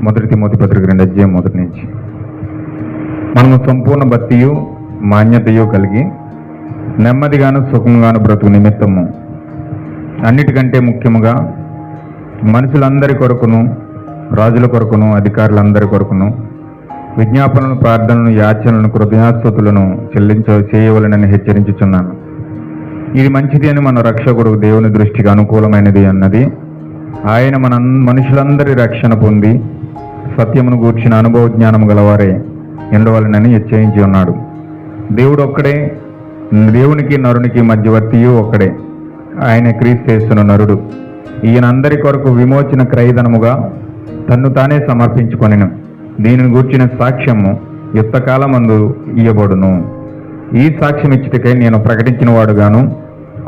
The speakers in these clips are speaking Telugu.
మొదటి తిమోతి పత్రిక 2:1 నుంచి. మనము సంపూర్ణ భక్తియు మాన్యతయు కలిగి నెమ్మదిగాను సుఖంగాను బ్రతుకు నిమిత్తము అన్నిటికంటే ముఖ్యముగా మనుషులందరి కొరకును, రాజుల కొరకును, అధికారులందరి కొరకును విజ్ఞాపనలను, ప్రార్థనలను, యాచనలను, కృతజ్ఞతాస్తుతులను చేయవలెనని హెచ్చరించుచున్నాను. ఇది మంచిది అని మన రక్షకుడు దేవుని దృష్టికి అనుకూలమైనది అన్నది. ఆయన మనుషులందరి రక్షణ పొంది సత్యమును గూర్చిన అనుభవ జ్ఞానము గలవారే ఉండవలెనని హెచ్చరించి ఉన్నాడు. దేవుడు ఒక్కడే, దేవునికి నరునికి మధ్యవర్తియు ఒక్కడే, ఆయన క్రీస్తు యేసును నరుడు. ఈయన అందరి కొరకు విమోచన క్రయధనముగా తన్ను తానే సమర్పించుకొనెను. దీనిని గూర్చిన సాక్ష్యము యుక్తకాలమందు ఇయ్యబడును. ఈ సాక్ష్యం ఇచ్చుటకై నేను ప్రకటించిన వాడుగాను,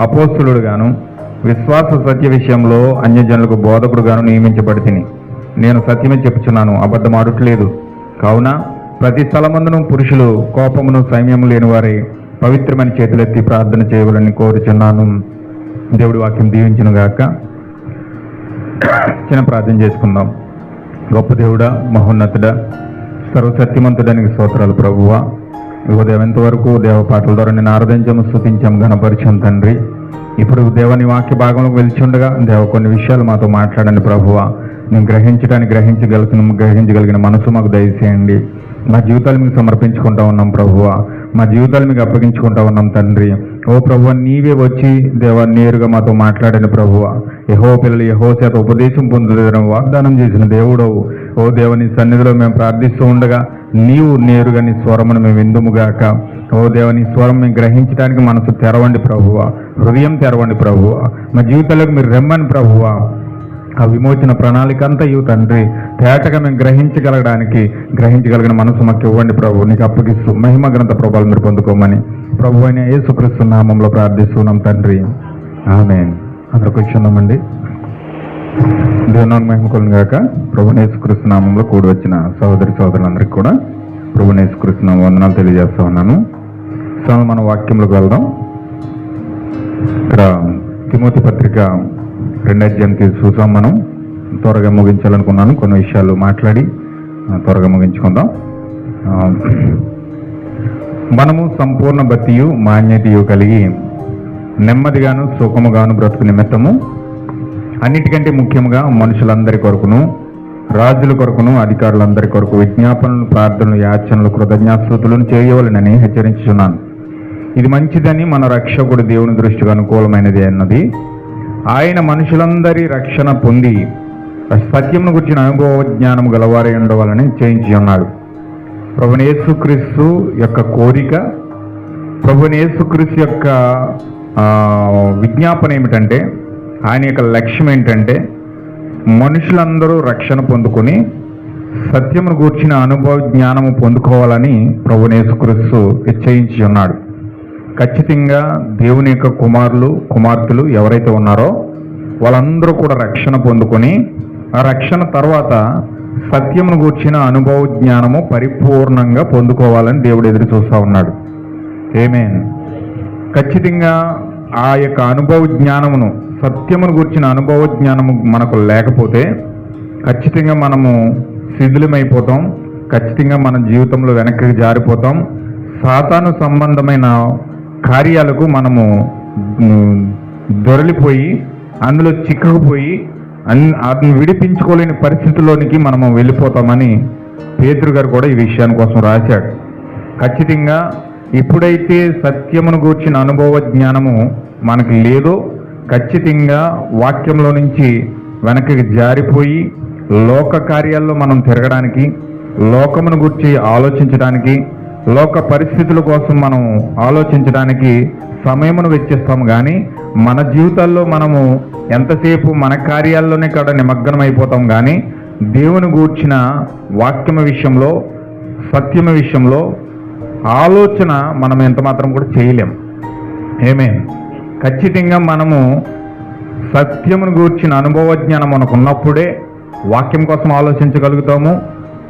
అపోస్తులుడుగాను, విశ్వాస సత్య విషయంలో అన్యజనులకు బోధకుడుగాను నియమించబడితిని. నేను సత్యమే చెప్పుచున్నాను, అబద్ధమాడట్లేదు. కావున ప్రతి స్థలమందును పురుషులు కోపమును సైన్యము లేని వారే పవిత్రమైన చేతులెత్తి ప్రార్థన చేయవలని కోరుచున్నాను. దేవుడి వాక్యం దీవించును గాక. చిన్న ప్రార్థన చేసుకుందాం. గొప్ప దేవుడా, మహోన్నతుడా, సర్వసత్యమంతుడానికి స్తోత్రాలు ప్రభువా. ఉదయం ఎంతవరకు దేవ పాటల ద్వారా నేను ఆరాధించాము, స్తుతించాం, ఘనపరిచాం తండ్రి. ఇప్పుడు దేవని వాక్య భాగంలోకి వెళ్తుండగా దేవ కొన్ని విషయాలు మాతో మాట్లాడండి ప్రభువా. నేను గ్రహించగలిగిన మనసు మాకు దయచేయండి. మా జీవితాలు మీకు సమర్పించుకుంటా ఉన్నాం ప్రభువా, మా జీవితాలు మీకు అప్పగించుకుంటా ఉన్నాం తండ్రి. ఓ ప్రభువా, నీవే వచ్చి దేవా నేరుగా మాతో మాట్లాడండి ప్రభువా. యెహోవా పిల్లలు యెహోవా చేత ఉపదేశం పొందుదరని వాగ్దానం చేసిన దేవుడవు. ఓ దేవని సన్నిధిలో మేము ప్రార్థిస్తూ ఉండగా నీవు నేరుగా నీ స్వరమును మేము విందుముగాక. ఓ దేవని స్వరం మేము గ్రహించడానికి మనసు తెరవండి ప్రభువా, హృదయం తెరవండి ప్రభువా. మా జీవితాలకు మీరు రెమ్మని ప్రభువా. ఆ విమోచన ప్రణాళిక అంతా ఇవ్వు తండ్రి. తేటగా మేము గ్రహించగలిగిన మనసు మాకు ఇవ్వండి ప్రభు. నీకు అప్పగిస్తూ మహిమ గ్రంథ ప్రభావాలు మీరు పొందుకోమని ప్రభు అయిన యేసుక్రీస్తు నామంలో ప్రార్థిస్తున్నాం తండ్రి, ఆమేన్. అందరూ కూర్చున్నామండి. దేవుని మహిమ కలుగును గాక. ప్రభువైన యేసుక్రీస్తు నామంలో కూడి వచ్చిన సహోదరి సహోదరులందరికీ కూడా ప్రభువైన యేసుక్రీస్తు నామమున వందనాలు తెలియజేస్తా ఉన్నాను. సో మన వాక్యంలోకి వెళ్దాం. ఇక్కడ తిమోతి పత్రిక 2:1 చూసాం. మనం త్వరగా ముగించాలనుకున్నాను. కొన్ని విషయాలు మాట్లాడి త్వరగా ముగించుకుందాం. మనము సంపూర్ణ భక్తియు మాన్యతయు కలిగి నెమ్మదిగాను సుఖముగాను బ్రతుకు నిమిత్తము అన్నిటికంటే ముఖ్యంగా మనుషులందరి కొరకును, రాజుల కొరకును, అధికారులందరి కొరకు విజ్ఞాపనలు, ప్రార్థనలు, యాచనలు, కృతజ్ఞతాస్తుతులను చేయవలెనని హెచ్చరించుచున్నాను. ఇది మంచిదని మన రక్షకుడు దేవుని దృష్టికి అనుకూలమైనది అన్నది. ఆయన మనుషులందరి రక్షణ పొంది సత్యమును గురించిన అనుభవ జ్ఞానము గలవారై ఉండవాలని చేయించి ఉన్నాడు. ప్రభువైన యేసుక్రీస్తు యొక్క కోరిక, ప్రభువైన యేసుక్రీస్తు యొక్క విజ్ఞాపన ఏమిటంటే, ఆయన యొక్క లక్ష్యం ఏంటంటే మనుషులందరూ రక్షణ పొందుకొని సత్యమును గూర్చిన అనుభవ జ్ఞానము పొందుకోవాలని ప్రభువైన యేసుక్రీస్తు నిశ్చయించి ఉన్నాడు. ఖచ్చితంగా దేవుని యొక్క కుమారులు, కుమార్తెలు ఎవరైతే ఉన్నారో వాళ్ళందరూ కూడా రక్షణ పొందుకొని ఆ రక్షణ తర్వాత సత్యమును గూర్చిన అనుభవ జ్ఞానము పరిపూర్ణంగా పొందుకోవాలని దేవుడు ఎదురు చూస్తూ ఉన్నాడు. ఆమేన్. ఖచ్చితంగా ఆ యొక్క అనుభవ జ్ఞానమును, సత్యమును గూర్చిన అనుభవ జ్ఞానము మనకు లేకపోతే ఖచ్చితంగా మనము శిథిలమైపోతాం. ఖచ్చితంగా మన జీవితంలో వెనక్కి జారిపోతాం. సాతాను సంబంధమైన కార్యాలకు మనము దొరలిపోయి అందులో చిక్కుకుపోయి అతను విడిపించుకోలేని పరిస్థితుల్లోనికి మనము వెళ్ళిపోతామని పేతురు గారు కూడా ఈ విషయాన్ని కోసం రాశాడు. ఖచ్చితంగా ఎప్పుడైతే సత్యమును గూర్చిన అనుభవ జ్ఞానము మనకు లేదో ఖచ్చితంగా వాక్యంలో నుంచి వెనక్కి జారిపోయి లోక కార్యాల్లో మనం తిరగడానికి, లోకమును గురించి ఆలోచించడానికి, లోక పరిస్థితుల కోసం మనం ఆలోచించడానికి సమయమును వెచ్చిస్తాము. కానీ మన జీవితాల్లో మనము ఎంతసేపు మన కార్యాల్లోనే కూడా నిమగ్నం అయిపోతాం. కానీ దేవుని గూర్చిన వాక్యము విషయంలో, సత్యము విషయంలో ఆలోచన మనం ఎంత మాత్రం కూడా చేయలేం. ఆమేన్. ఖచ్చితంగా మనము సత్యమును గూర్చిన అనుభవ జ్ఞానం మనకు ఉన్నప్పుడే వాక్యం కోసం ఆలోచించగలుగుతాము,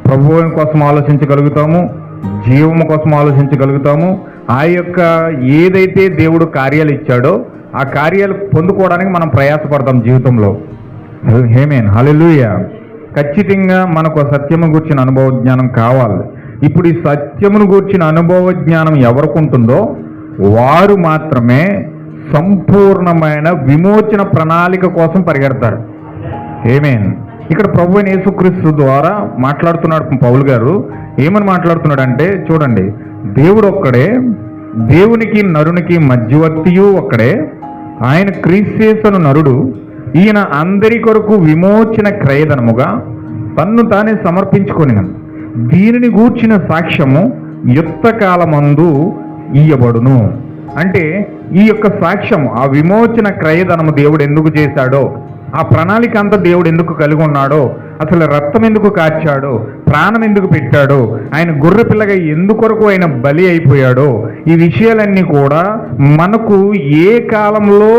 ప్రభువు కోసం ఆలోచించగలుగుతాము, జీవము కోసం ఆలోచించగలుగుతాము. ఆ యొక్క ఏదైతే దేవుడు కార్యాలు ఇచ్చాడో ఆ కార్యాలు పొందుకోవడానికి మనం ప్రయాసపడతాం జీవితంలో. ఆమేన్. హల్లెలూయా. ఖచ్చితంగా మనకు సత్యము గూర్చిన అనుభవ జ్ఞానం కావాలి. ఇప్పుడు ఈ సత్యమును గూర్చిన అనుభవ జ్ఞానం ఎవరికి ఉంటుందో వారు మాత్రమే సంపూర్ణమైన విమోచన ప్రణాళిక కోసం పరిగెడతారు. ఆమేన్. ఇక్కడ ప్రభు అయిన యేసుక్రీస్తు ద్వారా మాట్లాడుతున్నాడు పౌలు గారు. ఏమని మాట్లాడుతున్నాడంటే చూడండి, దేవుడు ఒక్కడే, దేవునికి నరునికి మధ్యవర్తియు ఒక్కడే, ఆయన క్రీస్తు నరుడు, ఈయన అందరి కొరకు విమోచన క్రయధనముగా తన్ను తానే సమర్పించుకొనిన దీనిని గూర్చిన సాక్ష్యము యుక్త కాలమందు ఇయ్యబడును. అంటే ఈ యొక్క సాక్ష్యం, ఆ విమోచన క్రయధనము దేవుడు ఎందుకు చేశాడో, ఆ ప్రణాళిక అంతా దేవుడు ఎందుకు కలిగి ఉన్నాడో, అసలు రక్తం ఎందుకు కార్చాడో, ప్రాణం ఎందుకు పెట్టాడో, ఆయన గొర్రె పిల్లగా ఎందుకొరకు ఆయన బలి అయిపోయాడో, ఈ విషయాలన్నీ కూడా మనకు ఏ కాలంలో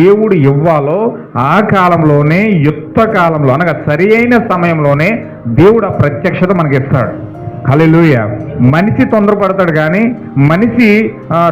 దేవుడు ఇవ్వాలో ఆ కాలంలోనే, యుక్త కాలంలో అనగా సరి అయిన సమయంలోనే దేవుడు ఆ ప్రత్యక్షత మనకి ఇస్తాడు. హల్లెలూయా. మనిషి తొందరపడతాడు కానీ, మనిషి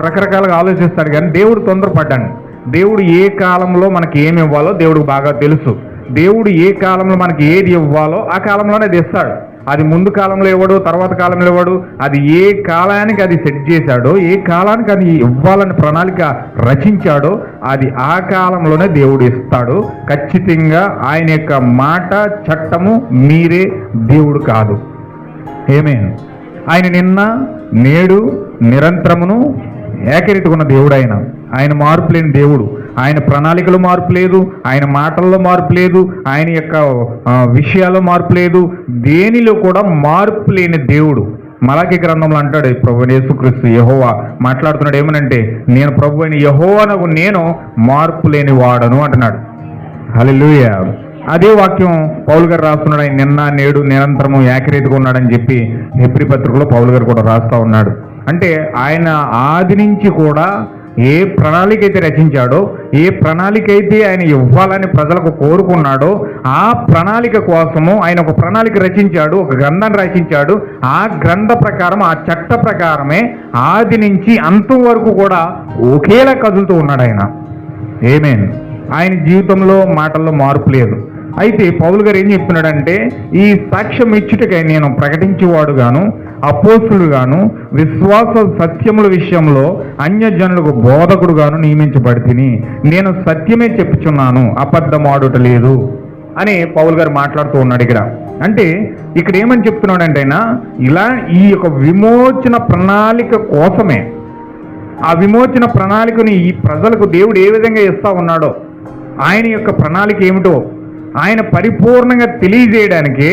రకరకాలుగా ఆలోచిస్తాడు కానీ దేవుడు తొందరపడ్డాడు. దేవుడు ఏ కాలంలో మనకి ఏమి ఇవ్వాలో దేవుడికి బాగా తెలుసు. దేవుడు ఏ కాలంలో మనకి ఏది ఇవ్వాలో ఆ కాలంలోనే అది ఇస్తాడు. అది ముందు కాలంలో ఇవ్వడు, తర్వాత కాలంలో ఇవ్వడు. అది ఏ కాలానికి అది సెట్ చేశాడో, ఏ కాలానికి అది ఇవ్వాలని ప్రణాళిక రచించాడో అది ఆ కాలంలోనే దేవుడు ఇస్తాడు. ఖచ్చితంగా ఆయన యొక్క మాట చట్టము మీరే దేవుడు కాదు. ఆమేన్. ఆయన నిన్న నేడు నిరంతరమును ఏకరీతిగా ఉన్న దేవుడు. ఆయన మార్పు లేని దేవుడు. ఆయన ప్రణాళికలో మార్పు లేదు, ఆయన మాటల్లో మార్పు లేదు, ఆయన యొక్క విషయాల్లో మార్పు లేదు, దేనిలో కూడా మార్పు లేని దేవుడు. మలాకి గ్రంథంలో అంటాడు ప్రభు యేసుక్రీస్తు యెహోవా మాట్లాడుతున్నాడు. ఏమనంటే, నేను ప్రభు అయిన యెహోవానగు నేను మార్పు లేని వాడను అంటున్నాడు. హల్లెలూయా. అదే వాక్యం పౌలు గారు రాస్తున్నాడు. ఆయన నిన్న నేడు నిరంతరము ఏకరీతిగా ఉన్నాడని చెప్పి హెబ్రీ పత్రికలో పౌలు గారు కూడా రాస్తా ఉన్నాడు. అంటే ఆయన ఆది నుంచి కూడా ఏ ప్రణాళిక అయితే రచించాడో, ఏ ప్రణాళిక అయితే ఆయన ఇవ్వాలని ప్రజలకు కోరుకున్నాడో ఆ ప్రణాళిక కోసము ఆయన ఒక ప్రణాళిక రచించాడు, ఒక గ్రంథాన్ని రచించాడు. ఆ గ్రంథ ప్రకారం, ఆ చట్ట ప్రకారమే ఆది నుంచి అంతం వరకు కూడా ఒకేలా కదులుతూ ఉన్నాడు ఆయన. ఆమేన్. ఆయన జీవితంలో మాటల్లో మార్పు లేదు. అయితే పౌలు గారు ఏం చెప్తున్నాడంటే, ఈ సాక్ష్యం ఇచ్చుటకై నేను ప్రకటించేవాడుగాను, అపోస్తులుగాను, విశ్వాస సత్యముల విషయంలో అన్యజనులకు బోధకుడుగాను నియమించబడితిని. నేను సత్యమే చెప్పుచున్నాను, అబద్ధమాడుట లేదు అని పౌలు గారు మాట్లాడుతూ ఉన్నాడు ఇక్కడ. అంటే ఇక్కడ ఏమని చెప్తున్నాడంటే, ఆయన ఇలా ఈ యొక్క విమోచన ప్రణాళిక కోసమే, ఆ విమోచన ప్రణాళికని ఈ ప్రజలకు దేవుడు ఏ విధంగా ఇస్తా ఉన్నాడో, ఆయన యొక్క ప్రణాళిక ఏమిటో ఆయన పరిపూర్ణంగా తెలియజేయడానికి,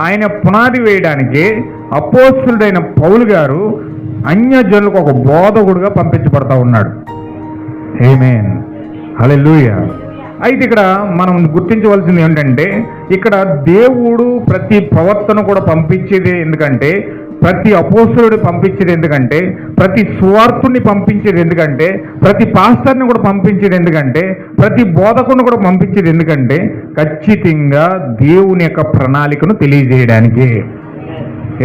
ఆయన పునాది వేయడానికి అపోస్తులుడైన పౌలు గారు అన్యజనులకు ఒక బోధకుడుగా పంపించబడతా ఉన్నాడు. ఆమేన్. హల్లెలూయా. అయితే ఇక్కడ మనం గుర్తించవలసింది ఏంటంటే, ఇక్కడ దేవుడు ప్రతి ప్రవర్తన కూడా పంపించేది ఎందుకంటే, ప్రతి అపోస్తులుడు పంపించేది ఎందుకంటే, ప్రతి సువార్తుని పంపించేది ఎందుకంటే, ప్రతి పాస్టర్ని కూడా పంపించేది ఎందుకంటే, ప్రతి బోధకుని కూడా పంపించేది ఎందుకంటే, ఖచ్చితంగా దేవుని యొక్క ప్రణాళికను తెలియజేయడానికి.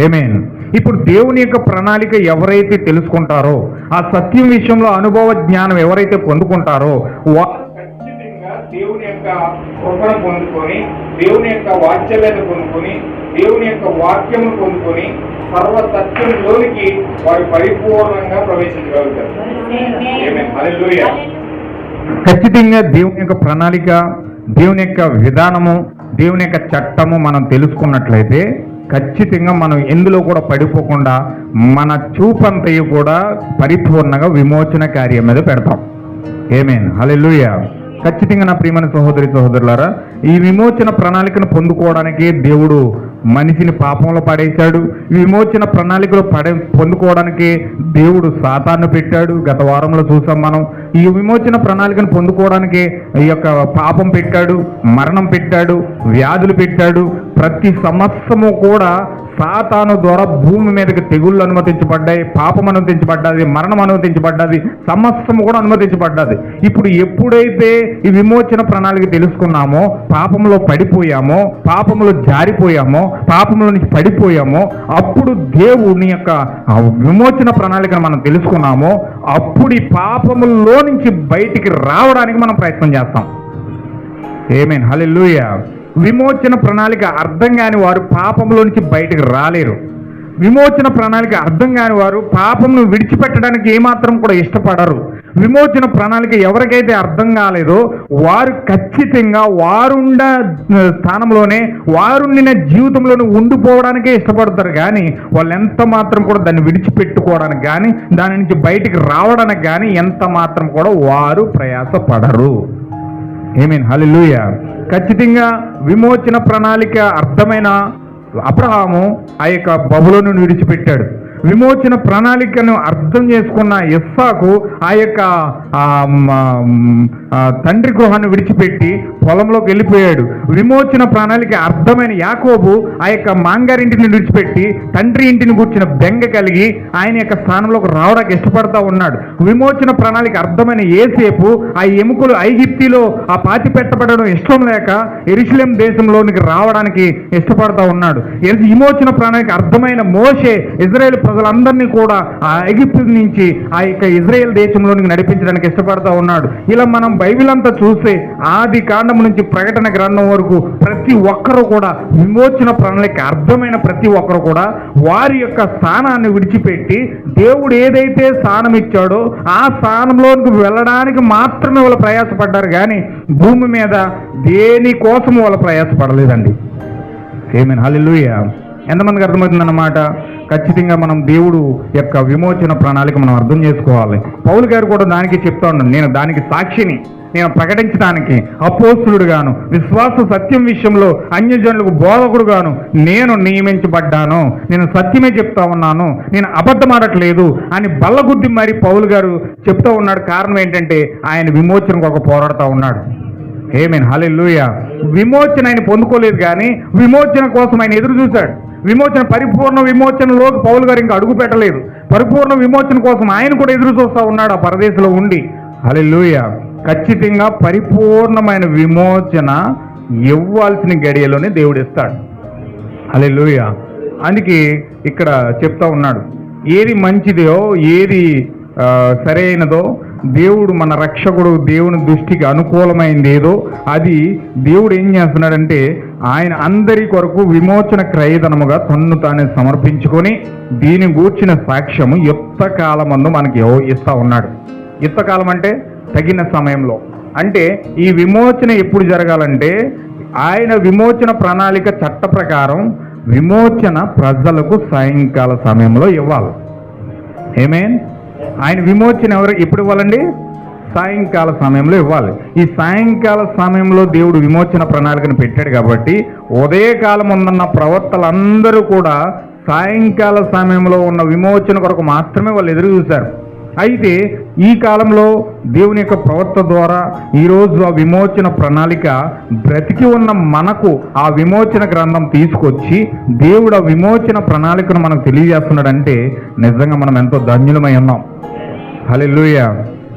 ఆమేన్. ఇప్పుడు దేవుని యొక్క ప్రణాళిక ఎవరైతే తెలుసుకుంటారో, ఆ సత్యం విషయంలో అనుభవ జ్ఞానం ఎవరైతే పొందుకుంటారో వారు ఖచ్చితంగా దేవుని యొక్క కృపను పొందుకొని, దేవుని యొక్క వాత్సల్యత పొందుకొని, దేవుని యొక్క వాక్యమును పొందుకొని సర్వ సత్యంలోనికి వారు పరిపూర్ణంగా ప్రవేశించగలుగుతారు. ఆమేన్. హల్లెలూయా. ఖచ్చితంగా దేవుని యొక్క ప్రణాళిక, దేవుని యొక్క విధానము, దేవుని యొక్క చట్టము మనం తెలుసుకున్నట్లయితే ఖచ్చితంగా మనం ఎందులో కూడా పడిపోకుండా మన చూపంతయు కూడా పరిపూర్ణంగా విమోచన కార్యం మీద పెడతాం. ఆమేన్. హల్లెలూయా. ఖచ్చితంగా నా ప్రియమైన సహోదరి సహోదరులారా, ఈ విమోచన ప్రణాళికను పొందుకోవడానికి దేవుడు మనిషిని పాపంలో పడేశాడు. ఈ విమోచన ప్రణాళికలో పొందుకోవడానికి దేవుడు సాతాను పెట్టాడు. గత వారంలో చూసాం మనం. ఈ విమోచన ప్రణాళికను పొందుకోవడానికి ఈ యొక్క పాపం పెట్టాడు, మరణం పెట్టాడు, వ్యాధులు పెట్టాడు. ప్రతి సమస్యము కూడా సాతాను ద్వారా భూమి మీదకి తెగుళ్ళు అనుమతించబడ్డాయి, పాపం అనుమతించబడ్డది, మరణం అనుమతించబడ్డది, సమస్తము కూడా అనుమతించబడ్డది. ఇప్పుడు ఎప్పుడైతే ఈ విమోచన ప్రణాళిక తెలుసుకున్నామో, పాపంలో పడిపోయామో, పాపంలో జారిపోయామో, పాపంలో నుంచి పడిపోయామో, అప్పుడు దేవుని యొక్క విమోచన ప్రణాళికను మనం తెలుసుకున్నామో, అప్పుడు ఈ పాపములో నుంచి బయటికి రావడానికి మనం ప్రయత్నం చేస్తాం. ఆమేన్. హల్లెలూయా. విమోచన ప్రణాళిక అర్థం కాని వారు పాపంలో నుంచి బయటకు రాలేరు. విమోచన ప్రణాళిక అర్థం కాని వారు పాపంను విడిచిపెట్టడానికి ఏమాత్రం కూడా ఇష్టపడరు. విమోచన ప్రణాళిక ఎవరికైతే అర్థం కాలేదో వారు ఖచ్చితంగా వారుండ స్థానంలోనే వారుండిన జీవితంలోనే ఉండిపోవడానికే ఇష్టపడతారు. కానీ వాళ్ళు ఎంత మాత్రం కూడా దాన్ని విడిచిపెట్టుకోవడానికి కానీ దాని నుంచి బయటికి రావడానికి కానీ ఎంత మాత్రం కూడా వారు ప్రయాసపడరు. ఆమేన్, హల్లెలూయా. ఖచ్చితంగా విమోచన ప్రణాళిక అర్థమైన అబ్రహాము ఆ యొక్క బబులోనును విడిచిపెట్టాడు. విమోచన ప్రణాళికను అర్థం చేసుకున్న ఇస్సాకు ఆ యొక్క తండ్రి గృహాన్ని విడిచిపెట్టి పొలంలోకి వెళ్ళిపోయాడు. విమోచన ప్రణాళిక అర్థమైన యాకోబు ఆ యొక్క మాంగారింటిని విడిచిపెట్టి తండ్రి ఇంటిని కూర్చున్న బెంగ కలిగి ఆయన యొక్క స్థానంలోకి రావడానికి ఇష్టపడతా ఉన్నాడు. విమోచన ప్రణాళిక అర్థమైన యేసేపు ఆ ఎముకలు ఐగిప్తిలో ఆ పాతి పెట్టబడడం ఇష్టం లేక యెరూషలేం దేశంలోనికి రావడానికి ఇష్టపడతా ఉన్నాడు. విమోచన ప్రణాళిక అర్థమైన మోషే ఇజ్రాయేల్ ప్రజలందరినీ కూడా ఆ ఐగిప్తు నుంచి ఆ యొక్క ఇజ్రాయేల్ దేశంలోనికి నడిపించడానికి ఇష్టపడతా ఉన్నాడు. ఇలా మనం బైబిల్ అంతా చూస్తే ఆది కాండం నుంచి ప్రకటన గ్రంథం వరకు ప్రతి ఒక్కరూ కూడా విమోచన ప్రణాళిక అర్థమైన ప్రతి ఒక్కరు కూడా వారి యొక్క స్థానాన్ని విడిచిపెట్టి దేవుడు ఏదైతే స్థానం ఇచ్చాడో ఆ స్థానంలోకి వెళ్ళడానికి మాత్రమే వాళ్ళు ప్రయాసపడ్డారు. కానీ భూమి మీద దేనికోసం వాళ్ళు ప్రయాసపడలేదండి. ఆమేన్, హల్లెలూయా. ఎంతమందికి అర్థమవుతుందన్నమాట? ఖచ్చితంగా మనం దేవుడు యొక్క విమోచన ప్రణాళిక మనం అర్థం చేసుకోవాలి. పౌలు గారు కూడా దానికి చెప్తా ఉన్నాను, నేను దానికి సాక్షిని, నేను ప్రకటించడానికి అపోస్తులుడుగాను విశ్వాస సత్యం విషయంలో అన్యజనులకు బోధకుడుగాను నేను నియమించబడ్డాను. నేను సత్యమే చెప్తా ఉన్నాను, నేను అబద్ధమాడట్లేదు అని బల్లగుద్ది మరి పౌలు గారు చెప్తా ఉన్నాడు. కారణం ఏంటంటే ఆయన విమోచన కొరకు పోరాడుతూ ఉన్నాడు. ఆమేన్, హల్లెలూయా. విమోచన ఆయన పొందుకోలేదు కానీ విమోచన కోసం ఆయన ఎదురు చూశాడు. విమోచన పరిపూర్ణ విమోచనలోకి పౌలు గారు ఇంకా అడుగు పెట్టలేదు. పరిపూర్ణ విమోచన కోసం ఆయన కూడా ఎదురు చూస్తూ ఉన్నాడు ఆ పరదేశంలో ఉండి. హల్లెలూయా. ఖచ్చితంగా పరిపూర్ణమైన విమోచన ఇవ్వాల్సిన గడియలోనే దేవుడు ఇస్తాడు. హల్లెలూయా. అందుకే ఇక్కడ చెప్తా ఉన్నాడు, ఏది మంచిదో ఏది సరైనదో దేవుడు మన రక్షకుడు దేవుని దృష్టికి అనుకూలమైంది ఏదో అది దేవుడు ఏం చేస్తున్నాడంటే ఆయన అందరి కొరకు విమోచన క్రయధనముగా తన్ను తానే సమర్పించుకొని దీని గూర్చిన సాక్ష్యము యుక్తకాలమందు మనకి ఇస్తా ఉన్నాడు. యుక్తకాలం అంటే తగిన సమయంలో. అంటే ఈ విమోచన ఎప్పుడు జరగాలంటే ఆయన విమోచన ప్రణాళిక చట్ట ప్రకారం విమోచన ప్రజలకు సాయంకాల సమయంలో ఇవ్వాలి. ఆమేన్. ఆయన విమోచన ఎప్పుడు ఇవ్వాలండి? సాయంకాల సమయంలో ఇవ్వాలి. ఈ సాయంకాల సమయంలో దేవుడు విమోచన ప్రణాళికను పెట్టాడు కాబట్టి ఉదయకాలం ఉన్న ప్రవక్తలందరూ కూడా సాయంకాల సమయంలో ఉన్న విమోచన కొరకు మాత్రమే వాళ్ళు ఎదురు చూశారు. అయితే ఈ కాలంలో దేవుని యొక్క ప్రవక్త ద్వారా ఈరోజు ఆ విమోచన ప్రణాళిక బ్రతికి ఉన్న మనకు ఆ విమోచన గ్రంథం తీసుకొచ్చి దేవుడు ఆ విమోచన ప్రణాళికను మనకు తెలియజేస్తున్నాడంటే నిజంగా మనం ఎంతో ధన్యులమై ఉన్నాం. హల్లెలూయా.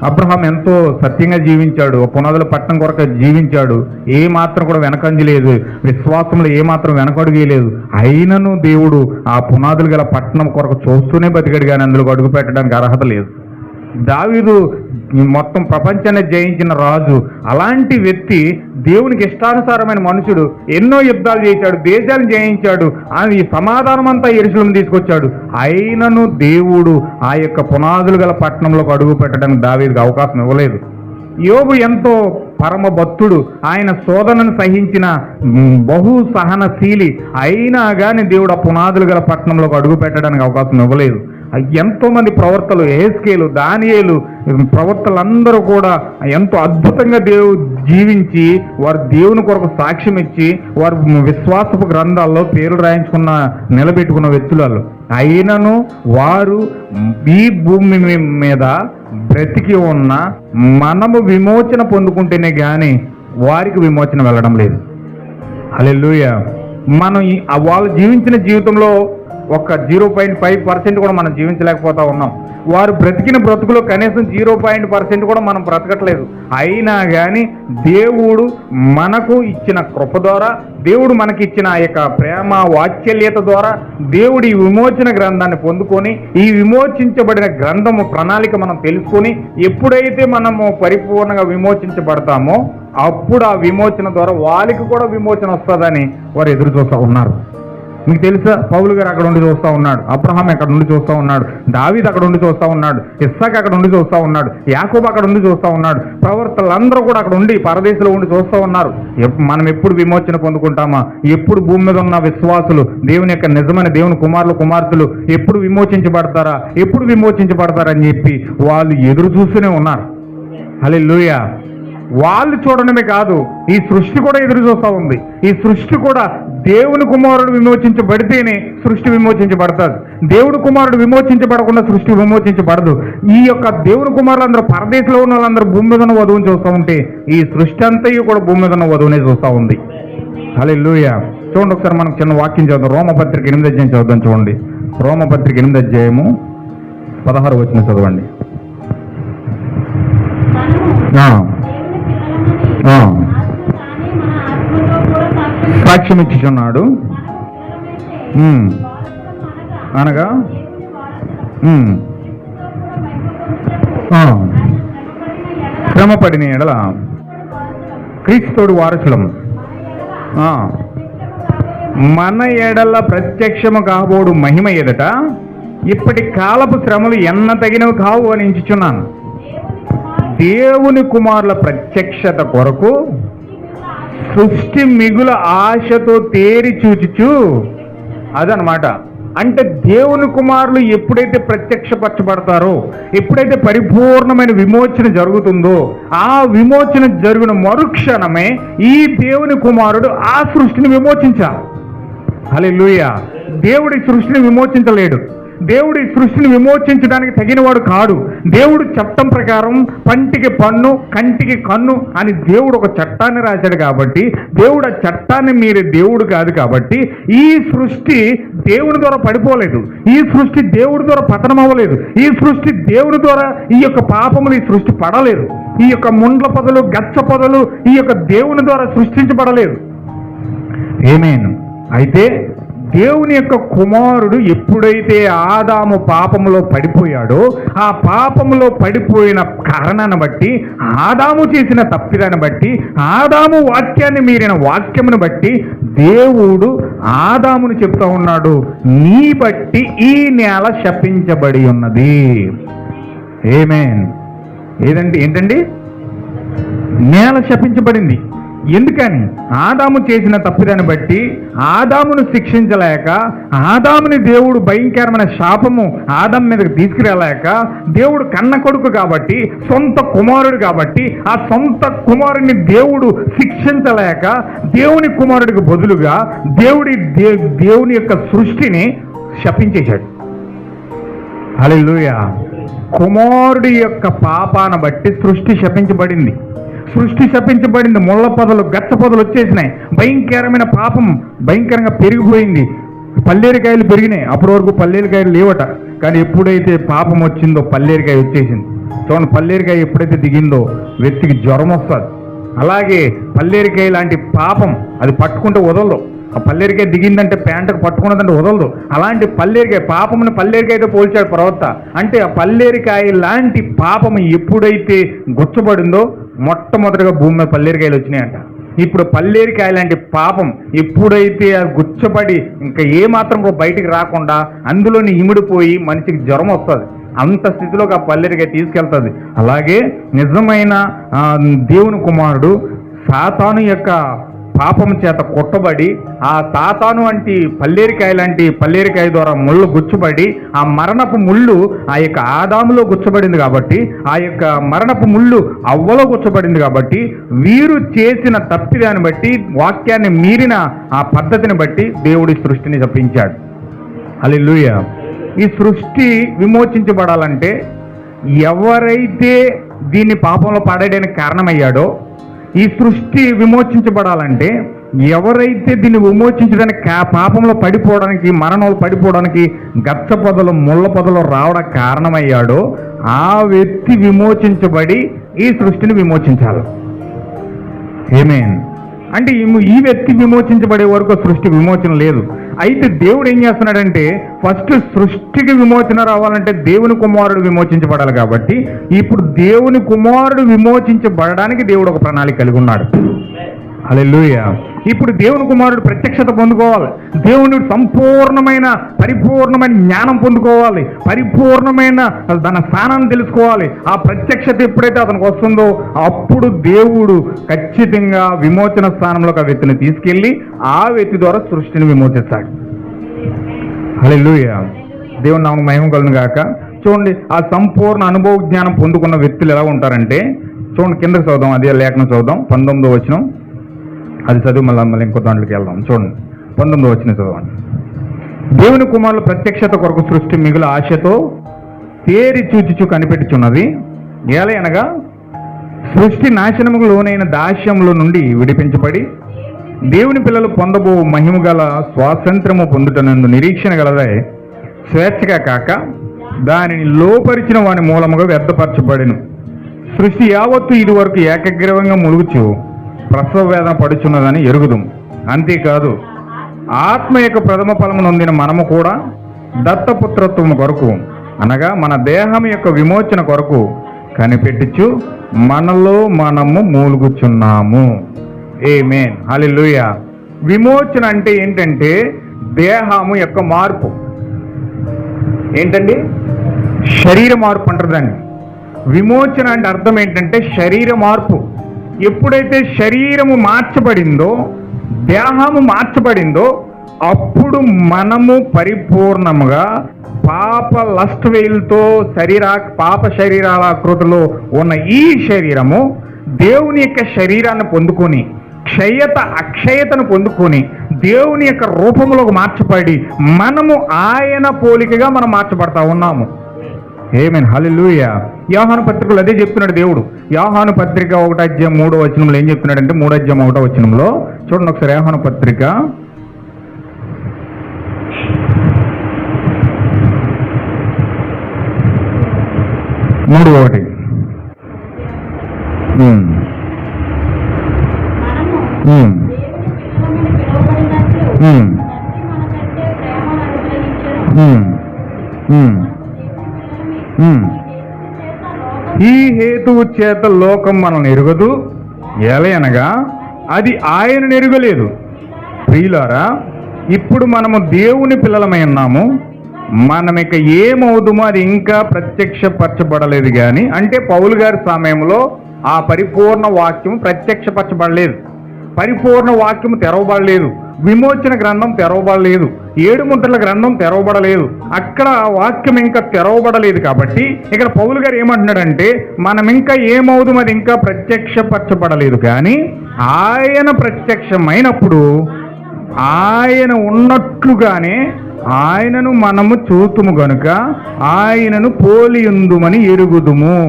అబ్రహాం ఎంతో సత్యంగా జీవించాడు, పునాదుల పట్టణం కొరకు జీవించాడు, ఏ మాత్రం కూడా వెనకంజ లేదు, విశ్వాసంలో ఏ మాత్రం వెనకడుగేయలేదు. అయినను దేవుడు ఆ పునాదులు గల పట్టణం కొరకు చూస్తూనే బతికాడు, కానీ అందులో అడుగు పెట్టడానికి అర్హత లేదు. దావీదు మొత్తం ప్రపంచాన్ని జయించిన రాజు, అలాంటి వ్యక్తి దేవునికి ఇష్టానుసారమైన మనుషుడు, ఎన్నో యుద్ధాలు చేశాడు, దేశాలను జయించాడు, ఈ సమాధానం అంతా యెరూషలేము తీసుకొచ్చాడు. అయినను దేవుడు ఆ యొక్క పునాదులు గల పట్టణంలోకి అడుగు పెట్టడానికి దావీదుకు అవకాశం ఇవ్వలేదు. యోబు ఎంతో పరమ భక్తుడు, ఆయన శోధనను సహించిన బహు సహనశీలి, అయినా కానీ దేవుడు ఆ పునాదులు గల పట్టణంలోకి అడుగు పెట్టడానికి అవకాశం ఇవ్వలేదు. ఎంతో మంది ప్రవర్తలు, యెహెజ్కేలు, దానియేలు ప్రవర్తలందరూ కూడా ఎంతో అద్భుతంగా జీవించి వారు దేవుని కొరకు సాక్ష్యం ఇచ్చి వారు విశ్వాసపు గ్రంథాల్లో పేర్లు రాయించుకున్న నిలబెట్టుకున్న వ్యక్తులు. అయినను వారు ఈ భూమి మీద బ్రతికి ఉన్న మనము విమోచన పొందుకుంటేనే కానీ వారికి విమోచన వెళ్ళడం లేదు. హల్లెలూయా. మనం వాళ్ళు జీవించిన జీవితంలో ఒక 0.5% కూడా మనం జీవించలేకపోతా ఉన్నాం. వారు బ్రతికిన బ్రతుకులో కనీసం 0% కూడా మనం బ్రతకట్లేదు. అయినా కానీ దేవుడు మనకు ఇచ్చిన కృప ద్వారా, దేవుడు మనకిచ్చిన ఆ యొక్క ప్రేమ వాత్సల్యత ద్వారా దేవుడు ఈ విమోచన గ్రంథాన్ని పొందుకొని ఈ విమోచించబడిన గ్రంథము ప్రణాళిక మనం తెలుసుకొని ఎప్పుడైతే మనము పరిపూర్ణంగా విమోచించబడతామో అప్పుడు ఆ విమోచన ద్వారా వాళ్ళకి కూడా విమోచన వస్తుందని వారు ఎదురు చూస్తూ ఉన్నారు. మీకు తెలుసా, పౌలు గారు అక్కడ ఉండి చూస్తూ ఉన్నాడు, అబ్రహాం అక్కడ నుండి చూస్తూ ఉన్నాడు, దావీద్ అక్కడ ఉండి చూస్తూ ఉన్నాడు, ఇస్సాక్ అక్కడ ఉండి చూస్తూ ఉన్నాడు, యాకోబు అక్కడ ఉండి చూస్తూ ఉన్నాడు, ప్రవర్తలందరూ కూడా అక్కడ ఉండి పరదేశంలో ఉండి చూస్తూ ఉన్నారు. మనం ఎప్పుడు విమోచన పొందుకుంటామా, ఎప్పుడు భూమి మీద ఉన్న విశ్వాసులు, దేవుని యొక్క నిజమైన దేవుని కుమారులు కుమార్తెలు ఎప్పుడు విమోచించబడతారా, ఎప్పుడు విమోచించబడతారని చెప్పి వాళ్ళు ఎదురు చూస్తూనే ఉన్నారు. హల్లెలూయా. వాళ్ళు చూడడమే కాదు, ఈ సృష్టి కూడా ఎదురు చూస్తూ ఉంది. ఈ సృష్టి కూడా దేవుని కుమారుడు విమోచించబడితేనే సృష్టి విమోచించబడతాడు. దేవుడు కుమారుడు విమోచించబడకుండా సృష్టి విమోచించబడదు. ఈ యొక్క దేవుని కుమారులందరూ పరదేశంలో ఉన్న వాళ్ళందరూ భూమి మీద ఉన్న వధువుని చూస్తూ ఉంటే ఈ సృష్టి అంతయు కూడా భూమి మీద ఉన్న వధువునే చూస్తూ ఉంది. హల్లెలూయా. చూడండి ఒకసారి మనం చిన్న వాక్యం చదువుతాం. రోమపత్రిక 8వ అధ్యాయం చదువుతాం. చూడండి, రోమపత్రిక 8వ అధ్యాయము 16వ వచనం చదవండి. సాక్ష్యం ఇచ్చుచున్నాడు అనగా శ్రమపడిన ఎడల క్రీస్తుడు వారసులం, మన ఎడల ప్రత్యక్షము కాబోడు మహిమ ఎదుట ఇప్పటి కాలపు శ్రమలు ఎన్న తగినవి కావు అని ఎంచుచున్నాను. దేవుని కుమారుల ప్రత్యక్షత కొరకు సృష్టి మిగుల ఆశతో తేరి చూచుచు, అదనమాట. అంటే దేవుని కుమారులు ఎప్పుడైతే ప్రత్యక్షపరచబడతారో, ఎప్పుడైతే పరిపూర్ణమైన విమోచన జరుగుతుందో, ఆ విమోచన జరిగిన మరుక్షణమే ఈ దేవుని కుమారుడు ఆ సృష్టిని విమోచించాలి. హల్లెలూయా. దేవుడి సృష్టిని విమోచించలేడు. దేవుడి సృష్టిని విమోచించడానికి తగినవాడు కాడు. దేవుడు చట్టం ప్రకారం పంటికి పన్ను కంటికి కన్ను అని దేవుడు ఒక చట్టాన్ని రాశాడు కాబట్టి, దేవుడు ఆ చట్టాన్ని మీరే దేవుడు కాదు కాబట్టి ఈ సృష్టి దేవుని ద్వారా పడిపోలేదు. ఈ సృష్టి దేవుడి ద్వారా పతనం అవ్వలేదు. ఈ సృష్టి దేవుని ద్వారా ఈ యొక్క పాపములు ఈ సృష్టి పడలేదు. ఈ యొక్క ముండ్ల పొదలు గచ్చ పొదలు ఈ యొక్క దేవుని ద్వారా సృష్టించబడలేదు. ఆమేన్. అయితే దేవుని యొక్క కుమారుడు ఎప్పుడైతే ఆదాము పాపములో పడిపోయాడో, ఆ పాపములో పడిపోయిన కారణాన్ని బట్టి, ఆదాము చేసిన తప్పిదాన్ని బట్టి, ఆదాము వాక్యాన్ని మీరిన వాక్యమును బట్టి దేవుడు ఆదామును చెప్తా ఉన్నాడు, నీ బట్టి ఈ నేల శపించబడి ఉన్నది. ఆమేన్. ఏంటండి? నేల శపించబడింది. ఎందుకని? ఆదాము చేసిన తప్పిదాన్ని బట్టి ఆదామును శిక్షించలేక, ఆదాముని దేవుడు భయంకరమైన శాపము ఆదాము మీదకి తీసుకురాలేక, దేవుడు కన్న కొడుకు కాబట్టి, సొంత కుమారుడు కాబట్టి, ఆ సొంత కుమారుడిని దేవుడు శిక్షించలేక దేవుని కుమారుడికి బదులుగా దేవుని యొక్క సృష్టిని శపించేశాడు. హల్లెలూయా. కుమారుడి యొక్క పాపాన బట్టి సృష్టి శపించబడింది. సృష్టి శపించబడింది. ముళ్ళ పొదలు గచ్చ పొదలు వచ్చేసినాయి. భయంకరమైన పాపం భయంకరంగా పెరిగిపోయింది. పల్లేరికాయలు పెరిగినాయి. అప్పటి వరకు పల్లేరికాయలు లేవట, కానీ ఎప్పుడైతే పాపం వచ్చిందో పల్లేరికాయ వచ్చేసింది. చూడండి, పల్లేరికాయ ఎప్పుడైతే దిగిందో వ్యక్తికి జ్వరం వస్తుంది. అలాగే పల్లేరికాయ లాంటి పాపం అది పట్టుకుంటే వదలదు. ఆ పల్లేరికాయ దిగిందంటే ప్యాంటుకు పట్టుకున్నదంటే వదలదు. అలాంటి పల్లేరికాయ పాపముని పల్లేరికాయతో పోల్చాడు ప్రవక్త. అంటే ఆ పల్లేరికాయ లాంటి పాపము ఎప్పుడైతే గుచ్చబడిందో మొట్టమొదటిగా భూమి మీద పల్లేరికాయలు వచ్చినాయంట. ఇప్పుడు పల్లేరికాయ లాంటి పాపం ఎప్పుడైతే అది గుచ్చబడి ఇంకా ఏమాత్రం బయటికి రాకుండా అందులోని ఇమిడిపోయి మనిషికి జ్వరం వస్తుంది. అంత స్థితిలోకి ఆ పల్లేరికాయ తీసుకెళ్తుంది. అలాగే నిజమైన దేవుని కుమారుడు సాతాను యొక్క పాపం చేత కొట్టబడి, ఆ సాతాను వంటి పల్లేరికాయ ద్వారా ముళ్ళు గుచ్చబడి, ఆ మరణపు ముళ్ళు ఆ యొక్క ఆదాములో గుచ్చబడింది కాబట్టి, ఆ యొక్క మరణపు ముళ్ళు అవ్వలో గుచ్చబడింది కాబట్టి, వీరు చేసిన తప్పిదాన్ని బట్టి, వాక్యాన్ని మీరిన ఆ పద్ధతిని బట్టి దేవుడి సృష్టిని శపించాడు. హల్లెలూయా. ఈ సృష్టి విమోచించబడాలంటే ఎవరైతే దీన్ని పాపంలో పడేయడానికి కారణమయ్యాడో, ఈ సృష్టి విమోచించబడాలంటే ఎవరైతే దీన్ని విమోచించడానికి పాపంలో పడిపోవడానికి, మరణంలో పడిపోవడానికి గచ్చ పొదలు ముళ్ళ పొదలు రావడానికి కారణమయ్యాడో ఆ వ్యక్తి విమోచించబడి ఈ సృష్టిని విమోచించాలి. ఆమేన్. అంటే ఈ వ్యక్తి విమోచించబడే వరకు సృష్టి విమోచన లేదు. అయితే దేవుడు ఏం చేస్తున్నాడంటే ఫస్ట్ సృష్టికి విమోచన రావాలంటే దేవుని కుమారుడు విమోచించబడాలి కాబట్టి ఇప్పుడు దేవుని కుమారుడు విమోచించబడడానికి దేవుడు ఒక ప్రణాళిక కలిగి ఉన్నాడు. హల్లెలూయా. ఇప్పుడు దేవుని కుమారుడు ప్రత్యక్షత పొందుకోవాలి, దేవుని పరిపూర్ణమైన జ్ఞానం పొందుకోవాలి, పరిపూర్ణమైన తన స్థానాన్ని తెలుసుకోవాలి. ఆ ప్రత్యక్షత ఎప్పుడైతే అతనికి వస్తుందో అప్పుడు దేవుడు ఖచ్చితంగా విమోచన స్థానంలోకి ఆ వ్యక్తిని తీసుకెళ్ళి ఆ వ్యక్తి ద్వారా సృష్టిని విమోచిస్తాడు. హల్లెలూయా. దేవుని నామమునకు మహిమ కలుగును గాక. చూడండి, ఆ సంపూర్ణ అనుభవ జ్ఞానం పొందుకున్న వ్యక్తులు ఎలా ఉంటారంటే, చూడండి కిందకి చదువుదాం, అదే లేఖనం చదువుదాం, 19వ వచనం. అది చదువు మళ్ళీ ఇంకో దాంట్లోకి వెళ్దాం. చూడండి 19వ వచనం చదవండి. దేవుని కుమారుల ప్రత్యక్షత కొరకు సృష్టి మిగులు ఆశతో తేరి చూచుచు కనిపెట్టుచున్నది. ఏలయనగా సృష్టి నాశనముకు లోనైన దాస్యముల నుండి విడిపించబడి దేవుని పిల్లలు పొందబో మహిమ గల స్వాతంత్రము పొందుటనందు నిరీక్షణ గలదై స్వేచ్ఛగా కాక దానిని లోపరిచిన వాని మూలముగా వ్యర్థపరచబడిను. సృష్టి యావత్తు ఇది వరకు ఏకగ్రీవంగా ములుగుచు ప్రసవ వేదన పడుచున్నదని ఎరుగుదు. అంతేకాదు ఆత్మ యొక్క ప్రథమ ఫలము నొందిన మనము కూడా దత్తపుత్రత్వము కొరకు అనగా మన దేహం యొక్క విమోచన కొరకు కనిపెట్టుచు మనలో మనము మూలుగుచున్నాము. ఆమేన్. హల్లెలూయా. విమోచన అంటే ఏంటంటే దేహము యొక్క మార్పు. ఏంటండి? శరీర మార్పు అంటారు దాన్ని. విమోచన అంటే అర్థం ఏంటంటే శరీర మార్పు. ఎప్పుడైతే శరీరము మార్చబడిందో, దేహము మార్చబడిందో అప్పుడు మనము పరిపూర్ణముగా పాప లస్ట్ వేలుతో పాప శరీరాల ఆకృతిలో ఉన్న ఈ శరీరము దేవుని యొక్క శరీరాన్ని పొందుకొని అక్షయతను పొందుకొని దేవుని యొక్క రూపంలోకి మార్చబడి మనము ఆయన పోలికగా మనం మార్చబడతా ఉన్నాము. ఆమేన్. హల్లెలూయా. యోహాను పత్రికలో అదే చెప్తున్నాడు దేవుడు. యోహాను పత్రిక 1:3 వచనంలో ఏం చెప్తున్నాడంటే 3:1 వచనంలో చూడండి ఒకసారి. యోహాను పత్రిక 3:1. ఈ హేతువు చేత లోకం మనల్ని ఎరుగదు, ఏలయనగా అది ఆయనను ఎరుగలేదు. ప్రియులారా, ఇప్పుడు మనము దేవుని పిల్లలమై ఉన్నాము, మనం ఇక ఏమవుదుమో అది ఇంకా ప్రత్యక్షపరచబడలేదు. కానీ అంటే పౌలు గారి సమయంలో ఆ పరిపూర్ణ వాక్యం ప్రత్యక్షపరచబడలేదు, పరిపూర్ణ వాక్యం తెరవబడలేదు, విమోచన గ్రంథం తెరవబడలేదు, 7 ముద్రల గ్రంథం తెరవబడలేదు. అక్కడ వాక్యం ఇంకా తెరవబడలేదు. కాబట్టి ఇక్కడ పౌలు గారు ఏమంటున్నాడంటే మనం ఇంకా ఏమవుదు అది ఇంకా ప్రత్యక్షపరచబడలేదు. కానీ ఆయన ప్రత్యక్షమైనప్పుడు ఆయన ఉన్నట్లుగానే ఆయనను మనము చూతుము గనుక ఆయనను పోలియుందుమని ఎరుగుదుము.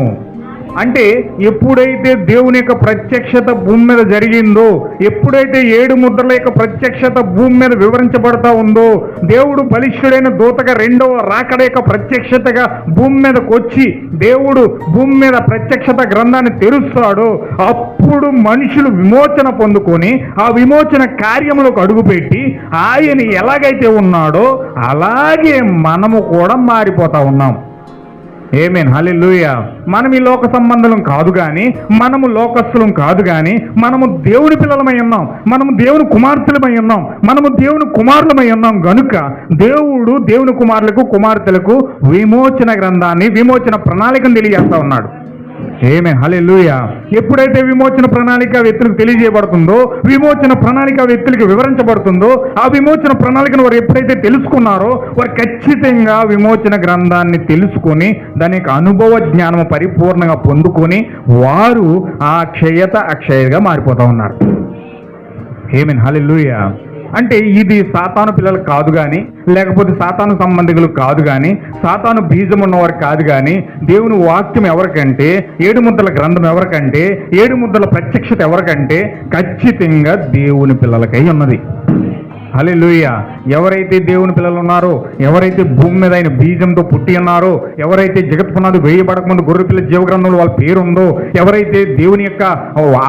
అంటే ఎప్పుడైతే దేవుని యొక్క ప్రత్యక్షత భూమి మీద జరిగిందో, ఎప్పుడైతే 7 ముద్రల యొక్క ప్రత్యక్షత భూమి మీద వివరించబడతా ఉందో, దేవుడు బలిష్ఠుడైన దూతగా రెండవ రాకడ యొక్క ప్రత్యక్షతగా భూమి మీదకి వచ్చి దేవుడు భూమి మీద ప్రత్యక్షత గ్రంథాన్ని తెరుస్తాడో అప్పుడు మనుషులు విమోచన పొందుకొని ఆ విమోచన కార్యములకు అడుగుపెట్టి ఆయన ఎలాగైతే ఉన్నాడో అలాగే మనము కూడా మారిపోతా ఉన్నాం. ఆమేన్. హల్లెలూయా. మనం ఈ లోక సంబంధులం కాదు కానీ, మనము లోకస్తులం కాదు కానీ, మనము దేవుని పిల్లలమై ఉన్నాం, మనము దేవుని కుమార్తెలమై ఉన్నాం, మనము దేవుని కుమారులమై ఉన్నాం. గనుక దేవుడు దేవుని కుమార్తెలకు విమోచన గ్రంథాన్ని, విమోచన ప్రణాళికను తెలియజేస్తా ఉన్నాడు. ఆమేన్. హల్లెలూయా. ఎప్పుడైతే విమోచన ప్రణాళిక వ్యక్తులకు తెలియజేయబడుతుందో, విమోచన ప్రణాళిక వ్యక్తులకు వివరించబడుతుందో, ఆ విమోచన ప్రణాళికను వారు ఎప్పుడైతే తెలుసుకున్నారో వారు ఖచ్చితంగా విమోచన గ్రంథాన్ని తెలుసుకొని దాని యొక్క అనుభవ జ్ఞానము పరిపూర్ణంగా పొందుకొని వారు ఆ అక్షయగా మారిపోతా ఉన్నారు. ఆమేన్. హల్లెలూయా. అంటే ఇది సాతాను పిల్లలు కాదు కానీ, లేకపోతే సాతాను సంబంధికులు కాదు కానీ, సాతాను బీజం ఉన్నవారు కాదు కానీ, దేవుని వాక్యం ఎవరికంటే, 7 ముద్రల గ్రంథం ఎవరికంటే, 7 ముద్రల ప్రత్యక్షత ఎవరికంటే ఖచ్చితంగా దేవుని పిల్లలకై ఉన్నది. హల్లెలూయా. ఎవరైతే దేవుని పిల్లలు ఉన్నారో, ఎవరైతే భూమి మీద ఆయన బీజంతో పుట్టి ఉన్నారో, ఎవరైతే జగత్ పునాది వేయబడకముందు గొర్రె పిల్ల జీవగ్రంథంలో వాళ్ళ పేరు ఉందో, ఎవరైతే దేవుని యొక్క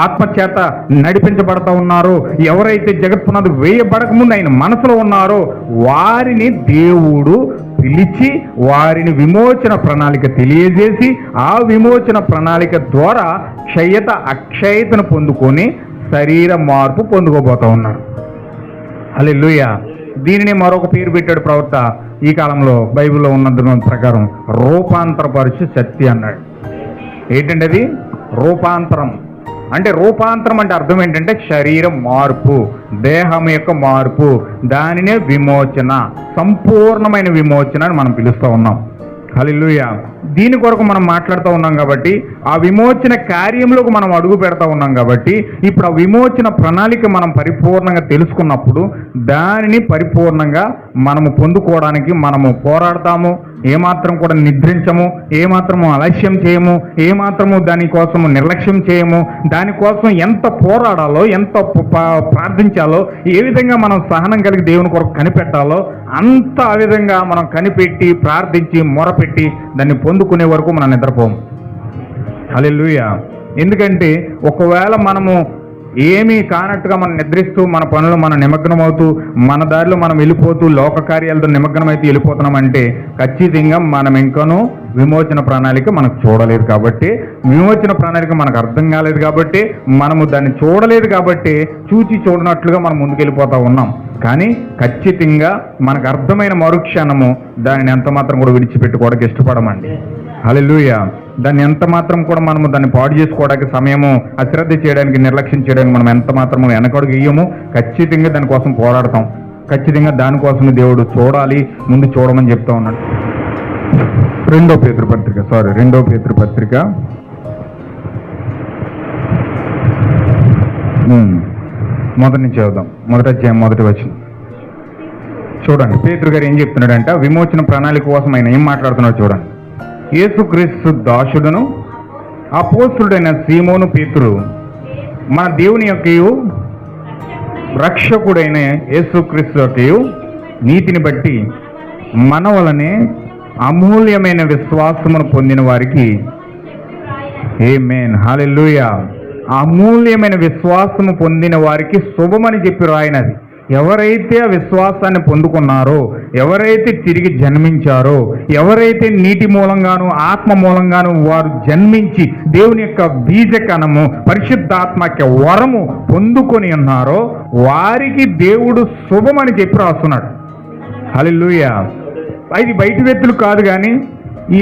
ఆత్మ చేత నడిపించబడతా ఉన్నారో, ఎవరైతే జగత్ పునాది వేయబడకముందు ఆయన మనసులో ఉన్నారో, వారిని దేవుడు పిలిచి వారిని విమోచన ప్రణాళిక తెలియజేసి, ఆ విమోచన ప్రణాళిక ద్వారా క్షయత అక్షయతను పొందుకొని శరీర మార్పు పొందుకోబోతా ఉన్నారు. హల్లెలూయా. దీనిని మరొక పేరు పెట్టాడు ప్రవక్త ఈ కాలంలో బైబిల్లో ఉన్న ప్రకారం, రూపాంతరపరిచి శక్తి అన్నాడు. ఏంటంటే అది రూపాంతరం అంటే, రూపాంతరం అంటే అర్థం ఏంటంటే శరీరం మార్పు, దేహం యొక్క మార్పు, దానినే విమోచన, సంపూర్ణమైన విమోచన అని మనం పిలుస్తూ ఉన్నాం. హల్లెలూయా. దీని కొరకు మనం మాట్లాడుతూ ఉన్నాం కాబట్టి, ఆ విమోచన కార్యంలోకి మనం అడుగు పెడతా ఉన్నాం కాబట్టి, ఇప్పుడు ఆ విమోచన ప్రణాళిక మనం పరిపూర్ణంగా తెలుసుకున్నప్పుడు దానిని పరిపూర్ణంగా మనము పొందుకోవడానికి మనము పోరాడతాము. ఏమాత్రం కూడా నిద్రించము, ఏమాత్రము అలక్ష్యం చేయము, ఏమాత్రము దానికోసము నిర్లక్ష్యం చేయము. దానికోసం ఎంత పోరాడాలో, ఎంత ప్రార్థించాలో, ఏ విధంగా మనం సహనం కలిగి దేవుని కొరకు కనిపెట్టాలో అంత ఆ విధంగా మనం కనిపెట్టి ప్రార్థించి మొరపెట్టి దాన్ని పొందుకునే వరకు మనం నిద్రపోము. హల్లెలూయా. ఎందుకంటే ఒకవేళ మనము ఏమీ కానట్టుగా మనం నిద్రిస్తూ మన పనులు మనం నిమగ్నమవుతూ మన దారిలో మనం వెళ్ళిపోతూ లోక కార్యాలతో నిమగ్నమైతే వెళ్ళిపోతున్నామంటే ఖచ్చితంగా మనం ఇంకనూ విమోచన ప్రణాళిక మనకు చూడలేదు కాబట్టి, విమోచన ప్రణాళిక మనకు అర్థం కాలేదు కాబట్టి, మనము దాన్ని చూడలేదు కాబట్టి చూచి చూడనట్లుగా మనం ముందుకెళ్ళిపోతూ ఉన్నాం. కానీ ఖచ్చితంగా మనకు అర్థమైన మరుక్షణము దానిని ఎంత మాత్రం కూడా విడిచిపెట్టుకోవడానికి ఇష్టపడమండి. హల్లెలూయా. దాన్ని ఎంత మాత్రం కూడా మనము దాన్ని పాడు చేసుకోవడానికి, సమయము అశ్రద్ధ చేయడానికి, నిర్లక్ష్యం చేయడానికి మనం ఎంత మాత్రము వెనకడుగు ఇయ్యము. ఖచ్చితంగా దానికోసం పోరాడతాం. ఖచ్చితంగా దానికోసం దేవుడు చూడాలి, ముందు చూడమని చెప్తా ఉన్నాడు. రెండో పేతురు పత్రిక మొదటి నుంచి చదువుదాం. మొదటి అధ్యాయం మొదటి వచనం చూడండి. పేతురు గారు ఏం చెప్తున్నాడంటే, విమోచన ప్రణాళిక కోసం ఆయన ఏం మాట్లాడుతున్నాడు చూడండి. యేసుక్రీస్తు దాసుడును అపోస్తుడైన సీమోను పేతురు, మన దేవుని యొక్కయు రక్షకుడైన యేసుక్రీస్తు యొక్కయు నీతిని బట్టి మన వలనే అమూల్యమైన విశ్వాసమును పొందిన వారికి, ఆమేన్, హల్లెలూయా, అమూల్యమైన విశ్వాసము పొందిన వారికి శుభమని చెప్పి రాయినది. ఎవరైతే ఆ విశ్వాసాన్ని పొందుకున్నారో, ఎవరైతే తిరిగి జన్మించారో, ఎవరైతే నీటి మూలంగాను ఆత్మ మూలంగాను వారు జన్మించి దేవుని యొక్క బీజకణము పరిశుద్ధాత్మక వరము పొందుకొని ఉన్నారో వారికి దేవుడు శుభమని చెప్పి రాస్తున్నాడు. హల్లెలూయా. ఇది బయటి వ్యక్తులు కాదు కానీ,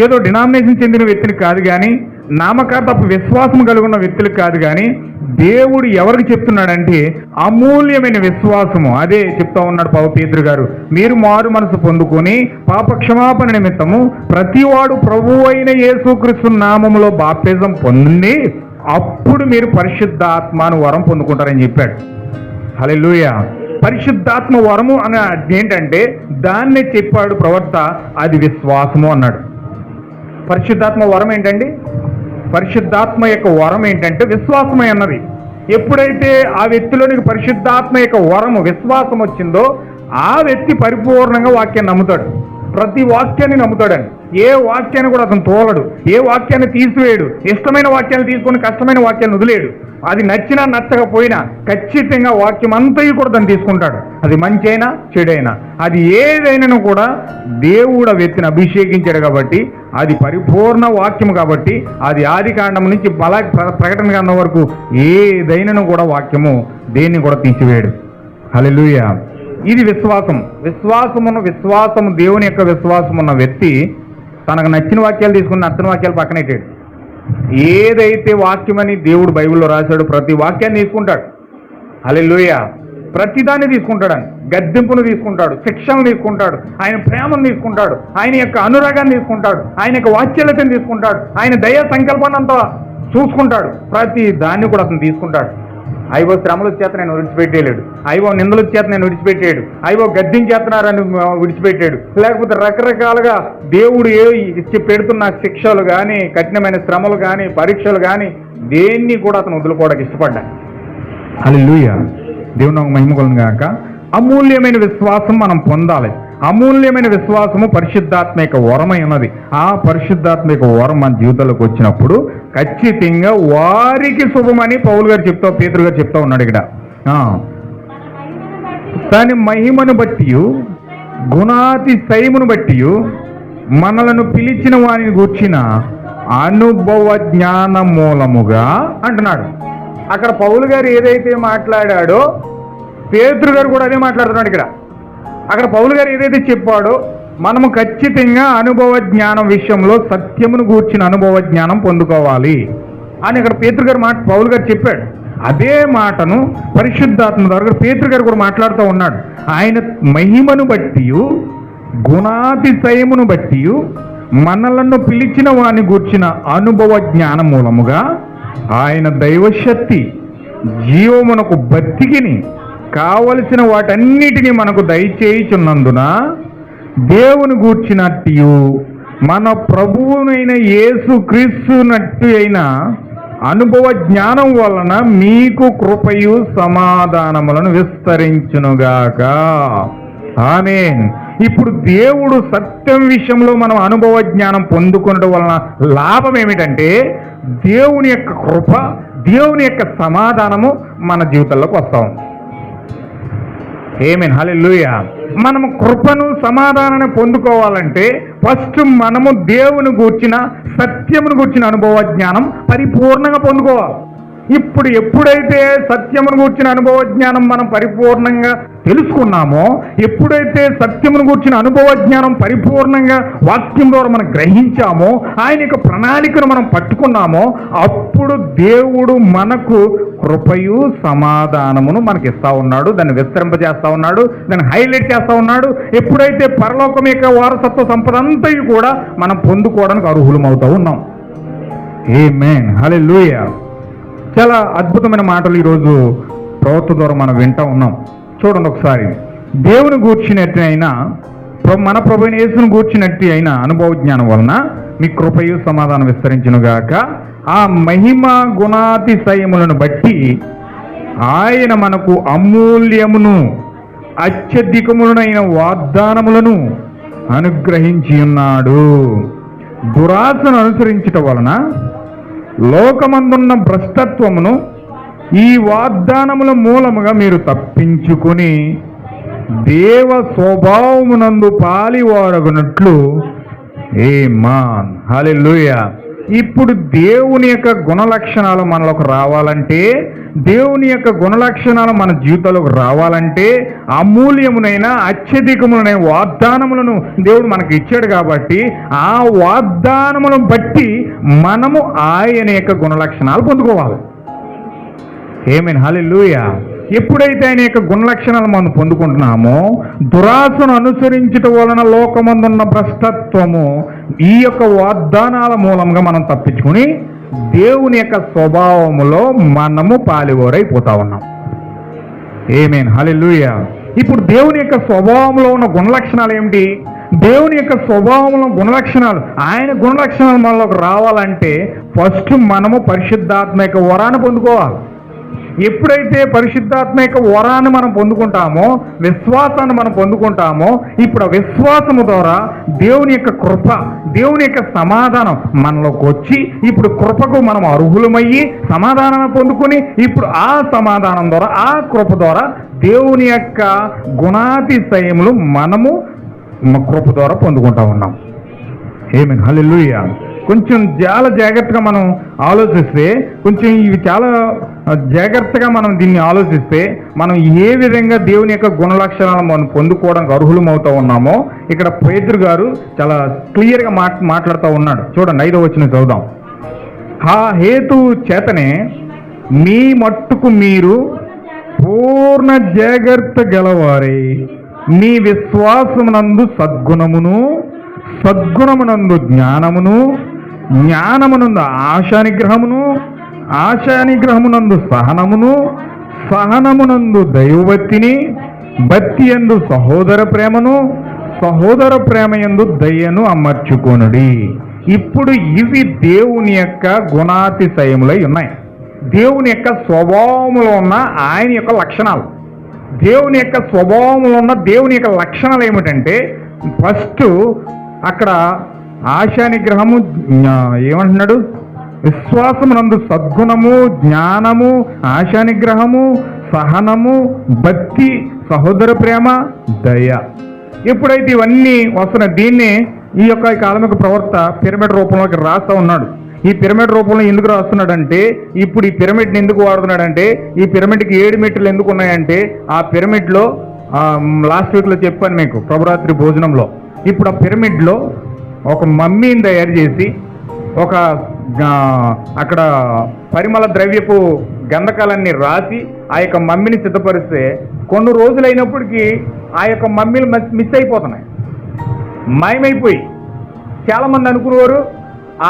ఏదో డినామినేషన్ చెందిన వ్యక్తులు కాదు కానీ, నామకార్థపు విశ్వాసం కలిగి ఉన్న వ్యక్తులు కాదు కానీ, దేవుడు ఎవరికి చెప్తున్నాడంటే అమూల్యమైన విశ్వాసము. అదే చెప్తా ఉన్నాడు పేతురు గారు. మీరు మారు మనసు పొందుకొని పాప క్షమాపణ నిమిత్తము ప్రతివాడు ప్రభువు అయిన యేసుక్రీస్తు నామములో బాప్తిజం పొంది అప్పుడు మీరు పరిశుద్ధాత్మను వరం పొందుకుంటారని చెప్పాడు. హల్లెలూయా. పరిశుద్ధాత్మ వరము అని ఏంటంటే దాన్ని చెప్పాడు ప్రవక్త, అది విశ్వాసము అన్నాడు. పరిశుద్ధాత్మ వరం ఏంటండి? పరిశుద్ధాత్మ యొక్క వరం ఏంటంటే విశ్వాసమే అన్నది. ఎప్పుడైతే ఆ వ్యక్తిలోనికి పరిశుద్ధాత్మ యొక్క వరము విశ్వాసం వచ్చిందో ఆ వ్యక్తి పరిపూర్ణంగా వాక్యాన్ని నమ్ముతాడు. ప్రతి వాక్యాన్ని నమ్ముతాడండి. ఏ వాక్యాన్ని కూడా అతను తోలడు, ఏ వాక్యాన్ని తీసివేయడు. ఇష్టమైన వాక్యాన్ని తీసుకొని కష్టమైన వాక్యాన్ని వదిలేడు. అది నచ్చినా నచ్చకపోయినా ఖచ్చితంగా వాక్యం అంతయు కూడా దాన్ని తీసుకుంటాడు. అది మంచి అయినా చెడైనా, అది ఏదైనా కూడా దేవుడు ఆ వ్యక్తిని అభిషేకించాడు కాబట్టి అది పరిపూర్ణ వాక్యం కాబట్టి అది ఆది కాండం నుంచి ప్రకటన కాండం వరకు ఏదైనా కూడా వాక్యము దేన్ని కూడా తీసివేయడు. హల్లెలూయా. ఇది విశ్వాసం. విశ్వాసము దేవుని యొక్క విశ్వాసం ఉన్న వ్యక్తి తనకు నచ్చిన వాక్యాలు తీసుకుని నచ్చిన వాక్యాలు పక్కనెట్టాడు. ఏదైతే వాక్యమని దేవుడు బైబిల్లో రాశాడు ప్రతి వాక్యాన్ని తీసుకుంటాడు. హల్లెలూయా. ప్రతిదాన్ని తీసుకుంటాడని, గద్దింపును తీసుకుంటాడు, శిక్షను తీసుకుంటాడు, ఆయన ప్రేమను తీసుకుంటాడు, ఆయన యొక్క అనురాగాన్ని తీసుకుంటాడు, ఆయన యొక్క వాత్సల్యతను తీసుకుంటాడు, ఆయన దయా సంకల్పాన్ని అంతా చూసుకుంటాడు. ప్రతి దాన్ని కూడా అతను తీసుకుంటాడు. అయ్యో శ్రమల చేత నేను విడిచిపెట్టేయలేడు, అయ్యో నిందల చేత నేను విడిచిపెట్టాడు, అయ్యో గద్దించేస్తున్నారని విడిచిపెట్టాడు, లేకపోతే రకరకాలుగా దేవుడు పెడుతున్న శిక్షలు కానీ, కఠినమైన శ్రమలు కానీ, పరీక్షలు కానీ దేన్ని కూడా అతను వదులుకోవడానికి ఇష్టపడ్డాడు. హల్లెలూయా. దేవుని మహిమ కలుగును గాక. అమూల్యమైన విశ్వాసం మనం పొందాలి. అమూల్యమైన విశ్వాసము పరిశుద్ధాత్మిక వరమై ఉన్నది. ఆ పరిశుద్ధాత్మిక వరం మన జీవితంలోకి వచ్చినప్పుడు ఖచ్చితంగా వారికి శుభమని పౌలు గారు పేతురు గారు చెప్తా ఉన్నాడు ఇక్కడ. దాని మహిమను బట్టి, గుణాతిశయమును బట్టి మనలను పిలిచిన వారిని గూర్చిన అనుభవ జ్ఞాన మూలముగా అంటున్నాడు. అక్కడ పౌలు గారు ఏదైతే మాట్లాడాడో పేతురు గారు కూడా అదే మాట్లాడుతున్నాడు ఇక్కడ. అక్కడ పౌలు గారు ఏదైతే చెప్పాడో మనము ఖచ్చితంగా అనుభవ జ్ఞానం విషయంలో సత్యమును గూర్చిన అనుభవ జ్ఞానం పొందుకోవాలి అని అక్కడ పేతురు గారు పౌలు గారు చెప్పాడు. అదే మాటను పరిశుద్ధాత్మ ద్వారా పేతురు గారు కూడా మాట్లాడుతూ ఉన్నాడు. ఆయన మహిమను బట్టి, గుణాతిశయమును బట్టి మనలను పిలిచిన వారిని గూర్చిన అనుభవ జ్ఞాన మూలముగా ఆయన దైవశక్తి జీవమునకు బతికిని కావలసిన వాటన్నిటినీ మనకు దయచేయుచున్నందున దేవుని గూర్చినట్టు మన ప్రభువునైన యేసు క్రీస్తునట్టు అయిన అనుభవ జ్ఞానం వలన మీకు కృపయు సమాధానములను విస్తరించునుగాక. ఆమేన్. ఇప్పుడు దేవుడు సత్యం విషయంలో మనం అనుభవ జ్ఞానం పొందుకోవడం వలన లాభం ఏమిటంటే దేవుని యొక్క కృప, దేవుని యొక్క సమాధానము మన జీవితంలోకి వస్తాం. ఆమేన్. హల్లెలూయా. మనము కృపను సమాధానాన్ని పొందుకోవాలంటే ఫస్ట్ మనము దేవుని గూర్చిన సత్యమును గూర్చిన అనుభవ జ్ఞానం పరిపూర్ణంగా పొందుకోవాలి. ఇప్పుడు ఎప్పుడైతే సత్యమును గూర్చిన అనుభవ జ్ఞానం మనం పరిపూర్ణంగా తెలుసుకున్నామో, ఎప్పుడైతే సత్యమును గూర్చిన అనుభవ జ్ఞానం పరిపూర్ణంగా వాక్యం ద్వారా మనం గ్రహించామో, ఆయన యొక్క ప్రణాళికను మనం పట్టుకున్నామో, అప్పుడు దేవుడు మనకు కృపయు సమాధానమును మనకి ఇస్తా ఉన్నాడు. దాన్ని విస్తరింపజేస్తా ఉన్నాడు, దాన్ని హైలైట్ చేస్తా ఉన్నాడు. ఎప్పుడైతే పరలోకం యొక్క వారసత్వ సంపద అంతయు కూడా మనం పొందుకోవడానికి అర్హులమవుతూ ఉన్నాం. ఆమేన్. హల్లెలూయా. చాలా అద్భుతమైన మాటలు ఈరోజు ప్రవక్త ద్వారా మనం వింటూ ఉన్నాం. చూడండి ఒకసారి. దేవుని గూర్చినట్టు అయినా, మన ప్రభువైన యేసును గూర్చినట్టు అయినా అనుభవ జ్ఞానం వలన మీ కృపయు సమాధానం విస్తరించునుగాక. ఆ మహిమ గుణాతిశయములను బట్టి ఆయన మనకు అమూల్యమును అత్యధికములైన వాగ్దానములను అనుగ్రహించి ఉన్నాడు. దురాశను అనుసరించటం వలన లోకమందున్న భ్రష్టత్వమును ఈ వాగ్దానముల మూలముగా మీరు తప్పించుకొని దేవ స్వభావమునందు పాలివారగునట్లు. ఆమేన్. హల్లెలూయా. ఇప్పుడు దేవుని యొక్క గుణలక్షణాలు మనలోకి రావాలంటే, దేవుని యొక్క గుణలక్షణాలు మన జీవితంలోకి రావాలంటే అమూల్యమునైన అత్యధికములైన వాగ్దానములను దేవుడు మనకి ఇచ్చాడు. కాబట్టి ఆ వాగ్దానములను బట్టి మనము ఆయన యొక్క గుణలక్షణాలు పొందుకోవాలి. ఆమేన్. హల్లెలూయా. ఎప్పుడైతే ఆయన యొక్క గుణలక్షణాలు మనం పొందుకుంటున్నామో, దురాశను అనుసరించటం వలన లోకమందున్న భ్రష్టత్వము ఈ యొక్క వాగ్దానాల మూలంగా మనం తప్పించుకుని దేవుని యొక్క స్వభావములో మనము పాలివారైపోతా ఉన్నాం. ఆమేన్. హల్లెలూయా. ఇప్పుడు దేవుని యొక్క స్వభావంలో ఉన్న గుణలక్షణాలు ఏమిటి? దేవుని యొక్క స్వభావంలో గుణలక్షణాలు, ఆయన గుణలక్షణాలు మనలోకి రావాలంటే ఫస్ట్ మనము పరిశుద్ధాత్మ యొక్క వరాన్ని పొందుకోవాలి. ఎప్పుడైతే పరిశుద్ధాత్మ యొక్క వరాన్ని మనం పొందుకుంటామో, విశ్వాసాన్ని మనం పొందుకుంటామో, ఇప్పుడు ఆ విశ్వాసము ద్వారా దేవుని యొక్క కృప, దేవుని యొక్క సమాధానం మనలోకి వచ్చి ఇప్పుడు కృపకు మనం అర్హులమయ్యి సమాధానాన్ని పొందుకొని ఇప్పుడు ఆ సమాధానం ద్వారా, ఆ కృప ద్వారా దేవుని యొక్క గుణాతిశయములు మనము కృప ద్వారా పొందుకుంటా ఉన్నాం. ఆమేన్. హల్లెలూయా. కొంచెం చాలా జాగ్రత్తగా మనం ఆలోచిస్తే, కొంచెం ఇవి చాలా జాగ్రత్తగా మనం దీన్ని ఆలోచిస్తే మనం ఏ విధంగా దేవుని యొక్క గుణలక్షణాలను మనం పొందుకోవడానికి అర్హులమవుతూ ఉన్నామో ఇక్కడ పేతురు గారు చాలా క్లియర్గా మాట్లాడుతూ ఉన్నాడు. చూడండి, 5వ వచనం చదువుదాం. ఆ హేతువు చేతనే మీ మట్టుకు మీరు పూర్ణ జాగ్రత్త గలవారై మీ విశ్వాసమునందు సద్గుణమును, సద్గుణమునందు జ్ఞానమును, జ్ఞానమునందు ఆశానిగ్రహమును, ఆశానిగ్రహమునందు సహనమును, సహనమునందు దైవభక్తిని, భక్తి యందు సహోదర ప్రేమను, సహోదర ప్రేమయందు దయ్యను అమర్చుకొనుడి. ఇప్పుడు ఇవి దేవుని యొక్క గుణాతిశయములై ఉన్నాయి. దేవుని యొక్క స్వభావములో ఉన్న ఆయన యొక్క లక్షణాలు. దేవుని యొక్క స్వభావంలో ఉన్న దేవుని యొక్క లక్షణాలు ఏమిటంటే, ఫస్ట్ అక్కడ ఆశా నిగ్రహము, ఏమంటున్నాడు, విశ్వాసమునందు సద్గుణము, జ్ఞానము, ఆశా నిగ్రహము, సహనము, భక్తి, సహోదర ప్రేమ, దయ. ఎప్పుడైతే ఇవన్నీ వస్తున్నాయి, దీన్ని ఈ యొక్క కాలమిక ప్రవర్త పిరమిడ్ రూపంలోకి రాస్తా ఉన్నాడు. ఈ పిరమిడ్ రూపంలో ఎందుకు రాస్తున్నాడంటే, ఇప్పుడు ఈ పిరమిడ్ని ఎందుకు వాడుతున్నాడంటే, ఈ పిరమిడ్కి 7 మెట్లు ఎందుకు ఉన్నాయంటే, ఆ పిరమిడ్లో లాస్ట్ వీక్లో చెప్పాను మీకు ప్రభురాత్రి భోజనంలో. ఇప్పుడు ఆ పిరమిడ్లో ఒక మమ్మీని తయారు చేసి, ఒక అక్కడ పరిమళ ద్రవ్యపు గంధకాలన్నీ రాసి ఆ యొక్క మమ్మీని సిద్ధపరిస్తే కొన్ని రోజులు అయినప్పటికీ ఆ యొక్క మమ్మీలు మిస్ అయిపోతున్నాయి, మాయమైపోయి. చాలామంది అనుకునేవారు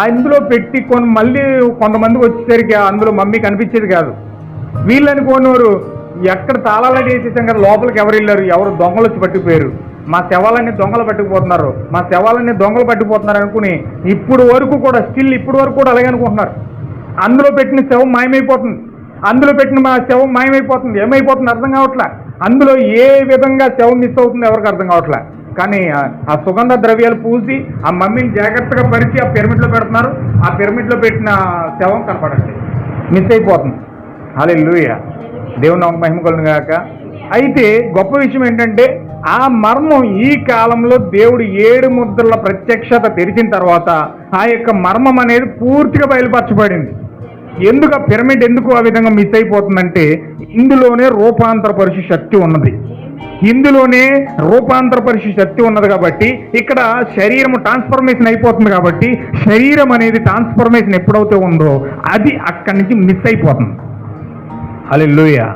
అందులో పెట్టి మళ్ళీ కొంతమందికి వచ్చేసరికి అందులో మమ్మీ కనిపించేది కాదు. వీళ్ళు అనుకునేవారు ఎక్కడ తాళాలు వేసేసాం కదా, లోపలికి ఎవరు వెళ్ళారు, ఎవరు దొంగలు వచ్చి పట్టుకుపోయారు, మా శవాలన్నీ దొంగలు పట్టుకుపోతున్నారు, మా శవాలన్నీ దొంగలు పట్టుకుపోతున్నారు అనుకుని ఇప్పుడు వరకు కూడా అలాగే అనుకుంటున్నారు. అందులో పెట్టిన శవం మాయమైపోతుంది, అందులో పెట్టిన మా శవం మాయమైపోతుంది. ఏమైపోతుంది అర్థం కావట్లే. అందులో ఏ విధంగా శవం మిస్ అవుతుంది ఎవరికి అర్థం కావట్లే. కానీ ఆ సుగంధ ద్రవ్యాలు పూసి ఆ మమ్మీని జాగ్రత్తగా పరిచి ఆ పిరమిడ్లో పెడుతున్నారు. ఆ పిరమిడ్లో పెట్టిన శవం కనపడట్లేదు, మిస్ అయిపోతుంది. హల్లెలూయా, దేవుని నామమునకు మహిమ కలుగును గాక. అయితే గొప్ప విషయం ఏంటంటే, ఆ మర్మం ఈ కాలంలో దేవుడు 7 ముద్రల ప్రత్యక్షత తెరిచిన తర్వాత ఆ యొక్క మర్మం అనేది పూర్తిగా బయలుపరచబడింది. ఎందుకు ఆ పిరమిడ్ ఎందుకు ఆ విధంగా మిస్ అయిపోతుందంటే, ఇందులోనే రూపాంతరపరిచే శక్తి ఉన్నది. ఇందులోనే రూపాంతరపరిచే శక్తి ఉన్నది కాబట్టి ఇక్కడ శరీరం ట్రాన్స్ఫర్మేషన్ అయిపోతుంది. కాబట్టి శరీరం అనేది ట్రాన్స్ఫర్మేషన్ ఎప్పుడైతే ఉందో అది అక్కడి నుంచి మిస్ అయిపోతుంది. హల్లెలూయా,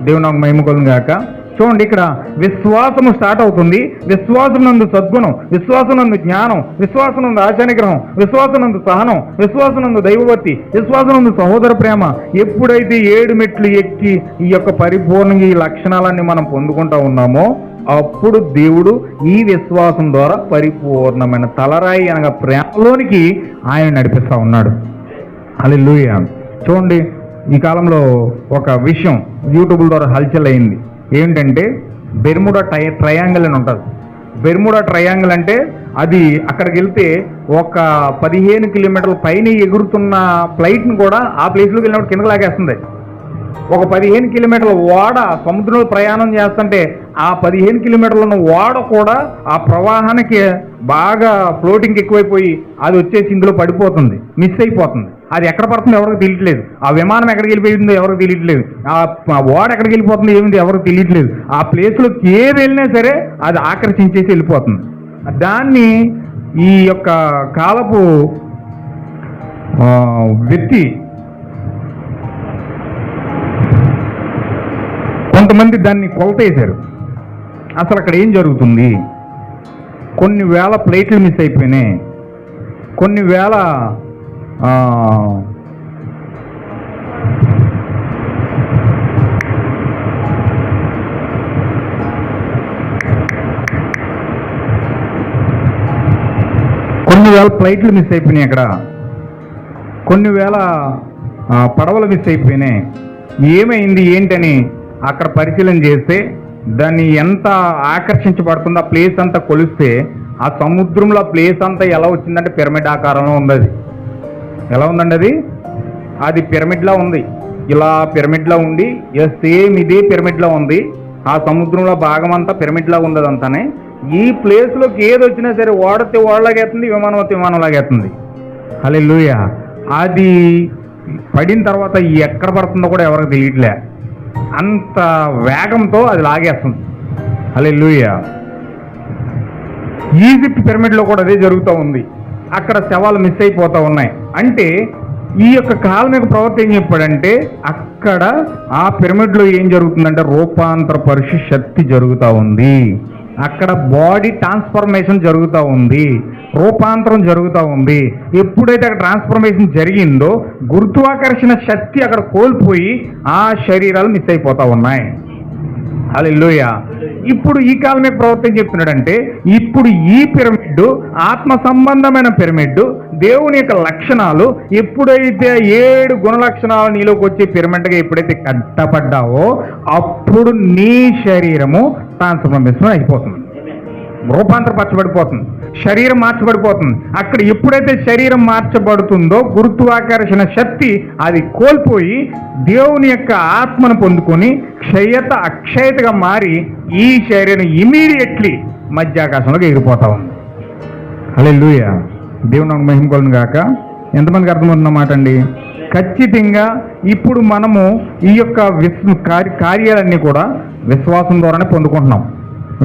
దేవుని నామమునకు మహిమ కలుగును గాక. చూడండి, ఇక్కడ విశ్వాసము స్టార్ట్ అవుతుంది. విశ్వాసం నందు సద్గుణం, విశ్వాసం నందు జ్ఞానం, విశ్వాసం నందు ఆశానిగ్రహం, విశ్వాసం నందు సహనం, విశ్వాసం నందు దైవభక్తి, విశ్వాసం నందు సహోదర ప్రేమ. ఎప్పుడైతే 7 మెట్లు ఎక్కి ఈ యొక్క పరిపూర్ణంగా ఈ లక్షణాలన్నీ మనం పొందుకుంటా ఉన్నామో అప్పుడు దేవుడు ఈ విశ్వాసం ద్వారా పరిపూర్ణమైన తలరాయి అనగా ప్రేమలోనికి ఆయన నడిపిస్తూ ఉన్నాడు. హల్లెలూయా. చూడండి, ఈ కాలంలో ఒక విషయం యూట్యూబ్ ద్వారా హల్చల్ అయింది. ఏంటంటే బెర్ముడా ట్రయాంగిల్ అని ఉంటుంది. బెర్ముడా ట్రయాంగిల్ అంటే అది అక్కడికి వెళ్తే ఒక 15 కిలోమీటర్ల పైన ఎగురుతున్న ఫ్లైట్ని కూడా ఆ ప్లేస్లోకి వెళ్ళినప్పుడు కిందకు లాగేస్తుంది. ఒక 15 కిలోమీటర్ల ఓడ సముద్రంలో ప్రయాణం చేస్తుంటే ఆ 15 కిలోమీటర్ల ఉన్న ఓడ కూడా ఆ ప్రవాహానికి బాగా ఫ్లోటింగ్ ఎక్కువైపోయి అది వచ్చేసి ఇందులో పడిపోతుంది, మిస్ అయిపోతుంది. అది ఎక్కడ పడుతుందో ఎవరికి తెలియట్లేదు. ఆ విమానం ఎక్కడికి వెళ్ళిపోయిందో ఎవరికి తెలియట్లేదు. ఆ ఓడ ఎక్కడికి వెళ్ళిపోతుందో ఏమిటి ఎవరికి తెలియట్లేదు. ఆ ప్లేస్లోకి ఏది వెళ్ళినా సరే అది ఆకర్షించేసి వెళ్ళిపోతుంది. దాన్ని ఈ యొక్క కాలపు వ్యక్తి కొంతమంది దాన్ని కొలతేశారు. అసలు అక్కడ ఏం జరుగుతుంది, కొన్ని వేల ప్లేట్లు మిస్ అయిపోయినాయి, కొన్ని వేల ఫ్లైట్లు మిస్ అయిపోయినాయి, అక్కడ కొన్ని వేల పడవలు మిస్ అయిపోయినాయి. ఏమైంది ఏంటని అక్కడ పరిశీలన చేస్తే దాన్ని ఎంత ఆకర్షించబడుతుందో ఆ ప్లేస్ అంతా కొలిస్తే ఆ సముద్రంలో ప్లేస్ అంతా ఎలా వచ్చిందంటే పిరమిడ్ ఆకారంలో ఉంది. అది ఎలా ఉందండి, అది పిరమిడ్లా ఉంది. ఇలా పిరమిడ్లా ఉండి సేమ్ ఇదే పిరమిడ్లా ఉంది. ఆ సముద్రంలో భాగం అంతా పిరమిడ్లా ఉంది. అదంతానే ఈ ప్లేస్లోకి ఏది వచ్చినా సరే ఓడతే ఓడలాగేస్తుంది, విమానం వస్తే విమానంలాగేస్తుంది. హల్లెలూయా. అది పడిన తర్వాత ఎక్కడ పడుతుందో కూడా ఎవరికి తెలియట్లే, అంత వేగంతో అది లాగేస్తుంది. హల్లెలూయా. ఈజిప్ట్ పిరమిడ్లో కూడా అదే జరుగుతూ ఉంది. అక్కడ శవాలు మిస్ అయిపోతూ ఉన్నాయి. అంటే ఈ యొక్క కాలమిక ప్రవర్తి ఏం చెప్పాడంటే అక్కడ ఆ పిరమిడ్లో ఏం జరుగుతుందంటే రూపాంతర పరిశు శక్తి జరుగుతూ ఉంది. అక్కడ బాడీ ట్రాన్స్ఫర్మేషన్ జరుగుతూ ఉంది, రూపాంతరం జరుగుతూ ఉంది. ఎప్పుడైతే అక్కడ ట్రాన్స్ఫర్మేషన్ జరిగిందో గురుత్వాకర్షణ శక్తి అక్కడ కోల్పోయి ఆ శరీరాలు మిస్ అయిపోతూ ఉన్నాయి. హల్లెలూయా. ఇప్పుడు ఈ కాలమే ప్రవర్తన చెప్తున్నాడంటే ఇప్పుడు ఈ పిరమిడ్ ఆత్మ సంబంధమైన పిరమిడ్, దేవుని యొక్క లక్షణాలు ఎప్పుడైతే 7 గుణ లక్షణాలు నీలోకి వచ్చే పిరమిడ్గా ఎప్పుడైతే కట్టపడ్డావో అప్పుడు నీ శరీరము ట్రాన్స్ఫర్మేషన్ అయిపోతుంది, రూపాంతరపరచబడిపోతుంది, శరీరం మార్చబడిపోతుంది. అక్కడ ఎప్పుడైతే శరీరం మార్చబడుతుందో గురుత్వాకర్షణ శక్తి అది కోల్పోయి దేవుని యొక్క ఆత్మను పొందుకొని క్షయత అక్షయతగా మారి ఈ శరీరం ఇమీడియట్లీ మధ్యాకాశంలోకి ఎగిరిపోతా ఉంది. హల్లెలూయా. దేవుని మహిమ కలుగును గాక. ఎంతమందికి అర్థమవుతున్నమాట అండి? ఖచ్చితంగా ఇప్పుడు మనము ఈ యొక్క కార్యాలన్నీ కూడా విశ్వాసం ద్వారానే పొందుకుంటున్నాం.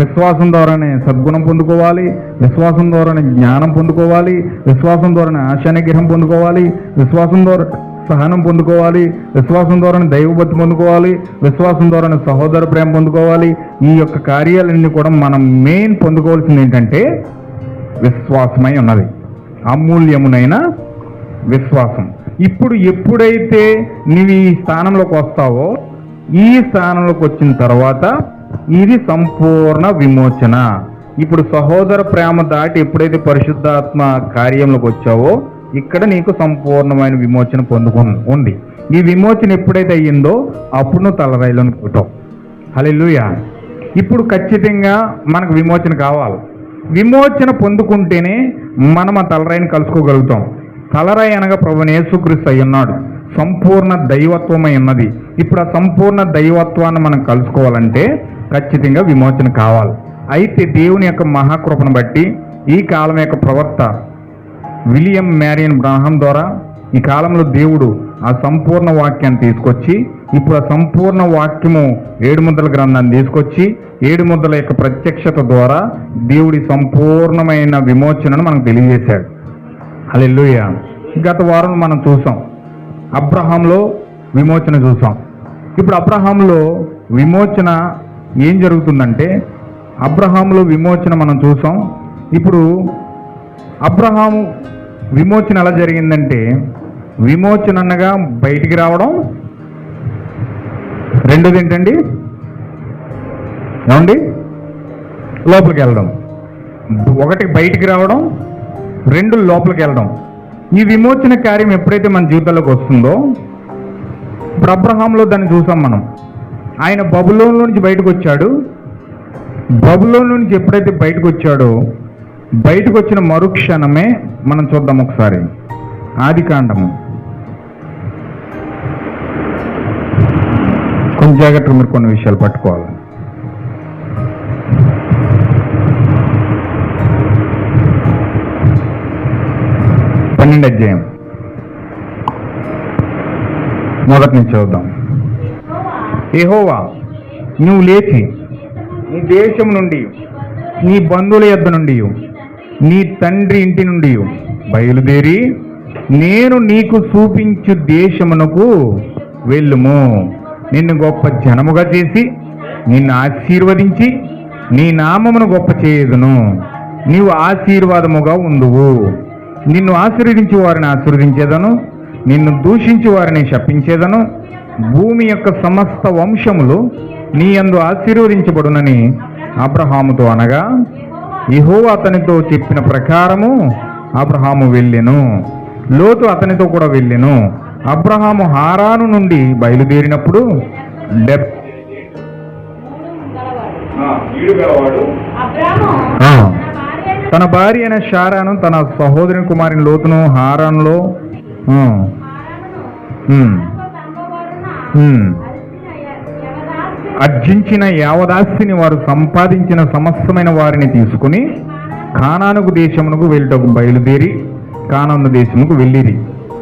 విశ్వాసం ద్వారానే సద్గుణం పొందుకోవాలి, విశ్వాసం ద్వారానే జ్ఞానం పొందుకోవాలి, విశ్వాసం ద్వారానే ఆశానిగ్రహం పొందుకోవాలి, విశ్వాసం ద్వారా సహనం పొందుకోవాలి, విశ్వాసం ద్వారానే దైవభక్తి పొందుకోవాలి, విశ్వాసం ద్వారానే సహోదర ప్రేమ పొందుకోవాలి. ఈ యొక్క కార్యాలన్నీ కూడా మనం మెయిన్ పొందుకోవాల్సింది ఏంటంటే విశ్వాసమై ఉన్నది, అమూల్యమునైన విశ్వాసం. ఇప్పుడు ఎప్పుడైతే నీవు ఈ స్థానంలోకి వస్తావో, ఈ స్థానంలోకి వచ్చిన తర్వాత ఇది సంపూర్ణ విమోచన. ఇప్పుడు సహోదర ప్రేమ దాటి ఎప్పుడైతే పరిశుద్ధాత్మ కార్యంలోకి వచ్చావో ఇక్కడ నీకు సంపూర్ణమైన విమోచన ఉంది. ఈ విమోచన ఎప్పుడైతే అయ్యిందో అప్పుడు నువ్వు తలరాయిలోని పుట్టావు. హల్లెలూయా. ఇప్పుడు ఖచ్చితంగా మనకు విమోచన కావాలి. విమోచన పొందుకుంటేనే మనం ఆ తలరాయిని కలుసుకోగలుగుతాం. తలరాయి అనగా ప్రభువైన యేసుక్రీస్తు అయి ఉన్నాడు, సంపూర్ణ దైవత్వమై ఉన్నది. ఇప్పుడు ఆ సంపూర్ణ దైవత్వాన్ని మనం కలుసుకోవాలంటే ఖచ్చితంగా విమోచన కావాలి. అయితే దేవుని యొక్క మహాకృపను బట్టి ఈ కాలం యొక్క ప్రవక్త విలియం మ్యారియన్ బ్రాహం ద్వారా ఈ కాలంలో దేవుడు ఆ సంపూర్ణ వాక్యాన్ని తీసుకొచ్చి ఇప్పుడు ఆ సంపూర్ణ వాక్యము 7 ముద్రల గ్రంథాన్ని తీసుకొచ్చి 7 ముద్రల యొక్క ప్రత్యక్షత ద్వారా దేవుడి సంపూర్ణమైన విమోచనను మనకు తెలియజేశాడు. హల్లెలూయా. గత వారం మనం చూసాం, అబ్రహాంలో విమోచన చూసాం. ఇప్పుడు అబ్రహాంలో విమోచన ఏం జరుగుతుందంటే అబ్రహాంలో విమోచన మనం చూసాం. ఇప్పుడు అబ్రహాము విమోచన ఎలా జరిగిందంటే విమోచన అనగా బయటికి రావడం, రెండోది ఏంటండి ఏమండి లోపలికి వెళ్ళడం. 1 బయటికి రావడం, 2 లోపలికి వెళ్ళడం. ఈ విమోచన కార్యం ఎప్పుడైతే మన జీవితంలోకి వస్తుందో ఇప్పుడు అబ్రహాంలో దాన్ని చూసాం మనం. ఆయన బబులోను నుంచి బయటకు వచ్చాడు. బబులోను నుంచి ఎప్పుడైతే బయటకు వచ్చాడో బయటకు వచ్చిన మరుక్షణమే మనం చూద్దాం ఒకసారి ఆదికాండము. కొంచెం జాగ్రత్తగా మీరు కొన్ని విషయాలు పట్టుకోవాలి. అధ్యాయం 1 నుంచి చూద్దాం. యెహోవా నువ్వు లేచి నీ దేశం నుండి, నీ బంధువుల యొద్ద నుండి, నీ తండ్రి ఇంటి నుండి బయలుదేరి నేను నీకు చూపించు దేశమునకు వెళ్ళుము. నిన్ను గొప్ప జనముగా చేసి నిన్ను ఆశీర్వదించి నీ నామమును గొప్ప చేయుదును. నీవు ఆశీర్వాదముగా ఉందువు. నిన్ను ఆశీర్వదించి వారిని ఆశీర్వదించేదను, నిన్ను దూషించి వారిని శపించేదను. భూమి యొక్క సమస్త వంశములు నీ యందు ఆశీర్వదించబడునని అబ్రహాముతో అనగా యెహోవా అతనితో చెప్పిన ప్రకారము అబ్రహాము వెళ్ళెను. లోతు అతనితో కూడా వెళ్ళెను. అబ్రహాము హారాను నుండి బయలుదేరినప్పుడు తన భార్య అయిన శారాను, తన సహోదరుని కుమారుని లోతును హారానులో అర్జించిన యావదాస్తిని వారు సంపాదించిన సమస్తమైన వారిని తీసుకుని కానాను దేశమునకు వెళ్ళటకు బయలుదేరి కానాను దేశముకు వెళ్ళిరి.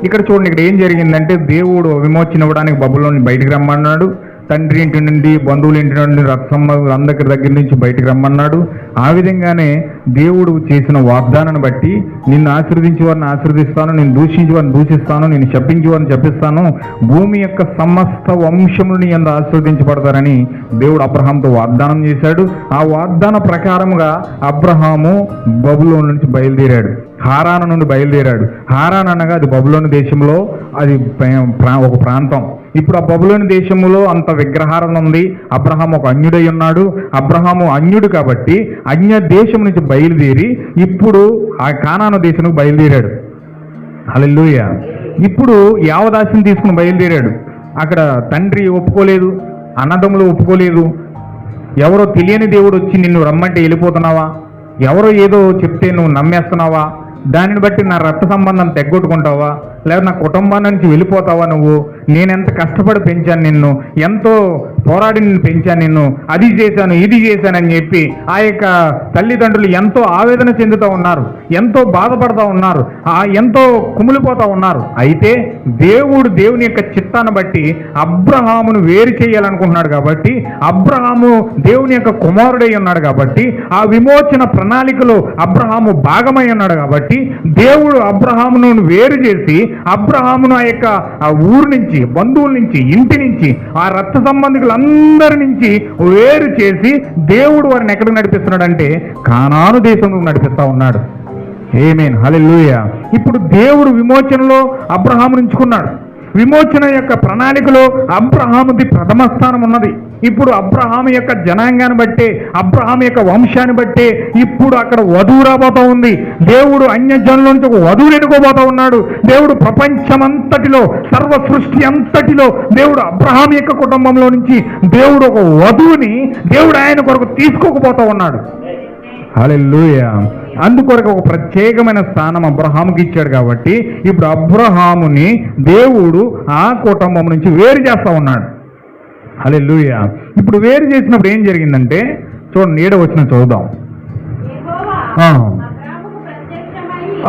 ఇక్కడ చూడండి, ఇక్కడ ఏం జరిగిందంటే దేవుడు విమోచన ఇవ్వడానికి బబులోని బయటికి రమ్మన్నాడు. తండ్రి ఇంటి నుండి, బంధువుల ఇంటి నుండి, అందరి దగ్గర నుంచి బయటికి రమ్మన్నాడు. ఆ విధంగానే దేవుడు చేసిన వాగ్దానాన్ని బట్టి నిన్ను ఆశీర్వదించి వారిని ఆశీర్వదిస్తాను, నేను దూషించి వారిని దూషిస్తాను, నేను శపించి వారిని శపిస్తాను, భూమి యొక్క సమస్త వంశములు నీ యందు ఆశీర్వదించబడతారని దేవుడు అబ్రహాంతో వాగ్దానం చేశాడు. ఆ వాగ్దాన ప్రకారముగా అబ్రహాము బబులోను నుంచి బయలుదేరాడు. హారాను నుండి బయలుదేరాడు. హారాన్ అనగా అది బబులోను దేశంలో అది ఒక ప్రాంతం. ఇప్పుడు ఆ బబులోను దేశంలో అంత విగ్రహారాధన ఉంది. అబ్రహాము ఒక అన్యుడై ఉన్నాడు. అబ్రహాము అన్యుడు కాబట్టి అన్య దేశం నుంచి బయలుదేరి ఇప్పుడు ఆ కానాను దేశానికి బయలుదేరాడు. హల్లెలూయా. ఇప్పుడు యావదాసిని తీసుకుని బయలుదేరాడు. అక్కడ తండ్రి ఒప్పుకోలేదు, అన్నదమ్ములు ఒప్పుకోలేదు. ఎవరో తెలియని దేవుడు వచ్చి నిన్ను రమ్మంటే వెళ్ళిపోతున్నావా? ఎవరో ఏదో చెప్తే నువ్వు నమ్మేస్తున్నావా? దానిని బట్టి నా రక్త సంబంధం తెగ్గొట్టుకుంటావా? లేదా నా కుటుంబాన్ని నుంచి వెళ్ళిపోతావా? నువ్వు నేనెంత కష్టపడి పెంచాను నిన్ను, ఎంతో పోరాడి నిన్ను పెంచాను నిన్ను, అది చేశాను ఇది చేశానని చెప్పి ఆ యొక్క తల్లిదండ్రులు ఎంతో ఆవేదన చెందుతూ ఉన్నారు, ఎంతో బాధపడుతూ ఉన్నారు, ఎంతో కుమిలిపోతూ ఉన్నారు. అయితే దేవుని యొక్క చిత్తాన్ని బట్టి అబ్రహామును వేరు చేయాలనుకుంటున్నాడు కాబట్టి, అబ్రహాము దేవుని యొక్క కుమారుడై ఉన్నాడు కాబట్టి, ఆ విమోచన ప్రణాళికలో అబ్రహాము భాగమై ఉన్నాడు కాబట్టి దేవుడు అబ్రహామును వేరు చేసి అబ్రహామును ఆ ఊరు నుంచి, బంధువుల నుంచి, ఇంటి నుంచి, ఆ రక్త సంబంధికులందరి నుంచి వేరు చేసి దేవుడు వారిని ఎక్కడికి నడిపిస్తున్నాడంటే కానాను దేశంలో నడిపిస్తా ఉన్నాడు. ఆమేన్, హల్లెలూయా. ఇప్పుడు దేవుడు విమోచనలో అబ్రహామును ఎంచుకున్నాడు. విమోచన యొక్క ప్రణాళికలో అబ్రహాముది ప్రథమ స్థానం ఉన్నది. ఇప్పుడు అబ్రహాము యొక్క జనాంగాన్ని బట్టే, అబ్రహాము యొక్క వంశాన్ని బట్టే ఇప్పుడు అక్కడ వధువు రాబోతా ఉంది. దేవుడు అన్యజనుల నుంచి ఒక వధువుని ఎన్నుకోబోతా ఉన్నాడు. దేవుడు ప్రపంచమంతటిలో, సర్వ సృష్టి అంతటిలో దేవుడు అబ్రహాము యొక్క కుటుంబంలో నుంచి దేవుడు ఒక వధువుని దేవుడు ఆయన కొరకు తీసుకోకపోతా ఉన్నాడు. హల్లెలూయా. అందుకొరకు ఒక ప్రత్యేకమైన స్థానం అబ్రహాముకి ఇచ్చాడు కాబట్టి ఇప్పుడు అబ్రహాముని దేవుడు ఆ కుటుంబం నుంచి వేరు చేస్తా ఉన్నాడు. హల్లెలూయా. ఇప్పుడు వేరు చేసినప్పుడు ఏం జరిగిందంటే చూడండి, 7వ వచనం చదువుదాం.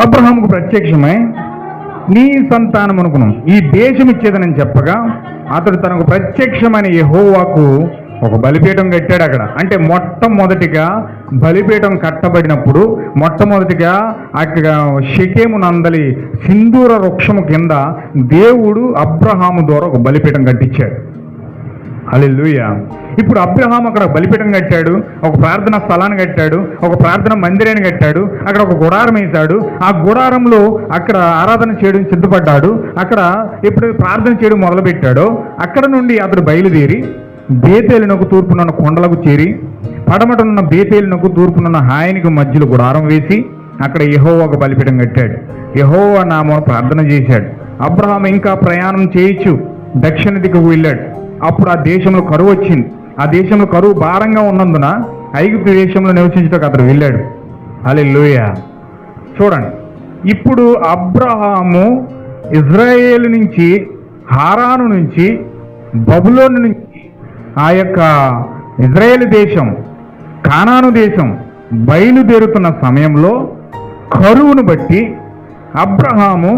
అబ్రహాముకు ప్రత్యక్షమై నీ సంతానమునకును ఈ దేశం ఇచ్చేదనని చెప్పగా అతడు తనకు ప్రత్యక్షమైన యెహోవాకు ఒక బలిపీఠం కట్టాడు అక్కడ. అంటే మొట్టమొదటిగా బలిపీఠం కట్టబడినప్పుడు మొట్టమొదటిగా అక్కడ షెకెము నందలి సింధూర వృక్షము కింద దేవుడు అబ్రహాము ద్వారా ఒక బలిపీఠం కట్టించాడు. హల్లెలూయా. ఇప్పుడు అబ్రహాం అక్కడ బలిపీఠం కట్టాడు, ఒక ప్రార్థన స్థలాన్ని కట్టాడు, ఒక ప్రార్థన మందిరాన్ని కట్టాడు, అక్కడ ఒక గుడారం వేశాడు. ఆ గుడారంలో అక్కడ ఆరాధన చేయడం సిద్ధపడ్డాడు. అక్కడ ఎప్పుడు ప్రార్థన చేయడం మొదలుపెట్టాడో అక్కడ నుండి అతడు బయలుదేరి బేతేలునకు తూర్పునున్న కొండలకు చేరి పడమటనున్న బేతేలునకు తూర్పునున్న హాయనికి మధ్యలో గుడారం వేసి అక్కడ యెహోవాకు బలిపీఠం కట్టాడు. యెహోవా నామమున ప్రార్థన చేశాడు. అబ్రహాం ఇంకా ప్రయాణం చేయొచ్చు దక్షిణ దిక్కుకు వెళ్ళాడు. అప్పుడు ఆ దేశంలో కరువు వచ్చింది. ఆ దేశంలో కరువు భారంగా ఉన్నందున ఐగుప్తు దేశంలో నివసించడానికి అతడు వెళ్ళాడు. హల్లెలూయా. చూడండి, ఇప్పుడు అబ్రహాము ఇజ్రాయేలు నుంచి, హారాను నుంచి, బబులోను నుంచి ఆ యొక్క ఇజ్రాయేల్ దేశం, కానాను దేశం బయలుదేరుతున్న సమయంలో కరువును బట్టి అబ్రహాము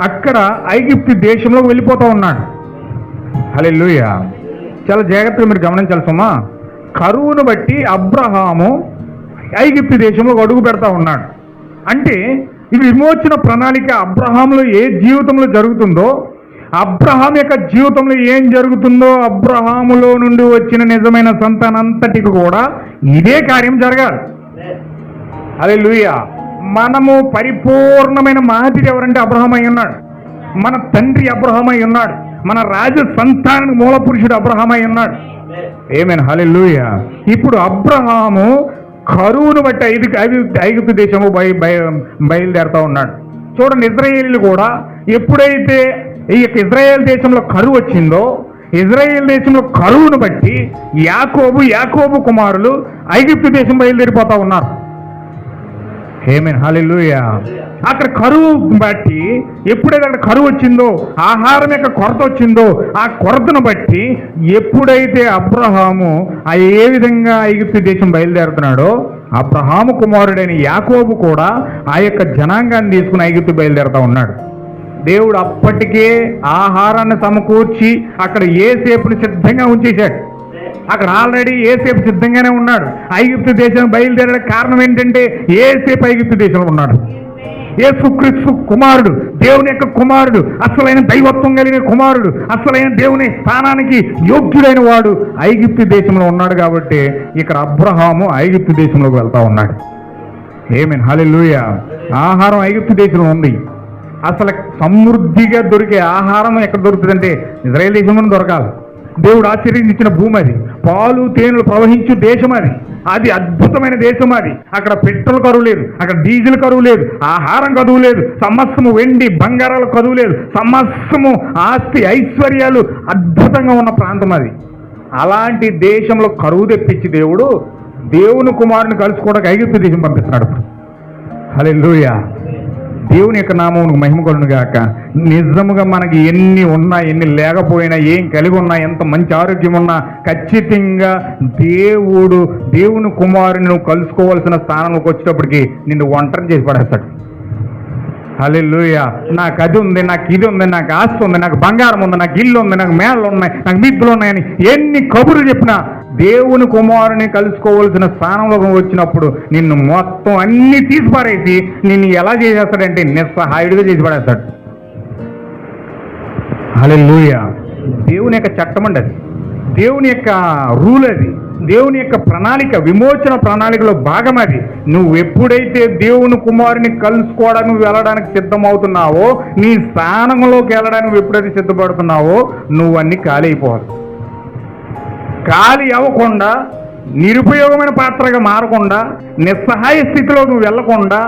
అక్కడ ఐగుప్తు దేశంలోకి వెళ్ళిపోతూ ఉన్నాడు. హల్లెలూయా. చాలా జాగ్రత్తగా మీరు గమనించాలి సుమా. కరువును బట్టి అబ్రహాము ఐగుప్తు దేశంలోకి అడుగు పెడతా ఉన్నాడు. అంటే ఇది విమోచన ప్రణాళిక అబ్రహాంలో ఏ జీవితంలో జరుగుతుందో, అబ్రహాం యొక్క జీవితంలో ఏం జరుగుతుందో, అబ్రహాములో నుండి వచ్చిన నిజమైన సంతానంతటికి కూడా ఇదే కార్యం జరగాలి. హల్లెలూయా. మనము పరిపూర్ణమైన మహతిది ఎవరంటే అబ్రహాం అయి ఉన్నాడు. మన తండ్రి అబ్రహాం అయి ఉన్నాడు. మన రాజ సంతానానికి మూల పురుషుడు అబ్రహాం అయి ఉన్నాడు. ఆమేన్, హల్లెలూయా. ఇప్పుడు అబ్రహాము కరువును బట్టి ఐగుప్తు దేశంలో బయలుదేరుతా ఉన్నాడు. చూడండి, ఇజ్రాయేలీలు కూడా ఎప్పుడైతే ఈ యొక్క ఇజ్రాయేల్ దేశంలో కరువు వచ్చిందో, ఇజ్రాయేల్ దేశంలో కరువును బట్టి యాకోబు కుమారులు ఐగుప్తు దేశం బయలుదేరిపోతా ఉన్నారు. ఆమేన్, హల్లెలూయా. అక్కడ కరువు బట్టి ఎప్పుడైతే అక్కడ కరువు వచ్చిందో, ఆహారం యొక్క కొరత వచ్చిందో, ఆ కొరతను బట్టి ఎప్పుడైతే అబ్రహాము ఏ విధంగా ఐగుప్తు దేశం బయలుదేరుతున్నాడో, అబ్రహాము కుమారుడైన యాకోబు కూడా ఆ యొక్క జనాంగాన్ని తీసుకుని ఐగుప్తు బయలుదేరుతా ఉన్నాడు. దేవుడు అప్పటికే ఆహారాన్ని సమకూర్చి అక్కడ యోసేపుని సిద్ధంగా ఉంచేశాడు. అక్కడ ఆల్రెడీ యోసేపు సిద్ధంగానే ఉన్నాడు. ఐగుప్తు దేశం బయలుదేరడానికి కారణం ఏంటంటే యోసేపు ఐగుప్తు దేశంలో ఉన్నాడు. యేసుక్రీస్తు కుమారుడు, దేవుని యొక్క కుమారుడు, అసలైన దైవత్వం కలిగిన కుమారుడు, అసలైన దేవుని స్థానానికి యోగ్యుడైన వాడు ఐగుప్తు దేశంలో ఉన్నాడు. కాబట్టి ఇక్కడ అబ్రహాము ఐగుప్తు దేశంలోకి వెళ్తా ఉన్నాడు. ఆమేన్, హల్లెలూయా. ఆహారం ఐగుప్తు దేశంలో ఉంది. అసలు సమృద్ధిగా దొరికే ఆహారం ఎక్కడ దొరుకుతుందంటే ఇజ్రాయేల్ దేశంలో దొరకాలి. దేవుడు ఆశీర్వదించిన భూమి అది, పాలు తేనెలు ప్రవహించు దేశం అది. అది అద్భుతమైన దేశం అది. అక్కడ పెట్రోల్ కరువు లేదు, అక్కడ డీజిల్ కరువు లేదు, ఆహారం కరువు లేదు, సమస్తము వెండి బంగారాల కరువు లేదు, సమస్తము ఆస్తి ఐశ్వర్యాలు అద్భుతంగా ఉన్న ప్రాంతం అది. అలాంటి దేశంలో కరువు తెప్పించి దేవుని కుమారుని కలుసుకోవడానికి ఐగుప్తు దేశం పంపిస్తున్నాడు. హల్లెలూయా. దేవుని యొక్క నామమునకు మహిమ కలుగును గాక. నిజముగా మనకి ఎన్ని ఉన్నా ఎన్ని లేకపోయినా ఏం కలిగి ఉన్నా ఎంత మంచి ఆరోగ్యం ఉన్నా ఖచ్చితంగా దేవుని కుమారుని నువ్వు కలుసుకోవాల్సిన స్థానంలోకి వచ్చేటప్పటికి నిన్ను ఒంటరి చేసి పడేస్తాడు. హల్లెలూయా. నాకు అది ఉంది, నాకు ఇది ఉంది, నాకు ఆస్తి ఉంది, నాకు బంగారం ఉంది, నాకు ఇల్లు ఉంది, నాకు మేళ్ళు ఉన్నాయి, నాకు మిద్దులు ఉన్నాయని ఎన్ని కబుర్లు చెప్పినా దేవుని కుమారుని కలుసుకోవాల్సిన స్థానంలో వచ్చినప్పుడు నిన్ను మొత్తం అన్ని తీసి పారేసి నిన్ను ఎలా చేసేస్తాడంటే నిస్సహాయుడిగా చేసి పడేస్తాడు. హల్లెలూయా. దేవుని యొక్క చట్టం అండి అది, దేవుని యొక్క రూల్ అది, దేవుని యొక్క ప్రణాళిక, విమోచన ప్రణాళికలో భాగం అది. నువ్వు ఎప్పుడైతే దేవుని కుమారుని కలుసుకోవడానికి నువ్వు వెళ్ళడానికి సిద్ధమవుతున్నావో, నీ స్థానంలోకి వెళ్ళడానికి నువ్వు ఎప్పుడైతే సిద్ధపడుతున్నావో నువ్వు అన్ని ఖాళీ అయిపోవాలి. ఖాళీ అవ్వకుండా, నిరుపయోగమైన పాత్రగా మారకుండా, నిస్సహాయ స్థితిలో నువ్వు వెళ్లకుండా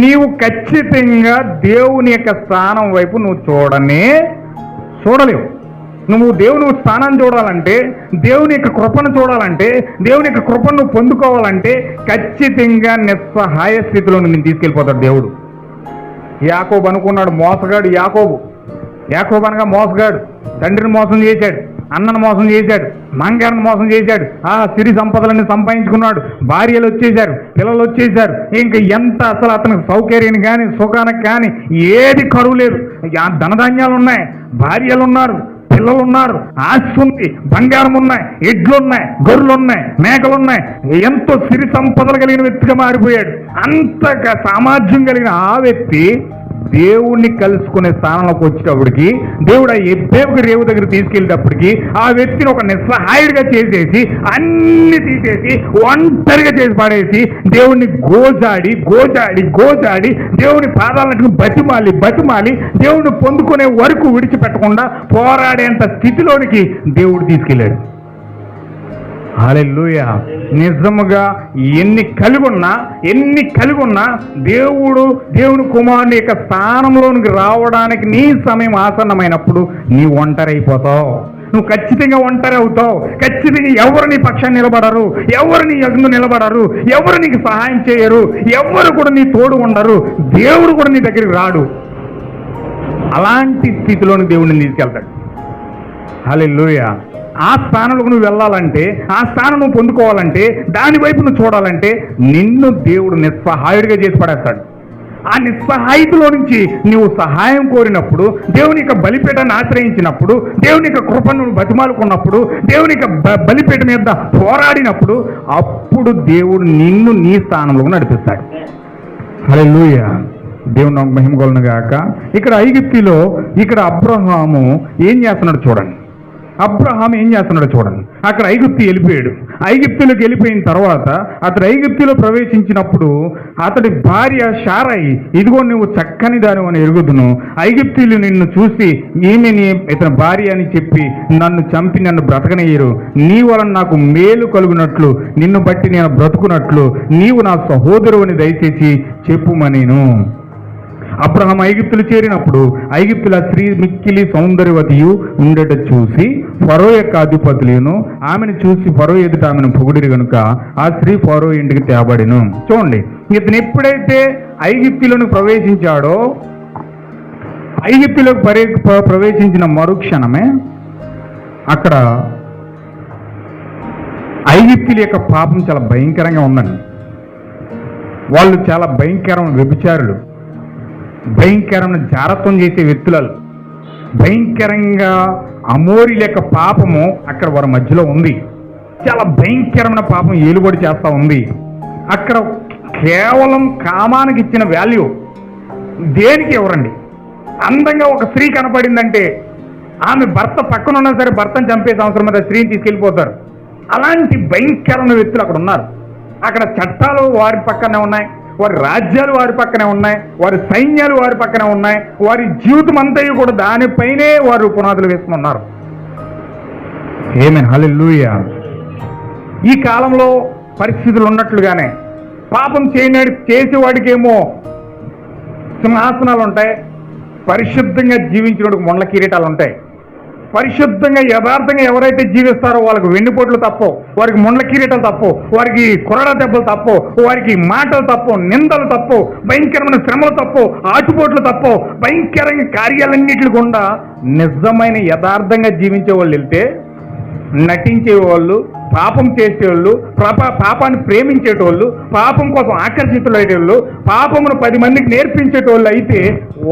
నీవు ఖచ్చితంగా దేవుని యొక్క స్థానం వైపు నువ్వు చూడలేవు. నువ్వు దేవుని స్థానాన్ని చూడాలంటే, దేవుని యొక్క కృపను చూడాలంటే, దేవుని యొక్క కృపను నువ్వు పొందుకోవాలంటే ఖచ్చితంగా నిస్సహాయ స్థితిలో నేను తీసుకెళ్ళిపోతాడు దేవుడు. యాకోబు అనుకున్నాడు, మోసగాడు యాకోబు అనగా మోసగాడు. తండ్రిని మోసం చేశాడు, అన్నను మోసం చేశాడు, మంగారిని మోసం చేశాడు, సిరి సంపదలన్నీ సంపాదించుకున్నాడు, భార్యలు వచ్చేశారు, పిల్లలు వచ్చేశారు. ఇంకా ఎంత అసలు అతనికి సౌకర్యానికి కానీ సుఖానికి కానీ ఏది కరువు లేదు. ధనధాన్యాలు ఉన్నాయి, భార్యలు ఉన్నారు, పిల్లలు ఉన్నారు, ఆస్తి ఉంది, బంగారం ఉన్నాయి, ఎడ్లున్నాయి, గొర్రెలు ఉన్నాయి, మేకలున్నాయి. ఎంతో సిరి సంపదలు కలిగిన వ్యక్తిగా మారిపోయాడు. అంతగా సామర్థ్యం కలిగిన ఆ వ్యక్తి దేవుణ్ణి కలుసుకునే స్థానంలోకి వచ్చేటప్పటికి, దేవుడు ఆ ఎబ్బేవుకి రేవు దగ్గర తీసుకెళ్ళేటప్పటికి ఆ వ్యక్తిని ఒక నిస్సహాయుడిగా చేసేసి అన్ని తీసేసి ఒంటరిగా చేసి పడేసి దేవుణ్ణి గోజాడి దేవుని పాదాలను బతిమాలి దేవుణ్ణి పొందుకునే వరకు విడిచిపెట్టకుండా పోరాడేంత స్థితిలోనికి దేవుడు తీసుకెళ్ళాడు. హల్లెలూయా. నిజముగా ఎన్ని కలిగి ఉన్నా దేవుని కుమారుని యొక్క స్థానంలోనికి రావడానికి నీ సమయం ఆసన్నమైనప్పుడు నీ ఒంటరి అయిపోతావు. నువ్వు ఖచ్చితంగా ఒంటరి అవుతావు. ఖచ్చితంగా ఎవరు నీ పక్షాన్ని నిలబడరు, ఎవరు నీ ఎదురు నిలబడరు, ఎవరు నీకు సహాయం చేయరు, ఎవరు కూడా నీ తోడు ఉండరు, దేవుడు కూడా నీ దగ్గరికి రాడు. అలాంటి స్థితిలోని దేవుడిని తీసుకెళ్తాడు. హల్లెలూయా. ఆ స్థానంలోకి నువ్వు వెళ్ళాలంటే, ఆ స్థానం నువ్వు పొందుకోవాలంటే, దాని వైపు నువ్వు చూడాలంటే నిన్ను దేవుడు నిస్సహాయుడిగా చేసి పడేస్తాడు. ఆ నిస్సహాయితలో నుంచి నువ్వు సహాయం కోరినప్పుడు, దేవుని యొక్క బలిపీఠాన్ని ఆశ్రయించినప్పుడు, దేవుని యొక్క కృపను బతిమాలుకున్నప్పుడు, దేవుని యొక్క బలిపీఠ మీద పోరాడినప్పుడు, అప్పుడు దేవుడు నిన్ను నీ స్థానంలోకి నడిపిస్తాడు. హల్లెలూయా. దేవుని నాకు మహిమ కలుగును గాక. ఇక్కడ ఐగుప్తులో అబ్రహాము ఏం చేస్తున్నాడు చూడండి. అక్కడ ఐగుప్తు వెళ్ళిపోయాడు. ఐగుప్తులోకి వెళ్ళిపోయిన తర్వాత అతడు ఐగుప్తులో ప్రవేశించినప్పుడు అతడి భార్య శారయి, ఇదిగో నువ్వు చక్కని దాని అని ఎరుగుదును, ఐగుప్తులు నిన్ను చూసి ఈమెని ఇతని భార్య అని చెప్పి నన్ను చంపి నన్ను బ్రతకనయ్యరు, నీ వలన నాకు మేలు కలుగునట్లు, నిన్ను బట్టి నేను బ్రతుకున్నట్లు నీవు నా సహోదరుని దయచేసి చెప్పుమనేను. అబ్రహాము ఐగుప్తులు చేరినప్పుడు ఐగుప్తుల స్త్రీ మిక్కిలి సౌందర్యవతియు ఉండట చూసి ఫరో యొక్క అధిపతులను ఆమెను చూసి ఫరో ఎదుట ఆమెను పొగిడిరి గనుక ఆ స్త్రీ ఫరో ఇంటికి తేబడిను. చూడండి, ఇతను ఎప్పుడైతే ఐగుప్తులను ప్రవేశించాడో, ఐగుప్తులోకి ప్రవేశించిన మరుక్షణమే అక్కడ ఐగుప్తుల యొక్క పాపం చాలా భయంకరంగా ఉందండి. వాళ్ళు చాలా భయంకరమైన వ్యభిచారులు, భయంకరమైన జారత్వం చేసే వ్యక్తులు, భయంకరంగా అమోరి లేక పాపము అక్కడ వారి మధ్యలో ఉంది. చాలా భయంకరమైన పాపం ఏలుబడి చేస్తూ ఉంది. అక్కడ కేవలం కామానికి ఇచ్చిన వాల్యూ దేనికి ఎవరండి? అందంగా ఒక స్త్రీ కనపడిందంటే ఆమె భర్త పక్కన ఉన్నా సరే భర్తను చంపేసే అవసరం మీద స్త్రీని తీసుకెళ్ళిపోతారు. అలాంటి భయంకరమైన వ్యక్తులు అక్కడ ఉన్నారు. అక్కడ చట్టాలు వారి పక్కనే ఉన్నాయి, వారి రాజ్యాలు వారి పక్కనే ఉన్నాయి, వారి సైన్యాలు వారి పక్కనే ఉన్నాయి, వారి జీవితం అంతయు కూడా దానిపైనే వారు పునాదులు వేసుకున్నారు. ఆమేన్, హల్లెలూయా. ఈ కాలంలో పరిస్థితులు ఉన్నట్లుగానే పాపం చేసేవాడికేమో సింహాసనాలు ఉంటాయి, పరిశుద్ధంగా జీవించినోడికి మొండ్ల కిరీటాలు ఉంటాయి. పరిశుద్ధంగా యథార్థంగా ఎవరైతే జీవిస్తారో వాళ్ళకి వెన్నుపోట్లు తప్పవు, వారికి మొండ్ల కిరీటాలు తప్పవు, వారికి కొరడా దెబ్బలు తప్పవు, వారికి మాటలు తప్పవు, నిందలు తప్పవు, భయంకరమైన శ్రమలు తప్పవు, ఆటుపోట్లు తప్పవు, భయంకరంగా కార్యాలన్నింటి గుండా నిజమైన యథార్థంగా జీవించే వాళ్ళు వెళ్తే, నటించేవాళ్ళు, పాపం చేసేవాళ్ళు, పాపాన్ని ప్రేమించేటోళ్ళు, పాపం కోసం ఆకర్షితులయ్యేటోళ్ళు, పాపమును 10 మందికి నేర్పించేటోళ్ళు అయితే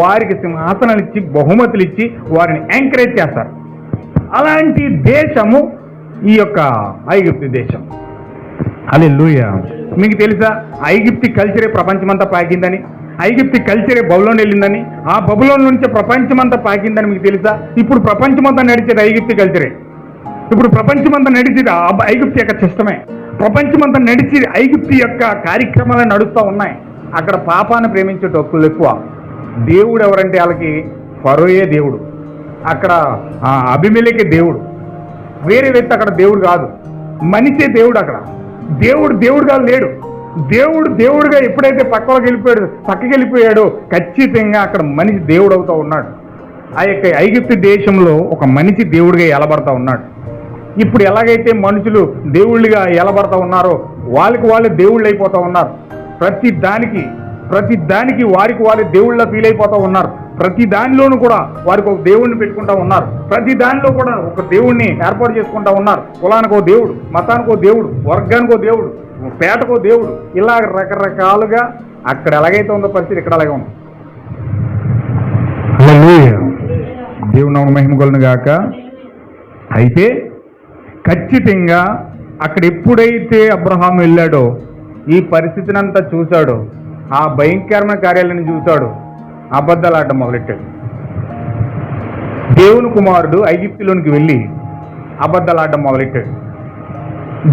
వారికి సింహాసనాలు ఇచ్చి బహుమతులు ఇచ్చి వారిని ఎంకరేజ్ చేస్తారు. అలాంటి దేశము ఈ యొక్క ఐగుప్తు దేశం. హల్లెలూయా. మీకు తెలుసా ఐగుప్తు కల్చరే ప్రపంచమంతా పాకిందని, ఐగుప్తు కల్చరే బబులోన్ వెళ్ళిందని, ఆ బబులోన్ నుంచి ప్రపంచమంతా పాకిందని మీకు తెలుసా? ఇప్పుడు ప్రపంచమంతా నడిచేది ఐగుప్తు కల్చరే. ఇప్పుడు ప్రపంచమంతా నడిచేది ఐగుప్తు యొక్క సిస్టమే. ప్రపంచమంతా నడిచి ఐగుప్తు యొక్క కార్యక్రమాలు నడుస్తూ ఉన్నాయి. అక్కడ పాపాన్ని ప్రేమించే టొక్కులు ఎక్కువ. దేవుడు ఎవరంటే వాళ్ళకి ఫరోయే దేవుడు, అక్కడ అబిమెలెకే దేవుడు, వేరే వ్యక్తి అక్కడ దేవుడు కాదు, మనిషే దేవుడు. అక్కడ దేవుడుగా లేడు. దేవుడుగా ఎప్పుడైతే పక్కకి వెళ్ళిపోయాడో ఖచ్చితంగా అక్కడ మనిషి దేవుడు అవుతూ ఉన్నాడు. ఆ యొక్క ఐగుప్తు దేశంలో ఒక మనిషి దేవుడిగా ఎలబడతా ఉన్నాడు. ఇప్పుడు ఎలాగైతే మనుషులు దేవుళ్ళుగా ఎలబడతా ఉన్నారో వాళ్ళకి వాళ్ళే దేవుళ్ళు అయిపోతూ ఉన్నారు. ప్రతి దానికి వారికి వాళ్ళే దేవుళ్ళ ఫీల్ అయిపోతూ ఉన్నారు. ప్రతి దానిలోనూ కూడా వారికి ఒక దేవుడిని పెట్టుకుంటా ఉన్నారు. ప్రతి దానిలో కూడా ఒక దేవుడిని ఏర్పాటు చేసుకుంటా ఉన్నారు. కులానికో దేవుడు, మతానికో దేవుడు, వర్గానికో దేవుడు, పేటకో దేవుడు, ఇలా రకరకాలుగా అక్కడ ఎలాగైతే ఉందో పరిస్థితి ఇక్కడ అలాగే ఉంది. దేవుని నామమున మహిమ కలుగును గాక. అయితే ఖచ్చితంగా అక్కడ ఎప్పుడైతే అబ్రహాం వెళ్ళాడో ఈ పరిస్థితిని అంతా చూశాడో, ఆ భయంకరమైన కార్యాలను చూశాడు, అబద్ధాలు ఆడడం మొదలెట్టాడు. దేవుని కుమారుడు ఐగుప్తులోనికి వెళ్ళి అబద్ధాలు ఆడడం మొదలెట్టాడు.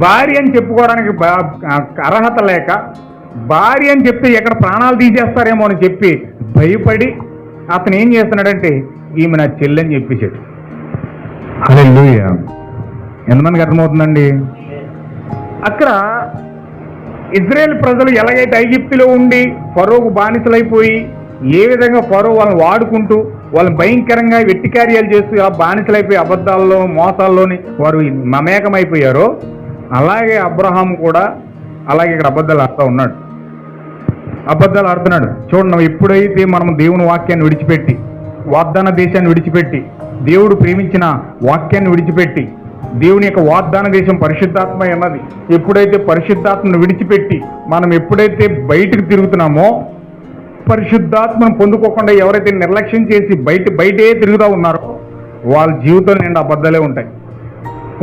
భార్య అని చెప్పుకోవడానికి అర్హత లేక, భార్య అని చెప్తే ఎక్కడ ప్రాణాలు తీసేస్తారేమో అని చెప్పి భయపడి అతను ఏం చేస్తున్నాడంటే ఈమె నా చెల్లని చెప్పేశాడు. హల్లెలూయా. ఎంతమందికి అర్థమవుతుందండి? అక్కడ ఇజ్రాయేల్ ప్రజలు ఎలాగైతే ఐగుప్తులో ఉండి ఫరోకు బానిసలైపోయి ఏ విధంగా ఫరో వాళ్ళని వాడుకుంటూ వాళ్ళని భయంకరంగా వెట్టి కార్యాలు చేస్తూ ఆ బానిసలైపోయి అబద్ధాల్లో మోసాల్లోని వారు మమేకమైపోయారో, అలాగే అబ్రహాం కూడా అలాగే ఇక్కడ అబద్ధాలు ఆడుతున్నాడు. చూడండి, ఎప్పుడైతే మనం దేవుని వాక్యాన్ని విడిచిపెట్టి, వాగ్దాన దేశాన్ని విడిచిపెట్టి, దేవుడు ప్రేమించిన వాక్యాన్ని విడిచిపెట్టి, దేవుని యొక్క వాగ్దాన దేశం పరిశుద్ధాత్మ అన్నది ఎప్పుడైతే పరిశుద్ధాత్మను విడిచిపెట్టి మనం ఎప్పుడైతే బయటకు తిరుగుతున్నామో, పరిశుద్ధాత్మను పొందుకోకుండా ఎవరైతే నిర్లక్ష్యం చేసి బయటే తిరుగుతూ ఉన్నారో వాళ్ళ జీవితాల నిండా అబద్ధాలే ఉంటాయి,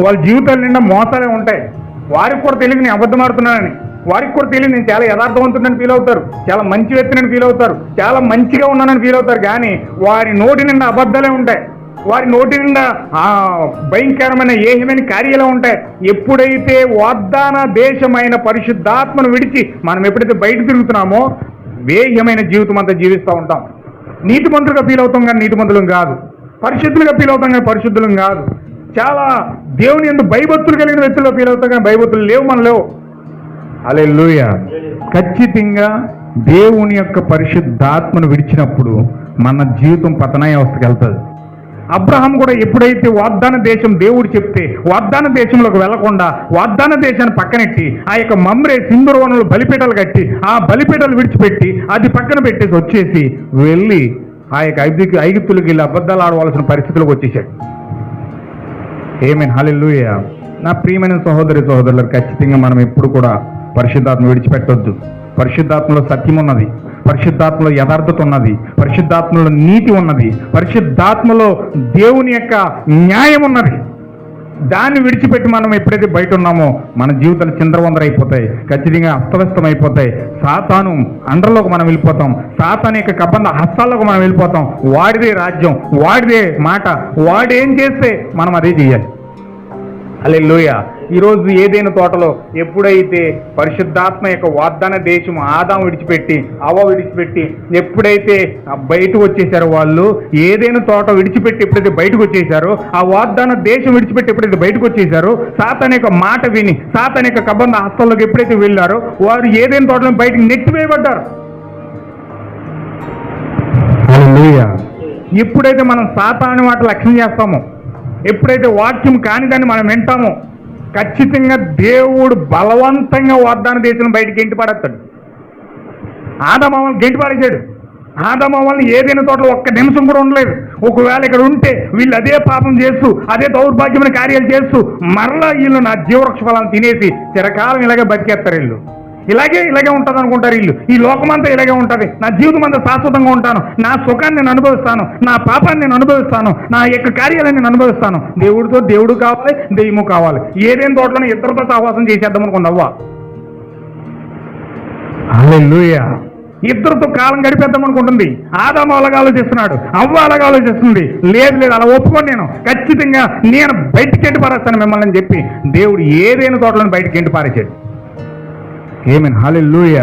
వాళ్ళ జీవితాల నిండా మోసాలే ఉంటాయి. వారికి కూడా తెలియదు నేను అబద్ధం ఆడుతున్నానని, వారికి కూడా తెలియదు నేను చాలా యథార్థవంతుడని ఫీల్ అవుతారు, చాలా మంచి వ్యక్తిని ఫీల్ అవుతారు, చాలా మంచిగా ఉన్నానని ఫీల్ అవుతారు. కానీ వారి నోటి నిండా అబద్ధాలే ఉంటాయి, వారి నోటి నిండా భయంకరమైన ఏహమైన కార్యాలు ఉంటాయి. ఎప్పుడైతే వాగ్దాన దేశమైన పరిశుద్ధాత్మను విడిచి మనం ఎప్పుడైతే బయట తిరుగుతున్నామో వేహ్యమైన జీవితం అంతా జీవిస్తూ ఉంటాం. నీతిమంతులుగా ఫీల్ అవుతాం కానీ నీతిమంతులం కాదు, పరిశుద్ధులుగా ఫీల్ అవుతాం కానీ పరిశుద్ధులం కాదు. చాలా దేవుని యందు భయభక్తులు కలిగిన వ్యక్తుల్లో ఫీల్ అవుతాం కానీ భయభక్తులు లేవు మనలో. హల్లెలూయా. ఖచ్చితంగా దేవుని యొక్క పరిశుద్ధాత్మను విడిచినప్పుడు మన జీవితం పతనావస్థకి వెళ్తుంది. అబ్రహాం కూడా ఎప్పుడైతే వాగ్దాన దేశం దేవుడు చెప్తే వాగ్దాన దేశంలోకి వెళ్లకుండా వాగ్దాన దేశాన్ని పక్కనెట్టి ఆ యొక్క మమ్రే సింధూరవనంలో బలిపీఠాలు కట్టి ఆ బలిపీఠాలు విడిచిపెట్టి అది పక్కన పెట్టేసి వచ్చేసి వెళ్ళి ఆ యొక్క ఐగుప్తులకు వెళ్ళి అబద్ధాలు ఆడవలసిన పరిస్థితులకు వచ్చేసాడు. ఆమేన్, హల్లెలూయా. నా ప్రియమైన సహోదరులు, ఖచ్చితంగా మనం ఎప్పుడు కూడా పరిశుద్ధాత్మ విడిచిపెట్టొద్దు. పరిశుద్ధాత్మలో సత్యం ఉన్నది, పరిశుద్ధాత్మలో యథార్థత ఉన్నది, పరిశుద్ధాత్మలో నీతి ఉన్నది, పరిశుద్ధాత్మలో దేవుని యొక్క న్యాయం ఉన్నది. దాన్ని విడిచిపెట్టి మనం ఎప్పుడైతే బయట ఉన్నామో మన జీవితాలు చిందరవందర అయిపోతాయి, ఖచ్చితంగా అస్తవ్యస్తం అయిపోతాయి. సాతాను అండర్లోకి మనం వెళ్ళిపోతాం, సాతాను యొక్క కబంధ హస్తాల్లోకి మనం వెళ్ళిపోతాం. వాడిదే రాజ్యం, వాడిదే మాట, వాడేం చేస్తే మనం అదే చేయాలి. హల్లెలూయా. ఈరోజు ఏదైనా తోటలో ఎప్పుడైతే పరిశుద్ధాత్మ యొక్క వాగ్దాన దేశం ఆదాము విడిచిపెట్టి అవ్వ విడిచిపెట్టి ఎప్పుడైతే బయటకు వచ్చేసారో, వాళ్ళు ఏదైనా తోట విడిచిపెట్టి ఎప్పుడైతే బయటకు వచ్చేసారో, ఆ వాగ్దాన దేశం విడిచిపెట్టి ఎప్పుడైతే బయటకు వచ్చేసారో, సాతాను యొక్క మాట విని సాతాను యొక్క కబంధ హస్తాల్లోకి ఎప్పుడైతే వెళ్ళారో, వారు ఏదైనా తోటలో బయటకు నెట్టివేయబడ్డారు. హల్లెలూయా. ఎప్పుడైతే మనం సాతాను మాట లక్ష్యం చేస్తామో, ఎప్పుడైతే వాక్యం కాని దాన్ని మనం వింటామో, ఖచ్చితంగా దేవుడు బలవంతంగా వాగ్దాన దేశం బయటికి గెంటి పడేస్తాడు. ఆదామవ్వని గెంటి పడేసాడు. ఆదామవ్వని ఏదైనా తోటలో ఒక్క నిమిషం కూడా ఉండలేదు. ఒకవేళ ఇక్కడ ఉంటే వీళ్ళు అదే పాపం చేస్తూ అదే దౌర్భాగ్యమైన కార్యాలు చేస్తూ మరలా వీళ్ళు నా జీవవృక్ష ఫలాన్ని తినేసి చిరకాలం ఇలాగే బతికేస్తారు. వీళ్ళు ఇలాగే ఉంటుంది అనుకుంటారు. వీళ్ళు ఈ లోకమంతా ఇలాగే ఉంటుంది, నా జీవితం అంతా శాశ్వతంగా ఉంటాను, నా సుఖాన్ని నేను అనుభవిస్తాను, నా పాపాన్ని నేను అనుభవిస్తాను, నా యొక్క కార్యాలను నేను అనుభవిస్తాను. దేవుడితో దేవుడు కావాలి, దెయ్యము కావాలి. ఏదైనా తోటలో ఇద్దరితో సహవాసం చేసేద్దాం అనుకుంది అవ్వ. హల్లెలూయా. ఇద్దరితో కాలం గడిపేద్దాం అనుకుంటుంది. ఆదాము అలాగా ఆలోచిస్తున్నాడు, అవ్వ అలాగా ఆలోచిస్తుంది. లేదు అలా ఒప్పుకొని నేను ఖచ్చితంగా నేను బయటికి ఎంటి పారేస్తాను మిమ్మల్ని అని చెప్పి దేవుడు ఏదైనా తోటలను బయటికి ఎంటి పారేసాడు. ఆమేన్. హల్లెలూయా.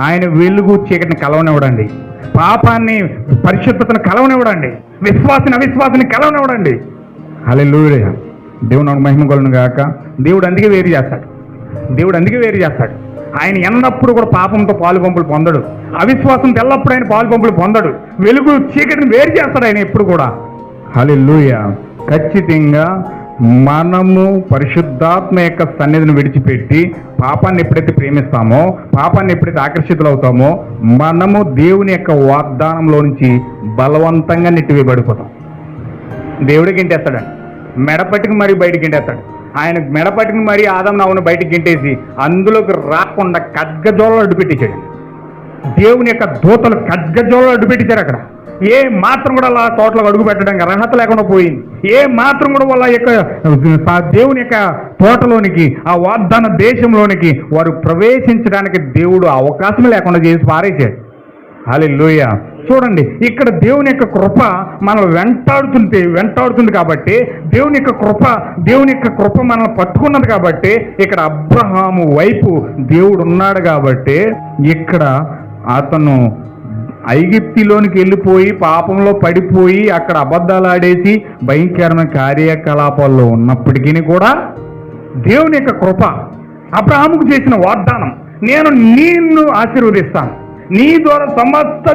ఆయన వెలుగు చీకటిని కలవనివ్వడండి, పాపాన్ని పరిశుద్ధతను కలవనివ్వడండి, విశ్వాసిని అవిశ్వాసిని కలవనివ్వడండి. హల్లెలూయా. దేవుని మహిమ కలుగును గాక. దేవుడు అందుకే వేరు చేస్తాడు. ఆయన ఎన్నప్పుడు కూడా పాపంతో పాలు పంపులు పొందడు, అవిశ్వాసంతో ఎల్లప్పుడు ఆయన పాలు పంపులు పొందడు. వెలుగు చీకటిని వేరు చేస్తాడు ఆయన ఎప్పుడు కూడా. హల్లెలూయా. ఖచ్చితంగా మనము పరిశుద్ధాత్మ యొక్క సన్నిధిని విడిచిపెట్టి పాపాన్ని ఎప్పుడైతే ప్రేమిస్తామో, పాపాన్ని ఎప్పుడైతే ఆకర్షితులవుతామో, మనము దేవుని యొక్క వాగ్దానంలో నుంచి బలవంతంగా నెట్టివేయబడిపోతాం. దేవుడికి గెంటేస్తాడండి, మెడపట్టుకు మరీ బయటికి గెంటేస్తాడు. ఆయన మెడపట్టుకుని మరీ ఆదాము నవ్వును బయటికి గెంటేసి అందులోకి రాకుండా ఖడ్గజోలలో అడ్డుపెట్టేశాడు. దేవుని యొక్క దూతలు ఖడ్గజోలలో అడ్డుపెట్టించారు. అక్కడ ఏ మాత్రం కూడా అలా తోటలో అడుగు పెట్టడానికి అర్హత లేకుండా పోయింది. ఏ మాత్రం కూడా వాళ్ళ యొక్క దేవుని యొక్క తోటలోనికి, ఆ వాగ్దాన దేశంలోనికి వారు ప్రవేశించడానికి దేవుడు అవకాశం లేకుండా చేసి పారేశాడు. హల్లెలూయా. చూడండి, ఇక్కడ దేవుని యొక్క కృప మనల్ని వెంటాడుతుంది కాబట్టి, దేవుని యొక్క కృప మనల్ని పట్టుకున్నది కాబట్టి, ఇక్కడ అబ్రహాము వైపు దేవుడు ఉన్నాడు కాబట్టి, ఇక్కడ అతను ఐగుప్తులోనికి వెళ్ళిపోయి పాపంలో పడిపోయి అక్కడ అబద్ధాలు ఆడేసి భయంకరమైన కార్యకలాపాల్లో ఉన్నప్పటికీ కూడా దేవుని యొక్క కృప, అబ్రహాముకు చేసిన వాగ్దానం, నేను నిన్ను ఆశీర్వదిస్తాను, నీ ద్వారా సమస్త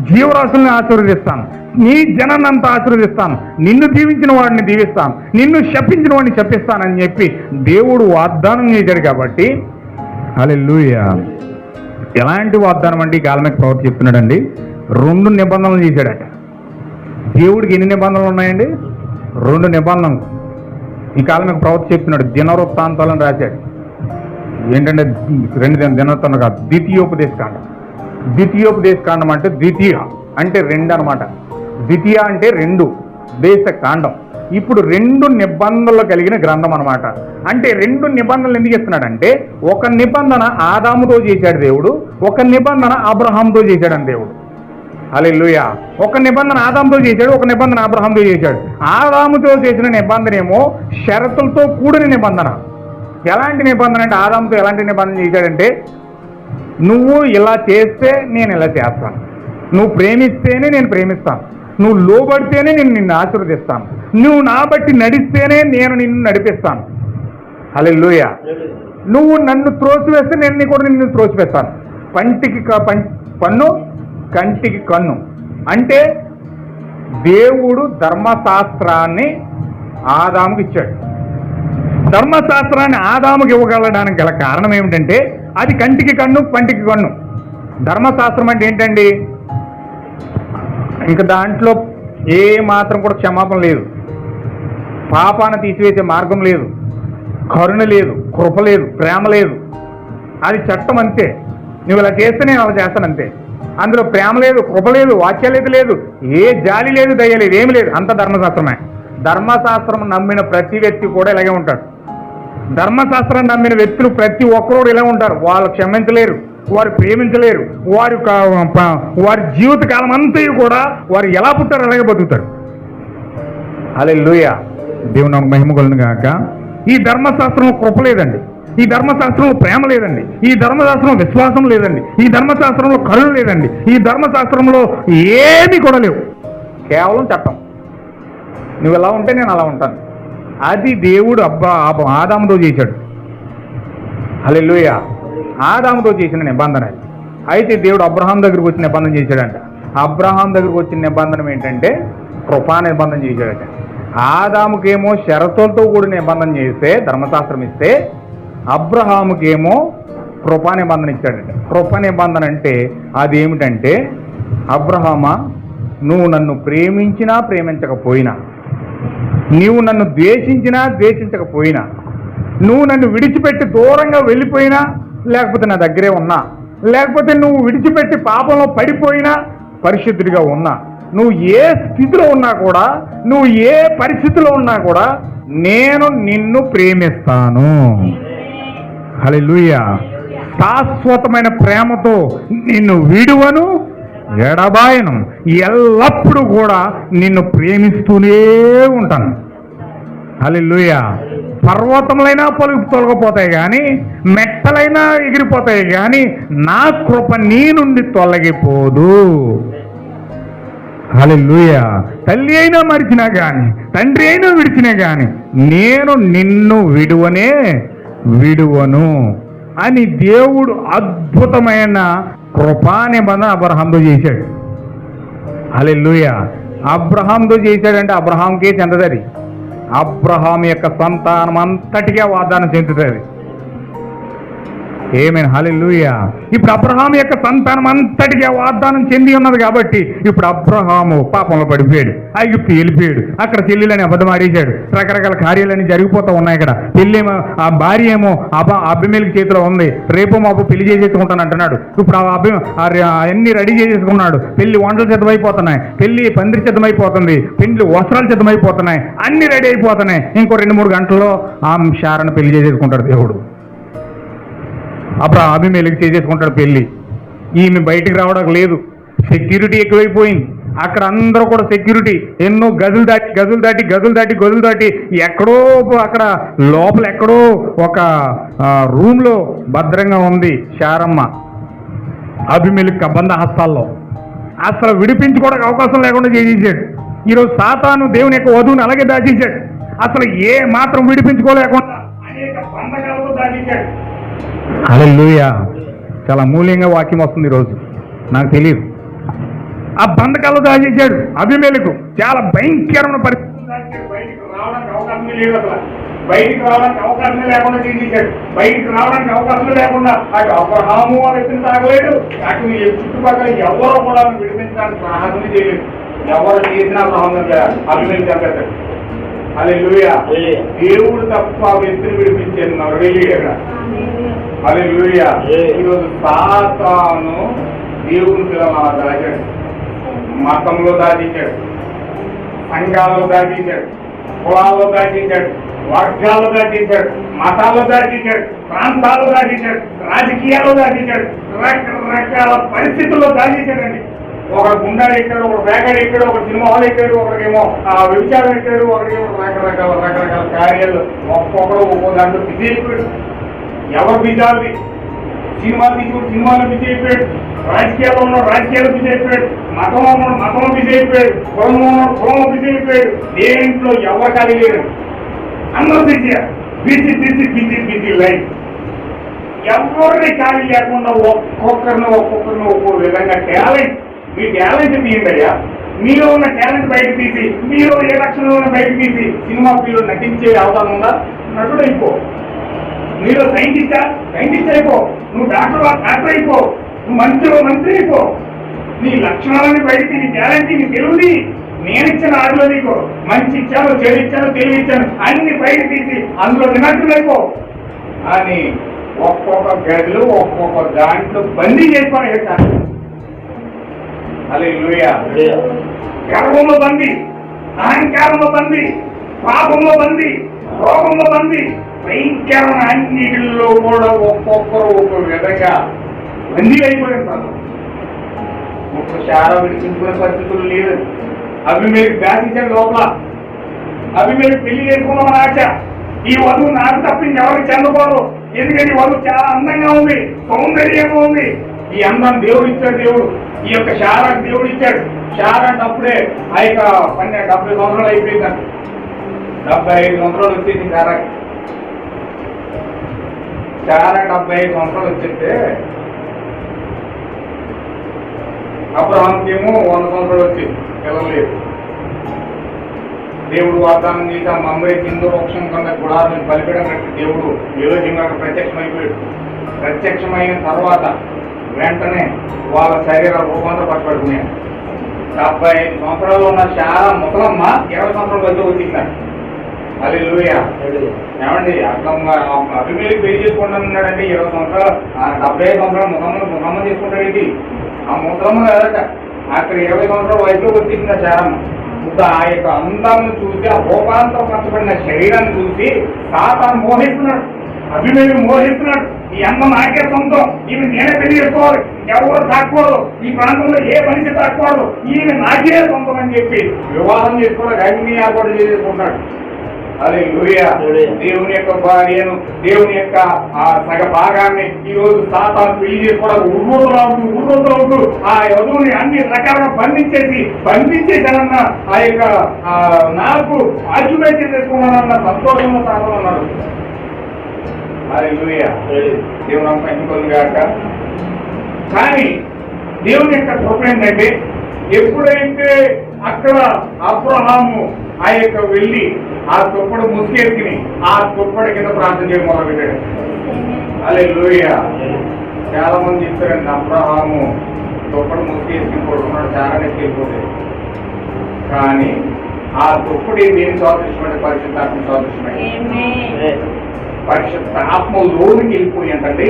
జీవరాశుల్ని ఆశీర్వదిస్తాను, నీ జనాన్నంతా ఆశీర్వదిస్తాను, నిన్ను దీవించిన వాడిని దీవిస్తాను, నిన్ను శపించిన వాడిని శపిస్తానని చెప్పి దేవుడు వాగ్దానం చేశాడు కాబట్టి. హల్లెలూయా. ఎలాంటి వాగ్దానం అండి? కాలమేక ప్రవక్త చెప్తున్నాడండి, 2 నిబంధనలు చేశాడట. దేవుడికి ఎన్ని నిబంధనలు ఉన్నాయండి? 2 నిబంధనలు. ఈ కాలమేక ప్రవక్త చెప్తున్నాడు, దినవృత్తాంతాలను రాశాడు. ఏంటంటే 2 దినవృత్తాలు కాదు, ద్వితీయోపదేశకాండం అంటే ద్వితీయ అంటే 2 అనమాట. ద్వితీయ అంటే 2 దేశ కాండం. ఇప్పుడు 2 నిబంధనలు కలిగిన గ్రంథం అనమాట. అంటే 2 నిబంధనలు ఎందుకు ఇస్తున్నాడంటే, ఒక నిబంధన ఆదాముతో చేశాడు దేవుడు, ఒక నిబంధన అబ్రహాంతో చేశాడని దేవుడు. హల్లెలూయా. ఒక నిబంధన ఆదాముతో చేశాడు, ఒక నిబంధన అబ్రహాంతో చేశాడు. ఆదాముతో చేసిన నిబంధన ఏమో షరతులతో కూడిన నిబంధన. ఎలాంటి నిబంధన అంటే, ఆదాముతో ఎలాంటి నిబంధన చేశాడంటే, నువ్వు ఇలా చేస్తే నేను ఇలా చేస్తాను, నువ్వు ప్రేమిస్తేనే నేను ప్రేమిస్తాను, నువ్వు లోబడితేనే నేను నిన్ను ఆశీర్వదిస్తాను, నువ్వు నా బట్టి నడిస్తేనే నేను నిన్ను నడిపిస్తాను. హల్లెలూయా. నువ్వు నన్ను త్రోసివేస్తే నేను కూడా నిన్ను త్రోసివేస్తాను. పంటికి పన్ను, కంటికి కన్ను. అంటే దేవుడు ధర్మశాస్త్రాన్ని ఆదాముకి ఇచ్చాడు. ధర్మశాస్త్రాన్ని ఆదాముకి ఇవ్వగలడానికి గల కారణం ఏమిటంటే, అది కంటికి కన్ను, పంటికి కన్ను. ధర్మశాస్త్రం అంటే ఏంటండి? ఇంకా దాంట్లో ఏ మాత్రం కూడా క్షమాపణ లేదు, పాపాన్ని తీసివేసే మార్గం లేదు, కరుణ లేదు, కృప లేదు, ప్రేమ లేదు. అది చట్టం అంతే. నువ్వు ఇలా చేస్తే నేను అలా చేస్తాను అంతే. అందులో ప్రేమ లేదు, కృప లేదు, వాక్యాలేదు లేదు, ఏ జాలి లేదు, దయ లేదు, ఏమి లేదు. అంత ధర్మశాస్త్రమే. ధర్మశాస్త్రం నమ్మిన ప్రతి వ్యక్తి కూడా ఇలాగే ఉంటాడు. ధర్మశాస్త్రం నమ్మిన వ్యక్తులు ప్రతి ఒక్కరు ఇలా ఉంటారు. వాళ్ళు క్షమించలేరు, వారు ప్రేమించలేరు, వారి జీవితకాలం అంతా కూడా వారు ఎలా పుట్టారు అలాగే బతుకుతారు. హల్లెలూయా. దేవుని మహిమ కలుగును గాక. ఈ ధర్మశాస్త్రంలో కృప లేదండి, ఈ ధర్మశాస్త్రంలో ప్రేమ లేదండి, ఈ ధర్మశాస్త్రంలో విశ్వాసం లేదండి, ఈ ధర్మశాస్త్రంలో కరుణ లేదండి, ఈ ధర్మశాస్త్రంలో ఏమీ కూడా లేవు, కేవలం చట్టం. నువ్వు ఎలా ఉంటే నేను అలా ఉంటాను. అది దేవుడు ఆదాముతో చేశాడు. హల్లెలూయా. ఆదాముతో చేసిన నిబంధన అది. అయితే దేవుడు అబ్రహాం దగ్గరికి వచ్చి నిబంధన చేశాడంట. అబ్రహాం దగ్గరికి వచ్చిన నిబంధన ఏంటంటే కృపా నిబంధన చేశాడట. ఆదాముకేమో షరతులతో కూడిన నిబంధన చేస్తే, ధర్మశాస్త్రం ఇస్తే, అబ్రహాముకేమో కృపా నిబంధన ఇచ్చాడట. కృపా నిబంధన అంటే అదేమిటంటే, అబ్రహామా, నువ్వు నన్ను ప్రేమించినా ప్రేమించకపోయినా, నీవు నన్ను ద్వేషించినా ద్వేషించకపోయినా, నువ్వు నన్ను విడిచిపెట్టి దూరంగా వెళ్ళిపోయినా, లేకపోతే నా దగ్గరే ఉన్నా, లేకపోతే నువ్వు విడిచిపెట్టి పాపంలో పడిపోయినా, పరిశుద్ధుడిగా ఉన్నా, నువ్వు ఏ స్థితిలో ఉన్నా కూడా, నువ్వు ఏ పరిస్థితిలో ఉన్నా కూడా నేను నిన్ను ప్రేమిస్తాను. హల్లెలూయా. శాశ్వతమైన ప్రేమతో నిన్ను విడువను, ఎడబాయను, ఎల్లప్పుడూ కూడా నిన్ను ప్రేమిస్తూనే ఉంటాను. హల్లెలూయా. పర్వతములైనా తొలగిపోతాయి కానీ, మెట్టలైనా ఎగిరిపోతాయి కానీ, నా కృప నీ నుండి తొలగిపోదు. హల్లెలూయా. తల్లి అయినా మరిచినా కానీ, తండ్రి అయినా విడిచినా కానీ, నేను నిన్ను విడువను అని దేవుడు అద్భుతమైన కృపా నిబంధన అబ్రహాంతో చేశాడు. హల్లెలూయా. అబ్రహాంతో చేశాడంటే అబ్రహాంకే చెందదది. అబ్రహాం యొక్క సంతానం అంతటిగా వాగ్దానం చెందుతుంది. ఆమేన్. హల్లెలూయా. ఇప్పుడు అబ్రహాం యొక్క సంతానం అంతటిగా వాగ్దానం చెంది ఉన్నది కాబట్టి ఇప్పుడు అబ్రహాము పాపంలో పడిపోయాడు, ఐగుప్తు వెళ్ళిపోయాడు, అక్కడ చెల్లెలని అబద్ధం ఆడేశాడు, రకరకాల కార్యాలన్నీ జరిగిపోతూ ఉన్నాయి. ఇక్కడ పెళ్ళేమో ఆ భార్య ఏమో అభిమేలకి చేతిలో ఉంది, రేపు మాపు పెళ్లి చేసేసుకుంటాను అంటున్నాడు. ఇప్పుడు అన్ని రెడీ చేసేసుకున్నాడు, పెళ్లి వంటలు సిద్ధమైపోతున్నాయి, పెళ్లి పందిరి సిద్ధమైపోతుంది, పెళ్లి వస్త్రాలు సిద్ధమైపోతున్నాయి, అన్ని రెడీ అయిపోతున్నాయి. ఇంకో 2-3 గంటల్లో ఆ శారను పెళ్లి చేసేసుకుంటాడు దేవుడు. అప్పుడు అభిమేలకి చేసేసుకుంటాడు పెళ్లి. ఈమె బయటికి రావడానికి లేదు, సెక్యూరిటీ ఎక్కువైపోయింది. అక్కడ అందరూ కూడా సెక్యూరిటీ, ఎన్నో గదులు దాటి ఎక్కడో అక్కడ లోపల ఎక్కడో ఒక రూమ్లో భద్రంగా ఉంది శారమ్మ, అభిమేలకి బంధ హస్తాల్లో. అసలు విడిపించుకోవడానికి అవకాశం లేకుండా చేసేసాడు. ఈరోజు సాతాను దేవుని యొక్క వధువుని అలాగే దాచేశాడు. అసలు ఏ మాత్రం విడిపించుకోలేకుండా అనేక బంధకాలతో దాచేశాడు. హల్లెలూయా. చాలా మూల్యంగా వాక్యం వస్తుంది ఈరోజు, నాకు తెలియదు. ఆ బంధకాలు దాచేశాడు అభిమేలకు. చాలా భయంకరమైన పరిస్థితులు దాచేశాడు. బయటికి రావడానికి అవకాశమే లేదు. అసలు బయటికి రావడానికి అవకాశమే లేకుండా చేసేసాడు. బయటికి రావడానికి అవకాశమే లేకుండా అటు అబ్రహాము ఆ వ్యక్తిని తాగలేడు, అటు చుట్టుపక్కల ఎవరో కూడా విడిపించడానికి సాహసం చేయలేదు. ఎవరు చేసినా అభిమేలు చంపేశాడు. హల్లెలూయా. దేవుడు తప్ప ఆ వ్యక్తిని విడిపించాడు నరవేయగా. హల్లెలూయా. ఈరోజు సాతాను దేవుని పిల్లలు దాచాడు, మతంలో దాచేశాడు, సంఘాల్లో దాచేశాడు, కులాల్లో దాచేశాడు, వర్గాల్లో దాచేశాడు, మతాల్లో దాచేశాడు, ప్రాంతాల్లో దాచేశాడు, రాజకీయాల్లో దాచేశాడు, రకరకాల పరిస్థితుల్లో దాచేశాడండి. ఒక గుండాలు ఎక్కాడు, ఒక వేగాడు ఎక్కాడు, ఒక సినిమా హాల్ ఎక్కాడు, ఒకరికేమో వ్యభిచారం ఎక్కాడు, ఒకరికేమో రకరకాల కార్యాలు. ఒక్కొక్కడు ఒక్కో దాంట్లో బిజీ అయిపోయాడు. ఎవరు బిజీ? సినిమాలు తీసుకుని సినిమాలో బిజీ అయిపోయాడు, రాజకీయాల్లో ఉన్నాడు రాజకీయాల్లో బిజీ అయిపోయాడు, మతంలో ఉన్నాడు మతంలో బిజీ అయిపోయాడు, కులంలో ఉన్నాడు కులంలో బిజీ అయిపోయాడు. దేంట్లో ఎవరు ఖాళీ లేరు, అందరూ బిజీ బిజీ లైఫ్. ఎవరిని ఖాళీ లేకుండా ఒక్కొక్కరిని ఒక్కో విధంగా టాలెంట్. మీ టాలెంట్ తీయండి అయ్యా. మీలో ఉన్న టాలెంట్ బయట తీసి, మీలో ఏ లక్షణంలో ఉన్న బయట తీసి సినిమా ఫీల్డ్ నటించే అవసరం ఉందా? నటుడు అయిపో. మీలో సైంటిస్ట్ అయిపో. నువ్వు డాక్టర్ అయిపో. నువ్వు మంత్రి అయిపో. నీ లక్షణాలని బయటికి, నీ టాలెంట్, నీ తెలివిని నేనిచ్చిన ఆటలో నీకు మంచి ఇచ్చాను, చెడు ఇచ్చాను, తెలివి ఇచ్చాను, అన్ని బయట తీసి అందులో నిమగ్నమైపో అని ఒక్కొక్క గదిలో ఒక్కొక్క దాంట్లో బందీ చేసుకొని పెట్టాను. హల్లెలూయా. గర్వంలో బందీ, అహంకారంలో బందీ, పాపంలో బందీ, రోగంలో బందీ, భయంకరమైన అన్నిటిలో కూడా ఒక్కొక్కరు ఒక్కొక్క విధంగా బందీ అయిపోయింటారు. ఒక్కొక్క చాలా విడిపించుకునే పరిస్థితులు లేదు. అభిమేలకు దాచించాడు లోపల. అభిమేలకు పెళ్లి చేసుకున్నామని ఆశ, ఈ వధువు నాకు తప్పించి ఎవరికి చెందకూడదు. ఎందుకంటే ఈ వధువు చాలా అందంగా ఉంది, సౌందర్యంగా ఉంది. ఈ అందం దేవుడు ఇచ్చాడు. దేవుడు ఈ యొక్క శారాకు దేవుడు ఇచ్చాడు. శారా అంటే అప్పుడే ఆ యొక్క 70 సంవత్సరాలు అయిపోయిందంట. 75 సంవత్సరాలు వచ్చింది శారాకి. శారా 75 సంవత్సరాలు వచ్చేస్తే అబ్రహాంకేమో 100 సంవత్సరాలు వచ్చింది, పిల్లలు లేదు. దేవుడు వాగ్దానం చేసి ఆ మంబై కింద వృక్షం కింద గుడాలను బలిపీడం కట్టి దేవుడు ఏలోహింగా ప్రత్యక్షమైపోయాడు. ప్రత్యక్షమైన తర్వాత వెంటనే వాళ్ళ శరీర రూపాంతరపరచబడుకున్నాయి. 75 సంవత్సరాలు ఉన్న శారా ముసలమ్మ 20 సంవత్సరాల వద్ద వచ్చిందంట. హల్లెలూయా. ఏమండి అర్థంగా అభిమేలకు పెళ్లి చేసుకుంటానన్నాడంటే 20 సంవత్సరాలు 75 సంవత్సరాలు ముసలమ్మ చేసుకుంటాడేంటి? ఆ ముసలమ్మ కదట అక్కడ 20 సంవత్సరాల వయసులో వచ్చింది ఆ శారమ్మ. ఇప్పుడు ఆ యొక్క అందాన్ని చూసి ఆ రూపాంతరపరచబడిన శరీరాన్ని చూసి సాతాను మోహిస్తున్నాడు, అభిమేలు మోహిస్తున్నాడు. ఈ అమ్మ నాకే సొంతం, ఈమె నేనే పెళ్లి చేసుకోవాలి, ఎవరు తాకూడదు, ఈ ప్రాంతంలో ఏ మనిషి తాకూడదు, ఈమె నాకే సొంతం అని చెప్పి వివాహం చేసుకోవడానికి అన్ని ఏర్పాటు చేసుకుంటాడు. హల్లెలూయా. దేవుని యొక్క భార్యను, దేవుని యొక్క ఆ సగ భాగాన్ని ఈ రోజు సాతాను పెళ్లి చేసుకోవడానికి ఉర్రోతులవుతూ ఆ వధువుని అన్ని రకాలుగా బంధించేసానన్న ఆ యొక్క నాకు ఆక్యుపేట్ చేసుకున్నానన్న సంతోషంలో సాధన ఉన్నాడు. హల్లెలూయా. దేవుని పెంచుకొని గాక. కానీ దేవుని యొక్క కృప ఏంటంటే ఎప్పుడైతే అక్కడ అబ్రహాము ఆ యొక్క వెళ్ళి ఆ తుప్పడు ముసుగేసుకుని ఆ తుప్పడి కింద ప్రార్థన చేయడం మొదలుపెట్టాడు. హల్లెలూయా. చాలా మంది చెప్తారండి అబ్రహాము తుప్పడు ముసుగేసుకుని పడుకున్నాడు, చాలా నెక్కిపోతే. కానీ ఆ తుప్పడి దేని సాదృశ్యమంటే పరిశుద్ధాత్మ సాదృశ్యమే. పరిశుద్ధాత్మ లోనికి వెళ్ళిపోయి అంటే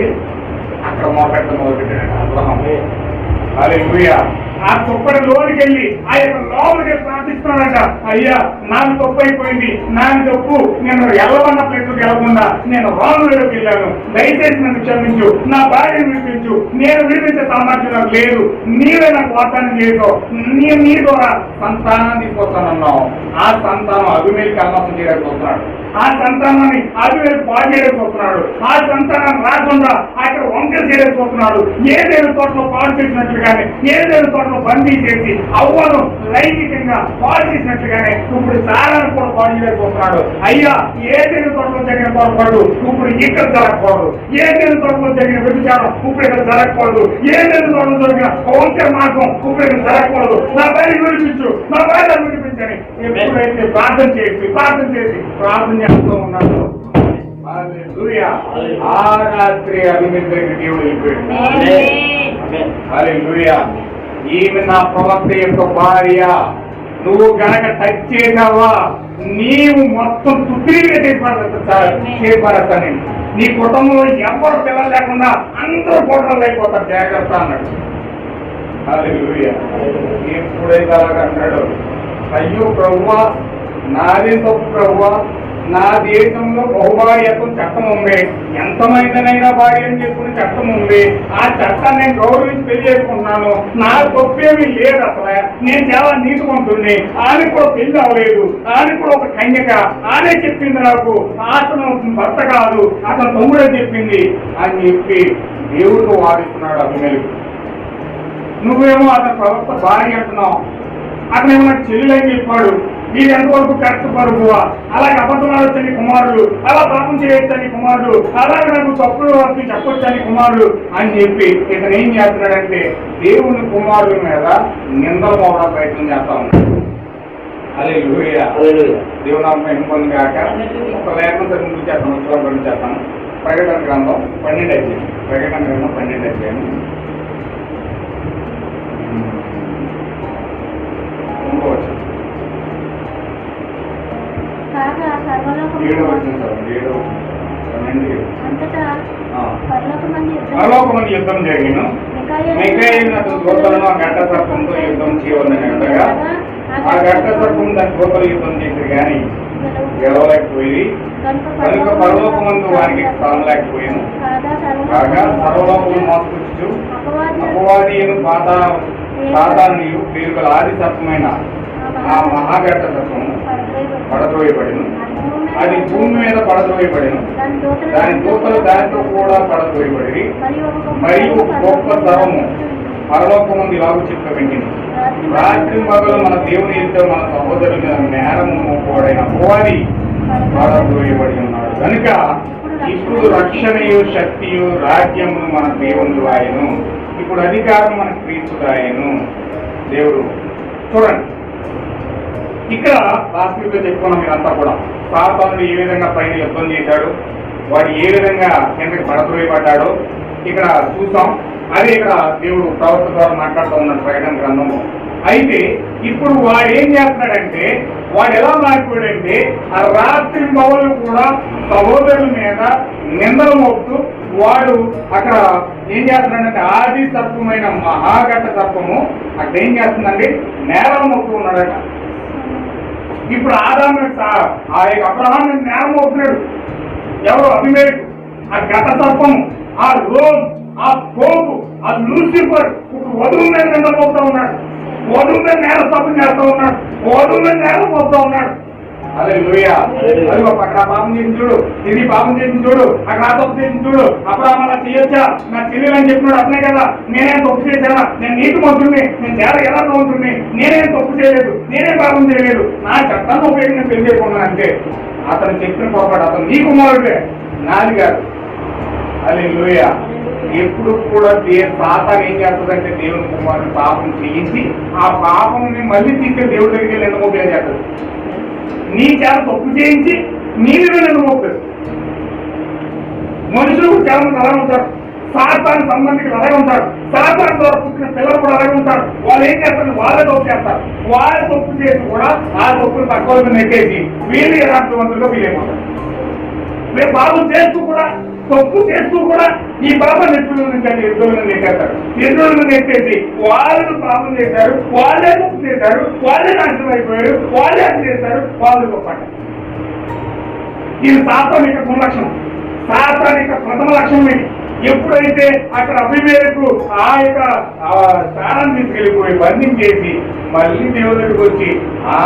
అక్కడ మొదలుపెట్టాడు అబ్రహాము. హల్లెలూయా. ఆ తుప్పడి లోనికి వెళ్ళి ఆ యొక్క లోపలికి ప్రార్థిస్తున్నాడంట. అయ్యా నాకు తప్పు అయిపోయింది, నాకు తప్పు, నేను ఎల్లవన్న ప్లేస్కి వెళ్ళకుండా నేను రానులోకి వెళ్ళాను, దయచేసి నన్ను క్షమించు, నా భార్యను విడిపించు, నేను విడిపించే సామర్థ్యం నాకు లేదు, నీవే నాకు వాగ్దానం చేసావు, నీ ద్వారా సంతానాన్ని తీసుకొస్తానన్నావు. ఆ సంతానం అభిమేలికి అల్లాసం చేయడానికి వస్తున్నాడు. ఆ సంతానాన్ని అభిమేలికి బాగు చేయడానికి వస్తున్నాడు. ఆ సంతానాన్ని రాకుండా అక్కడ వంకలు చేయడానికి వస్తున్నాడు. ఏదైనా తోటలో పాడు చేసినట్లుగానే, ఏదైనా తోటలో బందీ చేసి అవ్వను లైంగికంగా పాడు చేసినట్లుగానే ఇప్పుడు సారాన్ని కూడా పాడు చేయలేకపోతున్నాడు. అయ్యా ఏదైనా తోటలో జరిగిన పొరపాటు ఇప్పుడు ఇక్కడ జరగకూడదు, ఏదైనా తోటలో జరిగిన వ్యభిచారం ఇప్పుడు ఇక్కడ జరగకూడదు, ఏదైనా తోటలో జరిగిన వంకర మార్గం ఇప్పుడు ఇక్కడ జరగకూడదు, నా భార్య విడిపించు, నా భార్య విడిపించని ఎప్పుడైతే ప్రార్థన ప్రార్థన చేస్తూ ఉన్నాడు. ఆ రాత్రి అభిమిత్రుడికి దేవుడు వెళ్ళిపోయాడు. హల్లెలూయా. ఈమె నా ప్రవక్త యొక్క భార్య, నువ్వు గనక టచ్ చేసావా నీవు మొత్తం తుత్రీగా చేపడతా. నేను నీ కుటుంబంలో ఎవరు పిల్లలు లేకుండా అందరూ కోటలు అయిపోతారు, జాగ్రత్త అన్నాడు. హల్లెలూయా. ఎప్పుడైతే అలాగంటాడు, అయ్యో ప్రభువా నాదే తప్పు ప్రభువా, నా దేశంలో బహుభార్యత్వం చట్టం ఉంది, ఎంతమందినైనా భార్యను చేసుకునే చట్టం ఉంది, ఆ చట్టాన్ని నేను గౌరవించి పెళ్లి చేసుకుంటున్నాను, నా తప్పేమీ లేదు, అసలు నేను చాలా నీతివంతుడిని, ఆమె కూడా పెళ్లి అవ్వలేదు, ఆమె కూడా ఒక కన్యక, ఆమె చెప్పింది నాకు అతను భర్త కాదు అతను తమ్ముడే చెప్పింది అని చెప్పి దేవుడితో వాదిస్తున్నాడు అభిమేలకు. నువ్వేమో అతని ప్రవక్త భార్య అంటున్నావు, అతనేమో నాకు చెల్లెలని చెప్పాడు, మీరు ఎంతవరకు కరెక్ట్ పరుగువా, అలాగే అబద్ధం ఆడొచ్చని కుమారుడు, అలా పాపం చేయొచ్చని కుమారుడు, అలాగే నాకు తప్పులు వచ్చి చెప్పొచ్చని కుమారుడు అని చెప్పి ఇతను ఏం చేస్తున్నాడంటే దేవుని కుమారుడి మీద నిందలు మోపడానికి ప్రయత్నం చేస్తా ఉన్నాడు. హల్లెలూయా. దేవుని నామం పొంది కాక. ఒక లేఖనం సరిగ్గా చేస్తాను, ఉత్సవం చేస్తాను. ప్రకటన గ్రంథం 12 అధ్యాయం. ప్రకటన గ్రంథం 12 అధ్యాయం. పరలోకమందు యుద్ధం జరిగిన మిఖాయేలు దూతలను ఆ ఘట్ట సర్పంతో యుద్ధం చేయవలని అనగా ఆ ఘట్ట సర్పం దాని దూతలు యుద్ధం చేసి కానీ గెలవలేకపోయి కనుక పరలోకమందు వారికి స్థలం లేకపోయాను. కాగా సర్వలోకము మోసపుచ్చు అపవాది సాతాను పేరు గల ఆది సర్పమైన ఆ మహాఘట సర్పము పడద్రోయబడిను, అది భూమి మీద పడద్రోయబడిను, దాని దూతలు దానితో కూడా పడద్రోయబడి, మరియు ఒక గొప్ప తరము పరలోకముందు ఇలాగూ చెప్పబడింది, రాత్రి పగలు మన దేవుని ఎదుట మన సహోదరుల మీద నేరము మోపబడిన అపవాది పడద్రోయబడి ఉన్నాడు కనుక ఇప్పుడు రక్షణయు శక్తియు రాజ్యము మన దేవుని ఆయను, ఇప్పుడు అధికారం మన క్రీస్తు ఆయను. దేవుడు చూడండి, ఇక్కడ రాష్ట్రంలో చెప్పుకున్నాం మీరంతా కూడా, సాతానుడు ఏ విధంగా పైన యుద్ధం చేశాడు, వాడు ఏ విధంగా కిందకి పడద్రోయబడ్డాడో ఇక్కడ చూసాం. అదే ఇక్కడ దేవుడు ప్రవక్త ద్వారా మాట్లాడుతూ ఉన్నాడు ప్రకటన గ్రంథంలో. అయితే ఇప్పుడు వాడు ఏం చేస్తున్నాడంటే, వాడు ఎలా మారిపోయాడంటే ఆ రాత్రి పగలు కూడా సహోదరుల మీద నిందలు మోపుతూ వాడు అక్కడ ఏం చేస్తున్నాడంటే ఆది సర్పమైన మహాఘట సర్పము అక్కడ ఏం చేస్తుందండి, నేరం మోపుతూ ఉన్నాడట. ఇప్పుడు ఆదాము ఆ యొక్క అబ్రహాం నేరం మోపుతున్నాడు ఎవరు, అభిమేలకు. ఆ ఘట సర్పము, ఆ రోమ్, ఆ కోపు, ఆ లూసిఫర్ ఇప్పుడు వధువు మీద నిందపోతా ఉన్నాడు, వధువు మీద నేరస్థాపన చేస్తా ఉన్నాడు, వధువు మీద నేరం పోతా ఉన్నాడు. అదే లూయా, అది అక్కడ పాపం చేసి చూడు, ఇది పాపం చేసి చూడు, అక్కడ ఆ తప్పు చేసి చూడు, అబ్రహాం అలా చేయొచ్చా, నా చెల్లెలని చెప్పినాడు అతనే కదా, నేనేం తప్పు చేశానా, నేను నీతి మంత్రుని, నేను చాలా ఎలా మంత్రుని, నేనేం తప్పు చేయలేదు, నేనేం పాపం చేయలేదు, నా చట్టాన్ని ఉపయోగం నేను పెళ్లి చేసుకున్నాను అంటే అతను చెప్పిన పొరపాటు, అతను నీ కుమారుడే నాది కాదు. అదే లూయా, ఎప్పుడు కూడా సాతాను ఏం చేస్తుందంటే దేవుని కుమారుని పాపం చేయించి ఆ పాపంని మళ్ళీ తీసుకెళ్ళి దేవుడి దగ్గరికి వెళ్ళి ఎంత ఉపయోగం చేస్తుంది, నీ చేత తప్పు చేయించి నీ మీద నిందమోపుతుంది. మనుషులు చాలా మంది అలాగే ఉంటారు, సాతాను సంబంధికులు అలాగే ఉంటారు, సాతాను ద్వారా పుట్టిన పిల్లలు కూడా అలాగే ఉంటారు. వాళ్ళు ఏం చేస్తారు, వాళ్ళే తప్పు చేస్తారు, వాళ్ళే తప్పు చేసి కూడా ఆ తప్పులు తక్కువ నెట్టేసి వీళ్ళు యథార్థవంతులుగా వీలైపోతారు. మేము బాబు చేస్తూ కూడా తప్పు చేస్తూ కూడా ఈ బాబా నెట్టుల నుంచి ఎదురులను నెట్టేస్తారు, ఎదురులను నెట్టేసి వాళ్ళు పాపం చేశారు, వాళ్ళే తప్పు చేశారు, వాళ్ళే నాశనం అయిపోయారు, వాళ్ళే అది చేశారు, వాళ్ళు గొప్పట. ఇది సాతానిక గుణలక్షణం, సాతానిక ప్రథమ లక్షణం. ఇది ఎప్పుడైతే అక్కడ అభిమేలకు ఆ యొక్క స్థానాన్ని తీసుకెళ్ళిపోయి బంధించేసి మళ్ళీ దేవుడి దగ్గరికి వచ్చి ఆ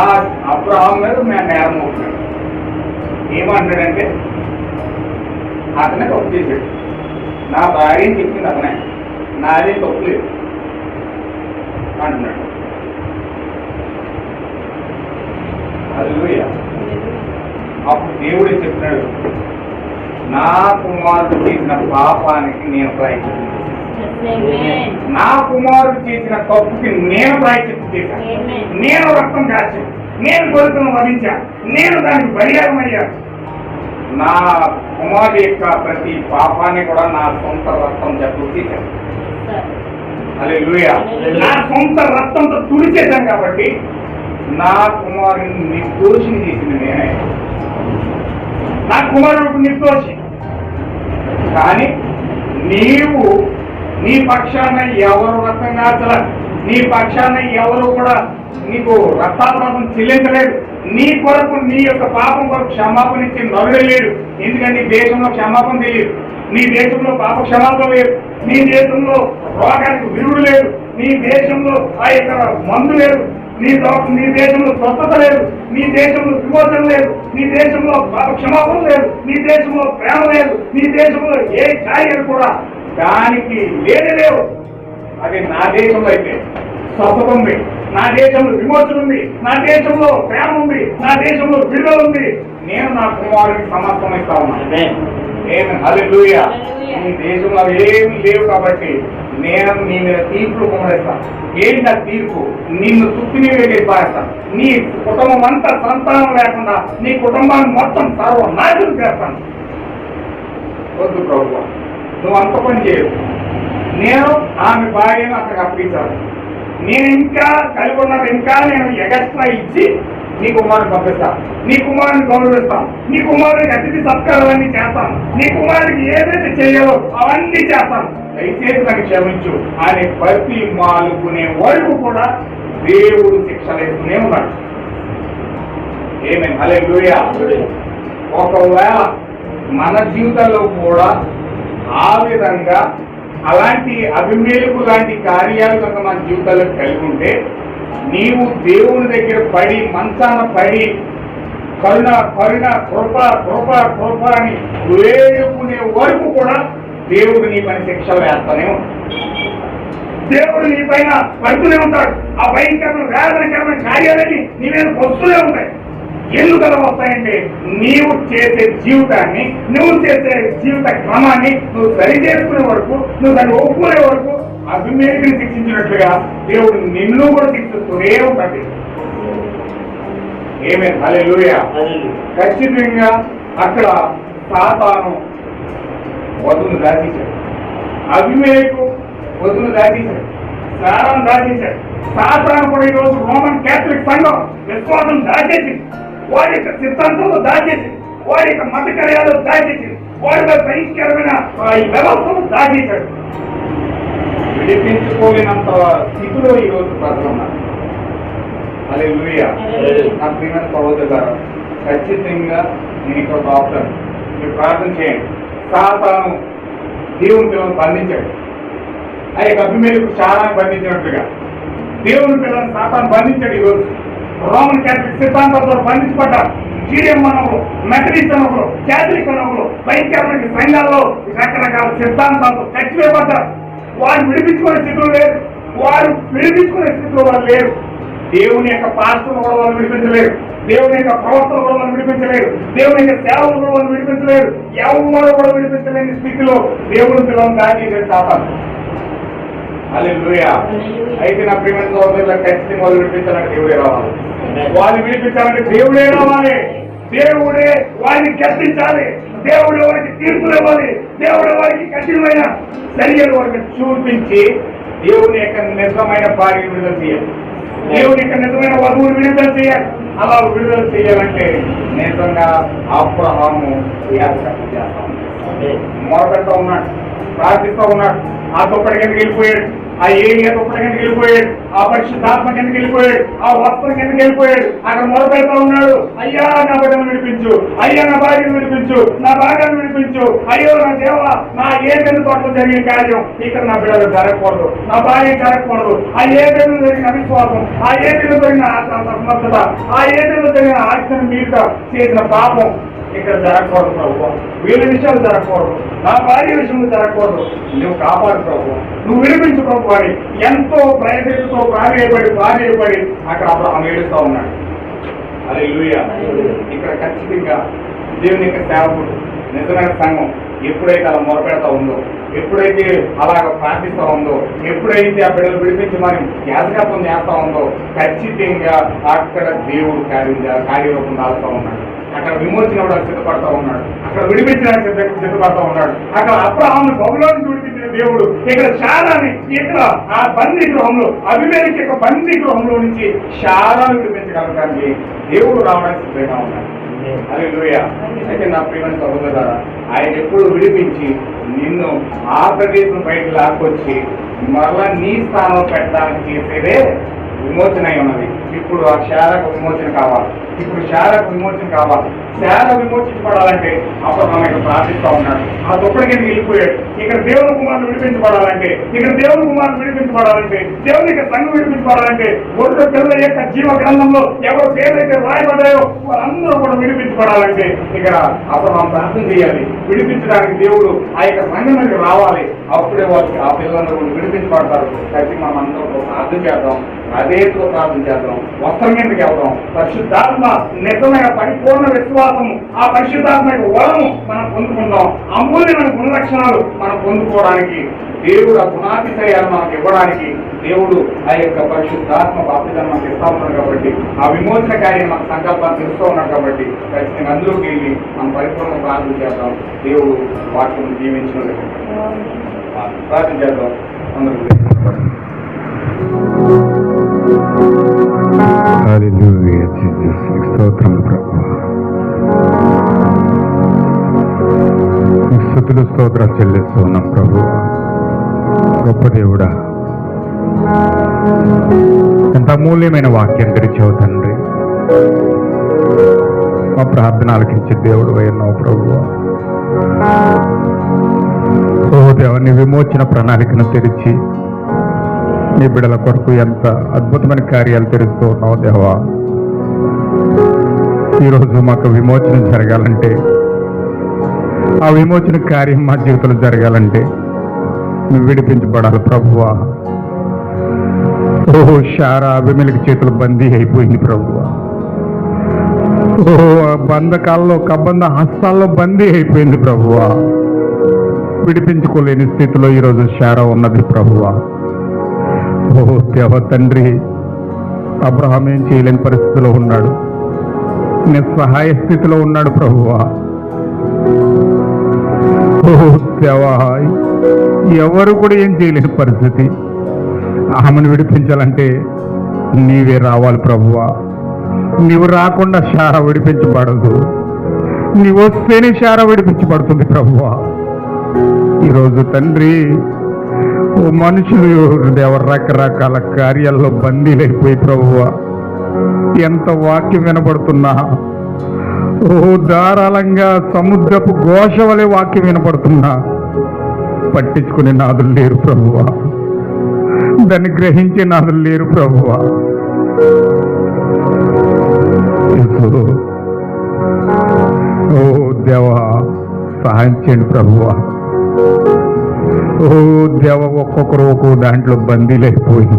అబ్రహాం మీద మేము నేరం అవుతున్నాడు. ఏమంటాడంటే అతనే తప్పు చేశాడు, నా భార్య చెప్పింది అతనే, నాదే తప్పు లేదు అంటున్నాడు. హల్లెలూయా. అప్పుడు దేవుడే చెప్తున్నాడు, నా కుమారుడు చేసిన పాపానికి నేను ప్రాయశ్చిత్తం చేశాను, నా కుమారుడు చేసిన తప్పుకి నేను ప్రాయశ్చిత్తం చేశాను, నేను రక్తం కాచాను, నేను గొలుసును వధించాను, నేను దానికి పరిహారం అయ్యాను. నా కుమారుడు యొక్క ప్రతి పాపాన్ని కూడా నా సొంత రక్తం చేత తీశాను. హల్లెలూయా. నా సొంత రక్తంతో తుడిచేశాను కాబట్టి నా కుమారుని నిర్దోషిని చేసింది నేనే. నా కుమారుడు నిర్దోషి, కానీ నీవు నీ పక్షాన ఎవరు రక్తం కాచల, నీ పక్షాన ఎవరు కూడా నీకు రక్తాపరాధం చెల్లించలేదు, నీ కొరకు నీ యొక్క పాపం కొరకు క్షమాపణ ఇచ్చి నరుడలేడు. ఎందుకంటే నీ దేశంలో క్షమాపణ తెలియదు, నీ దేశంలో పాప క్షమాపణ లేదు, నీ దేశంలో రోగానికి విరుడు లేదు, నీ దేశంలో ఆ యొక్క మందు లేదు, నీ దేశంలో స్వస్థత లేదు, నీ దేశంలో విమోచన లేదు, నీ దేశంలో పాప క్షమాపణ లేదు, నీ దేశంలో ప్రేమ లేదు, నీ దేశంలో ఏ కార్యాలు కూడా దానికి లేవు. అది నా దేశంలో అయితే స్వస్థత ఉంది, నా దేశంలో విమోచన ఉంది, నా దేశంలో ప్రేమ ఉంది, నా దేశంలో విడుదల ఉంది. నేను నా కుమారుడికి సమర్పణిస్తా ఉన్నాను. హల్లెలూయా. నీ దేశంలో ఏమి లేవు కాబట్టి నేను నీ మీద తీర్పులు కుమరేస్తాను. ఏంటి ఆ తీర్పు? నిన్ను తుప్పినీవే పారేస్తాను, నీ కుటుంబం అంతా సంతానం లేకుండా నీ కుటుంబాన్ని మొత్తం సర్వనాశనం చేస్తాను. వద్దు ప్రభువా, నువ్వు అంత పని చేయవు. నేను ఆమె భార్యను అక్కడికి అప్పించాను, నేను ఇంకా కలిగి ఉన్నది ఇంకా నేను ఎగస్ట్రా ఇచ్చి నీ కుమారుని పంపిస్తాను, నీ కుమారుని గౌరవిస్తాను, నీ కుమారుడికి అతిథి సత్కారాలన్నీ చేస్తాను, నీ కుమారుడికి ఏదైతే చేయాలో అవన్నీ చేస్తాను, దయచేసి నాకు క్షమించు అని ప్రతి మాలుకునే వరకు కూడా దేవుడు శిక్షలేస్తూనే ఉన్నాడు. ఆమేన్. హల్లెలూయా. ఒకవేళ మన జీవితంలో కూడా ఆ విధంగా అలాంటి అభిమేలకు లాంటి కార్యాలు కనుక మన జీవితాల్లో కలిగి ఉంటే నీవు దేవుని దగ్గర పడి మంచాన పడి కరుణ కరుణ కృప కృప కృప అని వేడుకునే వరకు కూడా దేవుడు నీ పైన శిక్ష వేస్తానే ఉంటాడు. దేవుడు నీ పైన పడుతూనే ఉంటాడు. ఆ భయంకరమైన వేదనకరమైన కార్యాలన్నీ నీ మీద వస్తూనే ఉంటాయి. ఎందుకు అలా వస్తాయంటే నీవు చేసే జీవితాన్ని, నువ్వు చేసే జీవిత క్రమాన్ని నువ్వు సరి చేసుకునే వరకు, నువ్వు దాన్ని ఒప్పుకునే వరకు అభిమేకుని శిక్షించినట్లుగా దేవుడు నిన్ను కూడా శిక్షిస్తూనే ఉంటాడు. ఏమే హల్లెలూయా. ఖచ్చితంగా అక్కడ సాతాను వధువును దాచేశాడు, అభిమేకు వధువును దాచేశాడు, సారాను దాచేశాడు. సాతాను కూడా ఈరోజు రోమన్ క్యాథలిక్ సంఘం విశ్వాసం దాచేసింది, వాడి యొక్క సిద్ధాంతంలో దాచేసింది, వాడి యొక్క మత కార్యాలు దాచేసింది, వాడి యొక్క భయంకరమైన ఈ వ్యవస్థను దాచేశాడు. విడిపించుకోలేనంత స్థితిలో ఈరోజు ప్రజలు ఉన్నారు. హల్లెలూయా. నా ప్రియమైన సహోదరులారా, ఖచ్చితంగా నేను ఇక్కడ ఆపుతాను. మీరు ప్రార్థన చేయండి. సాతాను దేవుని పిల్లలను బంధించాడు. ఆ యొక్క అభిమేలకు చారాన్ని బంధించినట్లుగా దేవుని పిల్లలను సాతాను బంధించాడు. ఈరోజు రోమన్ క్యాథలిక్ సిద్ధాంతాలతో బంధించబడ్డారు. జీడియం మనవులు, మెథడిస్ట్ అనవులు, క్యాథలిక్ అనవులు, భయంకరమైన సంఘాల్లో రకరకాల సిద్ధాంతాలతో కట్టివేయబడ్డారు. వారు విడిపించుకునే స్థితిలో లేరు, వారు విడిపించుకునే స్థితిలో వారు లేరు. దేవుని యొక్క పాస్టర్లు కూడా వాళ్ళు విడిపించలేరు, దేవుని యొక్క ప్రవర్తన కూడా వాళ్ళు విడిపించలేరు, దేవుని యొక్క సేవలు కూడా వాళ్ళు విడిపించలేరు. ఎవరు కూడా విడిపించలేని స్థితిలో దేవుని పిల్లలను దాచేసాడు సాతాను. హల్లెలూయా. అయితే నా ప్రియమైన సోదరులకు ఖచ్చితంగా వాళ్ళు విడిపించాలంటే దేవుడే రావాలి. వాళ్ళు విడిపించాలంటే దేవుడే రావాలి. దేవుడే వారిని గద్దించాలి, దేవుడే వారికి తీర్పులు ఇవ్వాలి, దేవుడే వారికి కఠినమైన చర్యలు వారికి చూపించి దేవుని యొక్క నిజమైన భార్యను విడుదల చేయాలి, దేవుని యొక్క నిజమైన వధువుని విడుదల చేయాలి. అలా విడుదల చేయాలంటే నిజంగా అబ్రహాము యాజకత్వం చేస్తాం, మొరపెడతా ఉన్నాడు, ప్రార్థిస్తూ ఉన్నాడు. ఆ దుప్పటి కిందకి వెళ్ళిపోయాడు, ఆ ఏరియా దుప్పటి కిందకి వెళ్ళిపోయాడు, ఆ పరిశుద్ధాత్మ కిందకి వెళ్ళిపోయాడు, ఆ వస్త్రం కిందకి వెళ్ళిపోయాడు. అక్కడ మొరపెడతా ఉన్నాడు, అయ్యా నా బిడ్డను విడిపించు, అయ్యా నా భార్యను విడిపించు, నా భార్యను విడిపించు, అయ్యో నా దేవ, నా ఏదైనా తోటలో జరిగిన కార్యం ఇక్కడ నా బిడ్డలు జరగకూడదు, నా భార్య జరగకూడదు. ఆ ఏదైనా జరిగిన అవిశ్వాసం, ఆ ఏదైనా జరిగిన సమర్థత, ఆ ఏదైనా జరిగిన ఆజ్ఞను మీద చేసిన పాపం ఇక్కడ జరగకూడదు ప్రభు, వీళ్ళ విషయాలు జరగకూడదు, నా భార్య విషయంలో జరగకూడదు. నువ్వు కాపాడు ప్రభు, నువ్వు విడిపించు ప్రభు అని ఎంతో ప్రయత్నంతో ప్రాధేయపడి అక్కడ అబ్రహాము ఏడుస్తూ ఉన్నాడు. హల్లెలూయా. ఇక్కడ ఖచ్చితంగా దేవుని యొక్క సేవకుడు, నిజమైన సంఘం ఎప్పుడైతే అలా మొరపెడతా ఉందో, ఎప్పుడైతే అలాగ ప్రార్థిస్తూ ఉందో, ఎప్పుడైతే ఆ బిడ్డలు విడిపించమని యాజకత్వం చేస్తా ఉందో, ఖచ్చితంగా అక్కడ దేవుడు కార్యరూపం దాల్స్తూ ఉన్నాడు. అక్కడ విమోచన కూడా సిద్ధపడతా ఉన్నాడు, అక్కడ విడిపించడానికి సిద్ధపడతా ఉన్నాడు. అక్కడ అబ్రహామును బబులోను విడిపించిన దేవుడు ఇక్కడ శారాని, ఇక్కడ ఆ బందీ గృహంలో, అభిమేలకి యొక్క బందీ గృహంలో నుంచి శారాను విడిపించగలగడానికి దేవుడు రావడానికి సిద్ధంగా ఉన్నాడు. హల్లెలూయా. అయితే నా ప్రియమైన సహోదరులారా, ఆయన ఎప్పుడు విడిపించి నిన్ను ఆ ప్రదేశం బయటకు లాక్కొచ్చి మరలా నీ స్థానంలో పెట్టడానికి చేసేదే విమోచన అయి ఉన్నది. ఇప్పుడు ఆ శారకు విమోచన కావాలి, ఇప్పుడు శారకు విమోచన కావాలి. శార విమోచించబడాలంటే అబ్రహాము ఇక్కడ ప్రార్థిస్తూ ఉన్నాడు. ఆ దుప్పటి కిందకి వెళ్ళిపోయాడు. ఇక్కడ దేవుని కుమారుడు విడిపించబడాలంటే, ఇక్కడ దేవుని కుమారుడు విడిపించబడాలంటే, దేవుని యొక్క సంఘం విడిపించబడాలంటే, ఒడ్డు పిల్లల యొక్క జీవ గ్రంథంలో ఎవరు పేర్లైతే రాయబడ్డాయో వాళ్ళందరూ కూడా విడిపించబడాలంటే ఇక్కడ అబ్రహాము ప్రార్థన చేయాలి. విడిపించడానికి దేవుడు ఆ యొక్క సంఘంలోకి రావాలి. అప్పుడే వాళ్ళకి ఆ పిల్లలందరూ విడిపించబడతారు. కలిసి మనం అందరూ ప్రార్థన చేద్దాం, అదేతో ప్రార్థన చేద్దాం, వస్త్రం మీదకి వెళ్దాం. పరిశుద్ధాత్మ నిజమైన పరిపూర్ణ విశ్వాసము, ఆ పరిశుద్ధాత్మ వరము మనం పొందుకుందాం. అమూల్యమైన గుణలక్షణాలు మనం పొందుకోవడానికి దేవుడు ఆ గుణాతిశయాలు మనకు ఇవ్వడానికి దేవుడు ఆ యొక్క పరిశుద్ధాత్మ బాప్తిజాన్ని మనకు ఇస్తా ఉన్నాడు. కాబట్టి ఆ విమోచన కార్యం మన సంకల్పాన్ని తెలుస్తూ ఉన్నాడు. కాబట్టి ఖచ్చితంగా అందులోకి వెళ్ళి మనం పరిపూర్ణ ప్రార్థన చేద్దాం. దేవుడు వాక్యం జీవించిన ప్రార్థన చేద్దాం. అందరూ హల్లెలూయా. జీసస్ స్తోత్రములు ప్రభువా, స్తుతులు స్తోత్రాలు చెల్లిస్తూ ఉన్నాం ప్రభువా. గొప్ప దేవుడా, ఎంత అమూల్యమైన వాక్యం తెరిచావు తండ్రి. మా ప్రార్థన ఆలకించే దేవుడు అయినావు ప్రభువా. ఓ దేవాన్ని విమోచన ప్రణాళికను తెరిచి నీ బిడ్డల కొరకు ఎంత అద్భుతమైన కార్యాలు తెరుస్తూ ఉన్నావు దేవా. ఈరోజు మాకు విమోచన జరగాలంటే, ఆ విమోచన కార్యం మా జీవితంలో జరగాలంటే నువ్వు విడిపించబడాలి ప్రభువా. ఓ శారా అభిమేలకి చేతులు బందీ అయిపోయింది ప్రభువా. ఓ బంధకాల్లో కబంధ హస్తాల్లో బందీ అయిపోయింది ప్రభువా. విడిపించుకోలేని స్థితిలో ఈరోజు శారా ఉన్నది ప్రభువా. ఓ దేవ తండ్రి, అబ్రహాం ఏం చేయలేని పరిస్థితిలో ఉన్నాడు, నిస్సహాయ స్థితిలో ఉన్నాడు ప్రభువా. ఓ దేవా, ఎవరు కూడా ఏం చేయలేని పరిస్థితి. ఆమెను విడిపించాలంటే నీవే రావాలి ప్రభువా. నీవు రాకుండా శారా విడిపించబడదు, నీవు వస్తేనే శారా విడిపించబడుతుంది ప్రభువా. ఈరోజు తండ్రి, ఓ మనుషులు ఎవరు రకరకాల కార్యాల్లో బందీలైపోయి ప్రభువా, ఎంత వాక్యం వినపడుతున్నా, ఓ ధారాళంగా సముద్రపు ఘోష వలె వాక్యం వినపడుతున్నా పట్టించుకునే నాదులు లేరు ప్రభువా. దాన్ని గ్రహించే నాదులు లేరు ప్రభువా. ఓ దేవా, సహాయం చేయండి ప్రభువా. ఓ దేవ, ఒక్కొక్కరు ఒక్కొక్క దాంట్లో బందీలైపోయి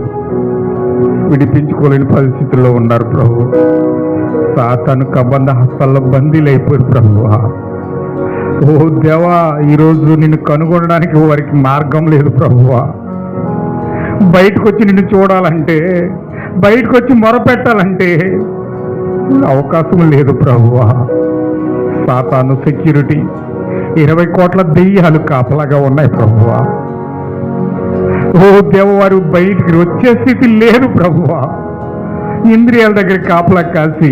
విడిపించుకోలేని పరిస్థితుల్లో ఉన్నారు ప్రభు. సాతాను కబంధ హస్తాల్లో బందీలైపోయి ప్రభువా. ఓ దేవా, ఈరోజు నిన్ను కనుగొనడానికి వారికి మార్గం లేదు ప్రభువా. బయటకు వచ్చి నిన్ను చూడాలంటే, బయటకు వచ్చి మొరపెట్టాలంటే అవకాశం లేదు ప్రభువా. సాతాను సెక్యూరిటీ 20 కోట్ల దెయ్యాలు కాపలాగా ఉన్నాయి ప్రభువా. ఓ దేవ, వారు బయటికి వచ్చే స్థితి లేదు ప్రభువా. ఇంద్రియాల దగ్గర కాపలా కాసి,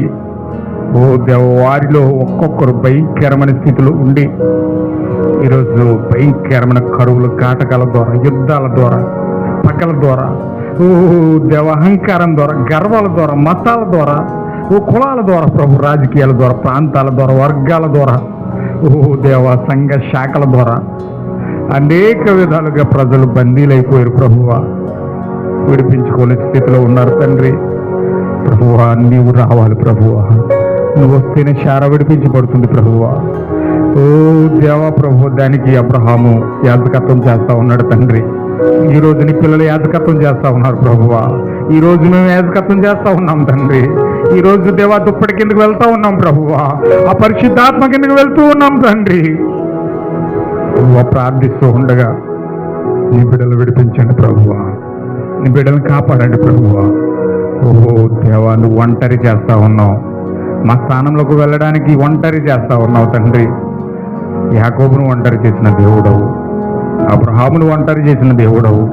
ఓ దేవ, వారిలో ఒక్కొక్కరు భయంకరమైన స్థితిలో ఉండి ఈరోజు భయంకరమైన కరువులు, కాటకాల ద్వారా, యుద్ధాల ద్వారా, పక్కల ద్వారా, ఓ దేవ, అహంకారం ద్వారా, గర్వాల ద్వారా, మతాల ద్వారా, ఓ కులాల ద్వారా ప్రభు, రాజకీయాల ద్వారా, ప్రాంతాల ద్వారా, వర్గాల ద్వారా, ఓ దేవ, సంఘ శాఖల ద్వారా అనేక విధాలుగా ప్రజలు బందీలైపోయారు ప్రభువా. విడిపించుకోలేని స్థితిలో ఉన్నారు తండ్రి. ప్రభువా, నీవు రావాలి ప్రభువా. నువ్వు వస్తేనే శారా విడిపించబడుతుంది ప్రభువా. ఓ దేవా ప్రభు, దానికి అబ్రహాము యాజకత్వం చేస్తా ఉన్నాడు తండ్రి. ఈ రోజు నీ పిల్లలు యాజకత్వం చేస్తా ఉన్నారు ప్రభువా. ఈ రోజు మేము యాజకత్వం చేస్తా ఉన్నాం తండ్రి. ఈ రోజు దేవా దుప్పటి కిందకు వెళ్తా ఉన్నాం ప్రభువా. ఆ పరిశుద్ధాత్మ కిందకు వెళ్తూ ఉన్నాం తండ్రి. ప్రార్థిస్తూ ఉండగా నీ బిడ్డలు విడిపించండి ప్రభువా. నీ బిడ్డలను కాపాడండి ప్రభువా. ఓహో దేవా, నువ్వు ఒంటరి చేస్తా ఉన్నావు. మా స్థానంలోకి వెళ్ళడానికి ఒంటరి చేస్తా ఉన్నావు తండ్రి. యాకోబును ఒంటరి చేసిన దేవుడవు, అబ్రహామును ఒంటరి చేసిన దేవుడవు.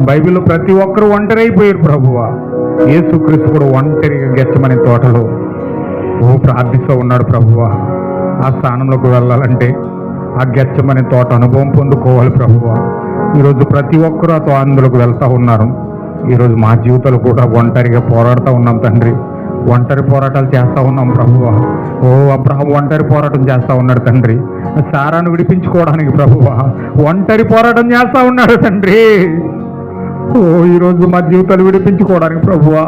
బైబిల్లో ప్రతి ఒక్కరూ ఒంటరి అయిపోయారు ప్రభువా. యేసుక్రీస్తు కూడా ఒంటరిగా గెచ్చమనే తోటలో ప్రార్థిస్తూ ఉన్నాడు ప్రభువా. ఆ స్థానంలోకి వెళ్ళాలంటే ఆ గెచ్చమనే తోట అనుభవం పొందుకోవాలి ప్రభువా. ఈరోజు ప్రతి ఒక్కరూ ఆ అందులోకి వెళ్తూ ఉన్నారు. ఈరోజు మా జీవితాలు కూడా ఒంటరిగా పోరాడుతూ ఉన్నాం తండ్రి. ఒంటరి పోరాటాలు చేస్తూ ఉన్నాం ప్రభువా. ఓ అబ్రహాం ఒంటరి పోరాటం చేస్తూ ఉన్నాడు తండ్రి. శారాను విడిపించుకోవడానికి ప్రభువా ఒంటరి పోరాటం చేస్తూ ఉన్నాడు తండ్రి. ఓ ఈరోజు మా జీవితాలు విడిపించుకోవడానికి ప్రభువా,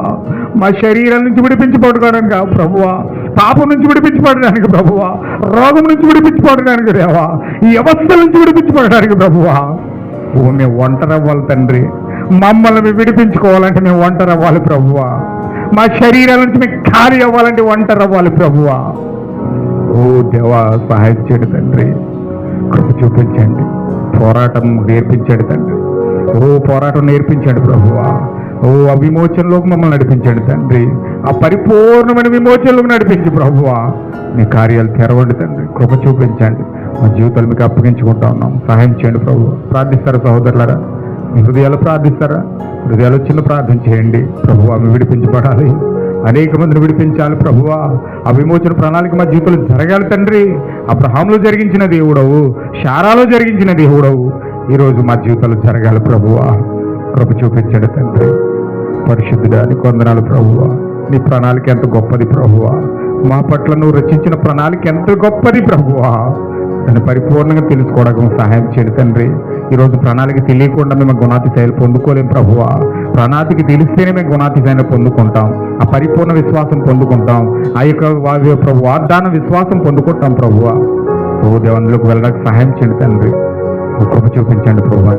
మా శరీరం నుంచి విడిపించుకోవడానికి ప్రభువా, పాపం నుంచి విడిపించుకోవడానికి ప్రభువా, రోగం నుంచి విడిపించుకోవడానికి దేవా, ఈ అవస్థల నుంచి విడిపించుకోవడానికి ప్రభువా. ఓ మేము ఒంటరి అవ్వాలి తండ్రి. మమ్మల్ని మేము విడిపించుకోవాలంటే మేము ఒంటరి అవ్వాలి ప్రభువా. మా శరీరాల నుంచి మేము ఖాళీ అవ్వాలంటే ఒంటరి అవ్వాలి ప్రభువా. ఓ దేవా, సహాయం చేయండి తండ్రి. కృప చూపించండి, పోరాటం నేర్పించండి తండ్రి. ఓ పోరాటం నేర్పించండి ప్రభువా. ఓ ఆ విమోచనలోకి మమ్మల్ని నడిపించండి తండ్రి. ఆ పరిపూర్ణమైన విమోచనలోకి నడిపించి ప్రభువా. మీ కార్యాలు తెరవండి తండ్రి. కృప చూపించండి. మా జీవితాలు మీకు అప్పగించుకుంటా ఉన్నాం. సహాయం చేయండి ప్రభు. ప్రార్థిస్తారా సహోదరులారా? మీ హృదయాలు ప్రార్థిస్తారా? హృదయాలు చిన్న ప్రార్థన చేయండి. ప్రభువా, ఆమె విడిపించబడాలి, అనేక మందిని విడిపించాలి ప్రభువా. ఆ విమోచన ప్రణాళిక మా జీవితంలో జరగాలి తండ్రి. అబ్రహాములో జరిగించిన దేవుడవు, శారాలో జరిగించిన దేవుడవు, ఈరోజు మా జీవితంలో జరగాలి ప్రభువా. కృప చూపించండి తండ్రి. పరిశుద్ధుడా, నీకు వందనాలు ప్రభువా. నీ ప్రణాళిక ఎంత గొప్పది ప్రభువా. మా పట్ల నువ్వు రచించిన ప్రణాళిక ఎంత గొప్పది ప్రభువా. దాన్ని పరిపూర్ణంగా తెలుసుకోవడానికి సహాయం చేయండి తండ్రి. ఈరోజు ప్రణాళిక తెలియకుండా మేము గుణాతిశయాలు పొందుకోలేం ప్రభువా. ప్రణాళిక తెలిస్తేనే మేము గుణాతిశయాన్ని పొందుకుంటాం, ఆ పరిపూర్ణ విశ్వాసం పొందుకుంటాం, ఆ యొక్క ప్రభు వాగ్దాన విశ్వాసం పొందుకుంటాం ప్రభువా. ఓ దేవ, అందులోకి వెళ్ళడానికి సహాయం చేయండి తండ్రి, కృప చూపించండి ప్రభువా.